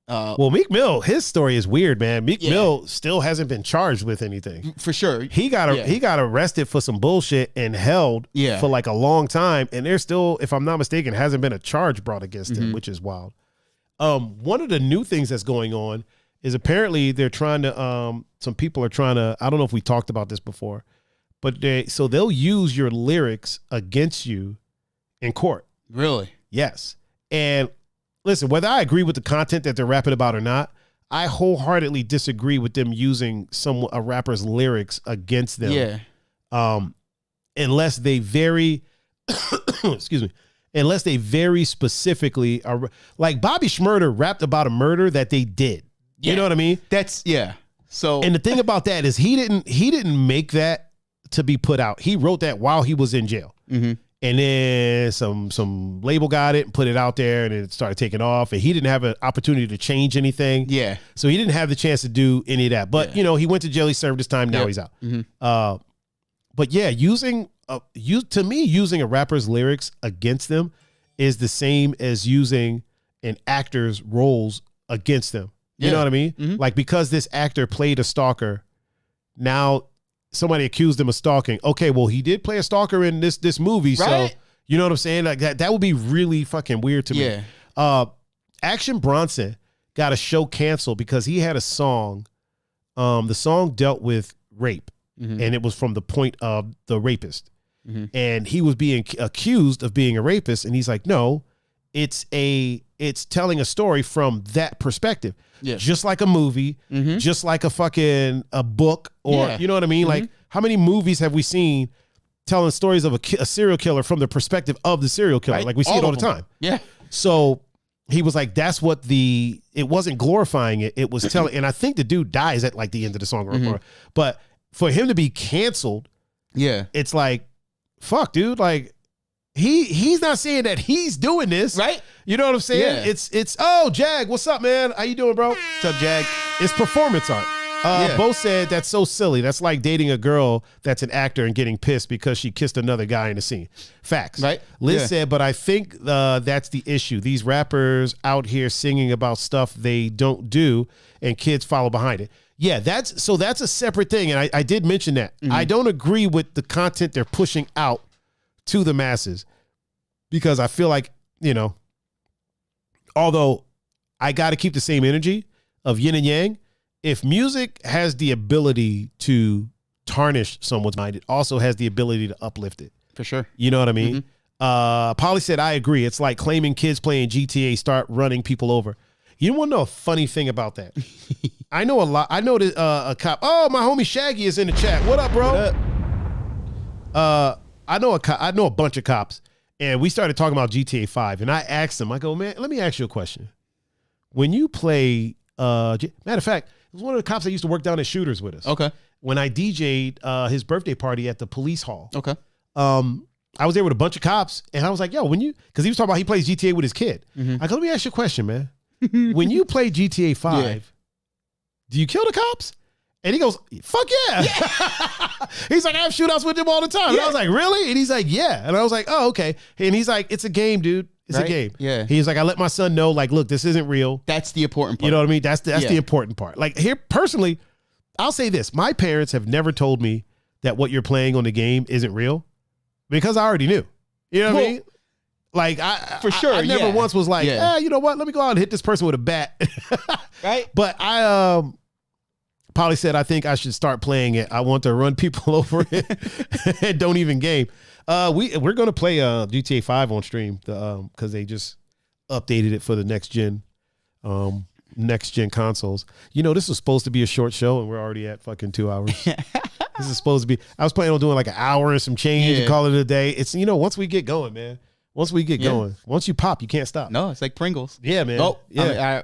Well, Meek Mill, his story is weird, man. Meek Mill still hasn't been charged with anything. For sure. He got arrested for some bullshit and held for like a long time. And there's still, if I'm not mistaken, hasn't been a charge brought against him, which is wild. One of the new things that's going on is apparently they're trying to, some people are trying to, I don't know if we talked about this before, but they'll use your lyrics against you in court. Really? Yes. And listen, whether I agree with the content that they're rapping about or not, I wholeheartedly disagree with them using a rapper's lyrics against them. Yeah. Unless they very, excuse me, unless they very specifically are, like Bobby Schmurder rapped about a murder that they did. You know what I mean? So, and the thing about that is he didn't make that to be put out. He wrote that while he was in jail. Mm-hmm. And then some label got it and put it out there, and it started taking off. And he didn't have an opportunity to change anything. Yeah. So he didn't have the chance to do any of that. But you know, he went to jail. He served his time. Now he's out. Mm-hmm. But yeah, using a rapper's lyrics against them is the same as using an actor's roles against them. You know what I mean? Mm-hmm. Like, because this actor played a stalker, now somebody accused him of stalking. Okay, well, he did play a stalker in this movie, right? So you know what I'm saying? Like that would be really fucking weird to me. Action Bronson got a show canceled because he had a song. The song dealt with rape, and it was from the point of the rapist. And he was being accused of being a rapist, and he's like, no, it's telling a story from that perspective. Just like a movie, just like a book, or you know what I mean? Like, how many movies have we seen telling stories of a serial killer from the perspective of the serial killer? Right. Like, we see it all the time. Yeah. So he was like, that's what it wasn't glorifying it. It was telling, and I think the dude dies at like the end of the song. But for him to be canceled, it's like, fuck, dude. Like, he's not saying that he's doing this. Right. You know what I'm saying? Yeah. It's oh, Jag, what's up, man? How you doing, bro? What's up, Jag? It's performance art. Bo said that's so silly. That's like dating a girl that's an actor and getting pissed because she kissed another guy in the scene. Facts. Right. Liz said, but I think that's the issue. These rappers out here singing about stuff they don't do, and kids follow behind it. Yeah, that's a separate thing. And I did mention that. I don't agree with the content they're pushing out to the masses, because I feel like, you know, although I got to keep the same energy of yin and yang, if music has the ability to tarnish someone's mind, it also has the ability to uplift it. For sure. You know what I mean? Polly said, I agree. It's like claiming kids playing GTA start running people over. You want to know a funny thing about that? I know a lot. I know that a cop. Oh, my homie Shaggy is in the chat. What up, bro? What up? I know a bunch of cops, and we started talking about GTA 5, and I asked them, I go, man, let me ask you a question. When you play, matter of fact, it was one of the cops that used to work down at Shooters with us. Okay. When I DJ'd his birthday party at the police hall. Okay. I was there with a bunch of cops, and I was like, yo, because he was talking about he plays GTA with his kid. I go, let me ask you a question, man. When you play GTA 5, do you kill the cops? And he goes, fuck yeah. He's like, I have shootouts with them all the time. And I was like, really? And he's like, yeah. And I was like, oh, okay. And he's like, it's a game, dude. It's a game. Yeah. He's like, I let my son know, like, look, this isn't real. That's the important part. You know what I mean? That's the important part. Like, here, personally, I'll say this. My parents have never told me that what you're playing on the game isn't real, because I already knew. You know what I mean? Like, I never once was like, you know what? Let me go out and hit this person with a bat. Right. But Polly said, I think I should start playing it. I want to run people over it and don't even game. We're going to play GTA 5 on stream because they just updated it for the next gen consoles. You know, this was supposed to be a short show, and we're already at fucking 2 hours. This is supposed to be, I was planning on doing like an hour and some change and call it a day. It's, you know, once we get going, man, once you pop, you can't stop. No, it's like Pringles. Yeah, man. Oh, yeah.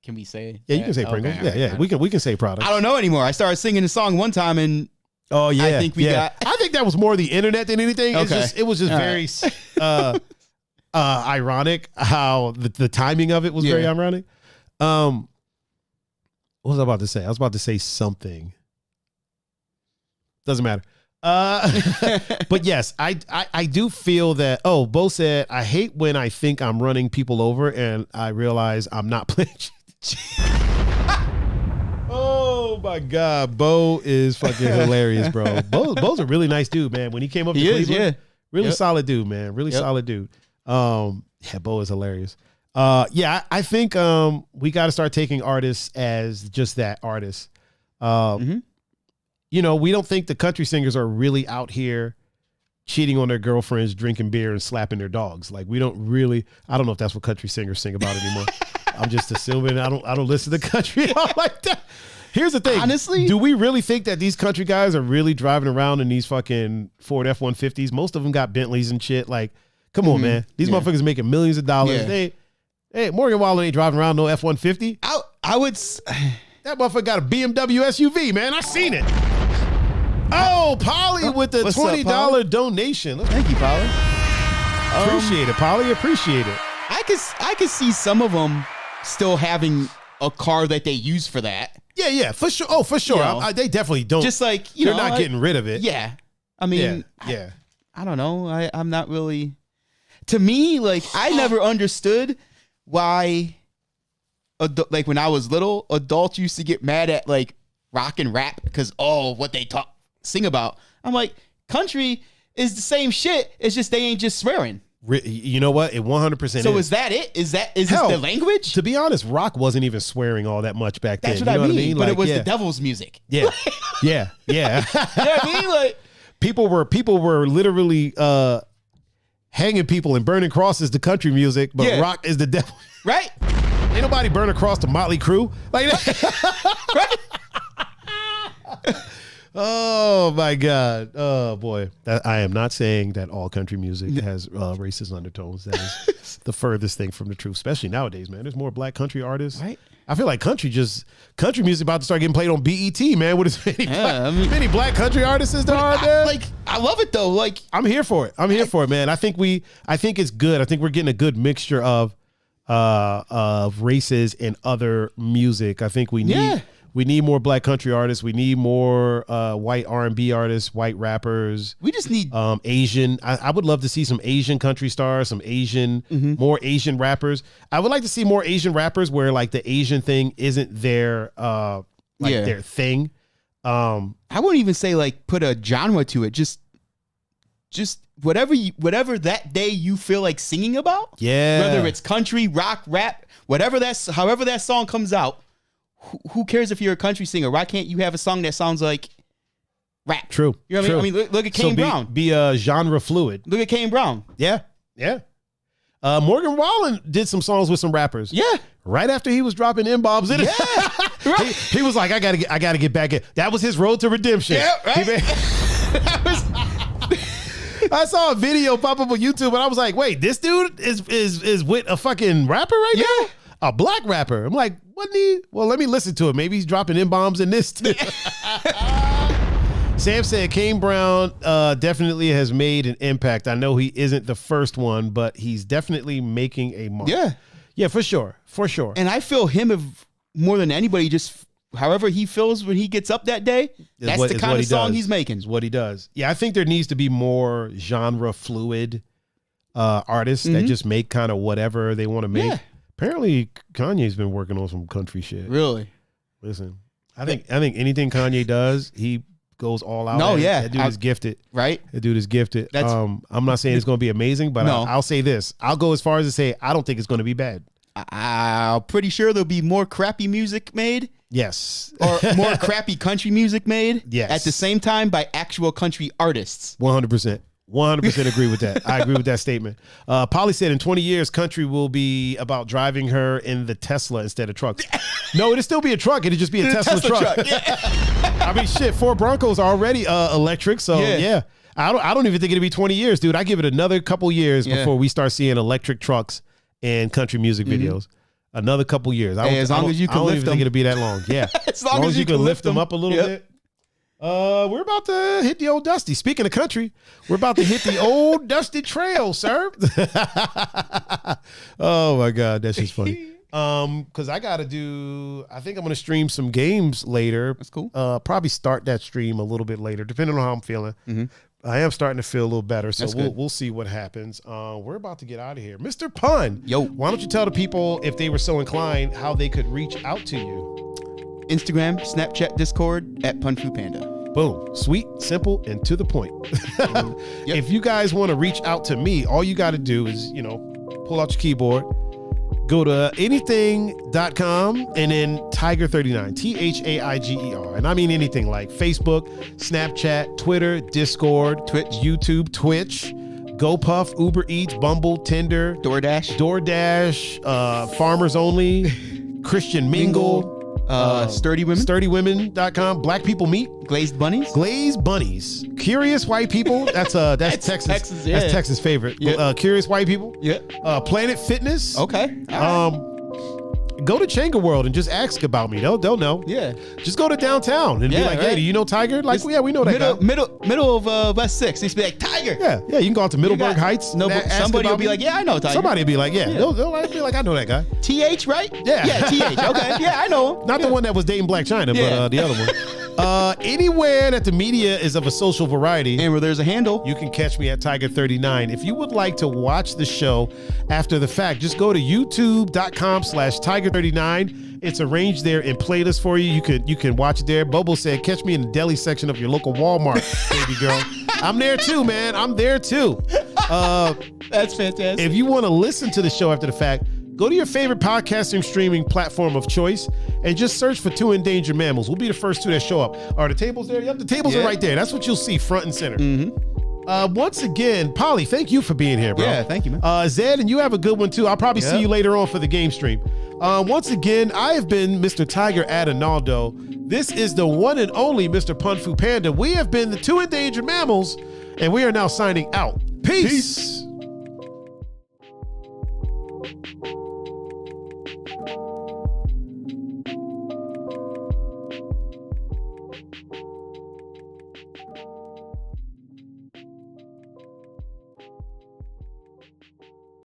Can we say? Yeah, you can say Pringles. Okay, yeah. We can say product. I don't know anymore. I started singing the song one time, and I think I think that was more the internet than anything. Okay. It was just very ironic how the timing of it was very ironic. What was I about to say? I was about to say something. Doesn't matter. But yes, I do feel that. Oh, Bo said, I hate when I think I'm running people over and I realize I'm not playing. Oh my God, Bo is fucking hilarious, bro. Bo's a really nice dude, man. When he came up to Cleveland, really solid dude, man. Really solid dude. Yeah, Bo is hilarious. Yeah, I think we got to start taking artists as just that, artists. You know, we don't think the country singers are really out here cheating on their girlfriends, drinking beer, and slapping their dogs. Like, we don't really. I don't know if that's what country singers sing about anymore. I'm just assuming. I don't listen to country like that. Here's the thing. Honestly, do we really think that these country guys are really driving around in these fucking Ford F-150s? Most of them got Bentleys and shit. Like, come on, man. These motherfuckers making millions of dollars. Hey, Morgan Wallen ain't driving around no F-150. I would. That motherfucker got a BMW SUV, man. I seen it. Oh, Polly with the $20 donation. Thank you, Polly. Appreciate it, Polly. Appreciate it. I could see some of them still having a car that they use for that. Yeah, for sure. Oh, for sure. You know, they definitely don't. Just like, they're not getting rid of it. Yeah. I mean, yeah. I don't know. I'm not really. To me, like, I never understood why, like, when I was little, adults used to get mad at, like, rock and rap because, what they sing about. I'm like, country is the same shit. It's just they ain't just swearing. You know what? It 100%. So is that it? Is this the language? To be honest, rock wasn't even swearing all that much back then. That's what I mean. But like, it was the devil's music. Yeah, yeah. You know what I mean? Like, people were literally hanging people and burning crosses to country music, but rock is the devil. Right? Ain't nobody burn a cross to Motley Crue like that. Right? Oh my God. Oh boy. I am not saying that all country music has racist undertones. That is the furthest thing from the truth, especially nowadays, man. There's more black country artists. Right. I feel like country music about to start getting played on BET, man. With as many black country artists as there are there. Like, I love it though. Like, I'm here for it. I'm here for it, man. I think it's good. I think we're getting a good mixture of races and other music. I think we need more black country artists. We need more white R&B artists, white rappers. We just need Asian. I would love to see some Asian country stars, some Asian, more Asian rappers. I would like to see more Asian rappers where like the Asian thing isn't their their thing. I wouldn't even say like put a genre to it. Just whatever that day you feel like singing about. Yeah. Whether it's country, rock, rap, however that song comes out. Who cares if you're a country singer? Why can't you have a song that sounds like rap? True. You know what I mean? I mean, look at Kane Brown. Be genre fluid. Look at Kane Brown. Yeah. Morgan Wallen did some songs with some rappers. Yeah. Right after he was dropping M-bombs in it. Yeah. Right. He was like, I gotta get back in. That was his road to redemption. Yeah, right. I saw a video pop up on YouTube and I was like, wait, this dude is with a fucking rapper right now? A black rapper. I'm like, wasn't he? Well, let me listen to it. Maybe he's dropping M-bombs in this too. Sam said Kane Brown definitely has made an impact. I know he isn't the first one, but he's definitely making a mark. Yeah, for sure. And I feel him more than anybody. Just however he feels when he gets up that day. That's the kind of song he's making. Is what he does. Yeah, I think there needs to be more genre fluid artists that just make kind of whatever they want to make. Yeah. Apparently, Kanye's been working on some country shit. Really? Listen, I think anything Kanye does, he goes all out. No, yeah, that dude is gifted. Right? That dude is gifted. I'm not saying it's going to be amazing, but I'll say this: I'll go as far as to say I don't think it's going to be bad. I'm pretty sure there'll be more crappy music made. Yes. Or more crappy country music made. Yes. At the same time by actual country artists. 100%. 100% agree with that. I agree with that statement. Polly said in 20 years, country will be about driving her in the Tesla instead of trucks. No, it'll still be a truck. It'll just be a Tesla truck. Yeah. I mean, shit, Ford Broncos are already electric. So, yeah. I don't even think it'll be 20 years, dude. I give it another couple years before we start seeing electric trucks in country music videos. Another couple years. As long as you can lift them. I don't even think it'll be that long. Yeah. As long as you can lift them up a little bit. We're about to hit the old dusty. Speaking of country, we're about to hit the old dusty trail, sir. Oh my God, that's just funny. Because I think I'm going to stream some games later. That's cool. Probably start that stream a little bit later, depending on how I'm feeling. Mm-hmm. I am starting to feel a little better, so we'll see what happens. We're about to get out of here. Mr. Pun, yo, why don't you tell the people, if they were so inclined, how they could reach out to you? Instagram, Snapchat, Discord, at Pun-Fu-Panda. Boom. Sweet, simple, and to the point. Yep. If you guys want to reach out to me, all you got to do is, pull out your keyboard, go to anything.com and then Thaiger39, Thaiger. And I mean anything like Facebook, Snapchat, Twitter, Discord, Twitch, YouTube, Twitch, GoPuff, Uber Eats, Bumble, Tinder, DoorDash, Farmers Only, Christian Mingle, Sturdy Women, SturdyWomen.com, Black People Meet, Glazed Bunnies, Curious White People. That's Texas. Yeah. That's Texas' favorite. Yeah. Curious White People. Yeah. Planet Fitness. Okay. Go to Changa World and just ask about me. They'll know. Yeah. Just go to downtown and be like, hey, do you know Thaiger? Like, yeah, we know that guy. Middle of West 6. They used to be like, Thaiger. Yeah. You can go out to Middleburg Heights. No, somebody will be like, yeah, I know Thaiger. Somebody will be like, yeah. They'll be like, I know that guy. TH, right? Yeah. TH. Okay. Yeah, I know him. Not the one that was dating Black China, but the other one. Anywhere that the media is of a social variety and where there's a handle, you can catch me at Thaiger39. If you would like to watch the show after the fact, just go to youtube.com/Thaiger39. It's arranged there in playlist for you. You can watch it there. Bobo said, catch me in the deli section of your local Walmart, baby girl. I'm there too, man. I'm there too. That's fantastic. If you want to listen to the show after the fact, go to your favorite podcasting streaming platform of choice and just search for Two Endangered Mammals. We'll be the first two that show up. Are the tables there? Yep, the tables are right there. That's what you'll see front and center. Mm-hmm. Once again, Polly, thank you for being here, bro. Yeah, thank you, man. Zed, and you have a good one too. I'll probably see you later on for the game stream. Once again, I have been Mr. Thaiger Adanoldo. This is the one and only Mr. Pun-Fu-Panda. We have been the Two Endangered Mammals, and we are now signing out. Peace.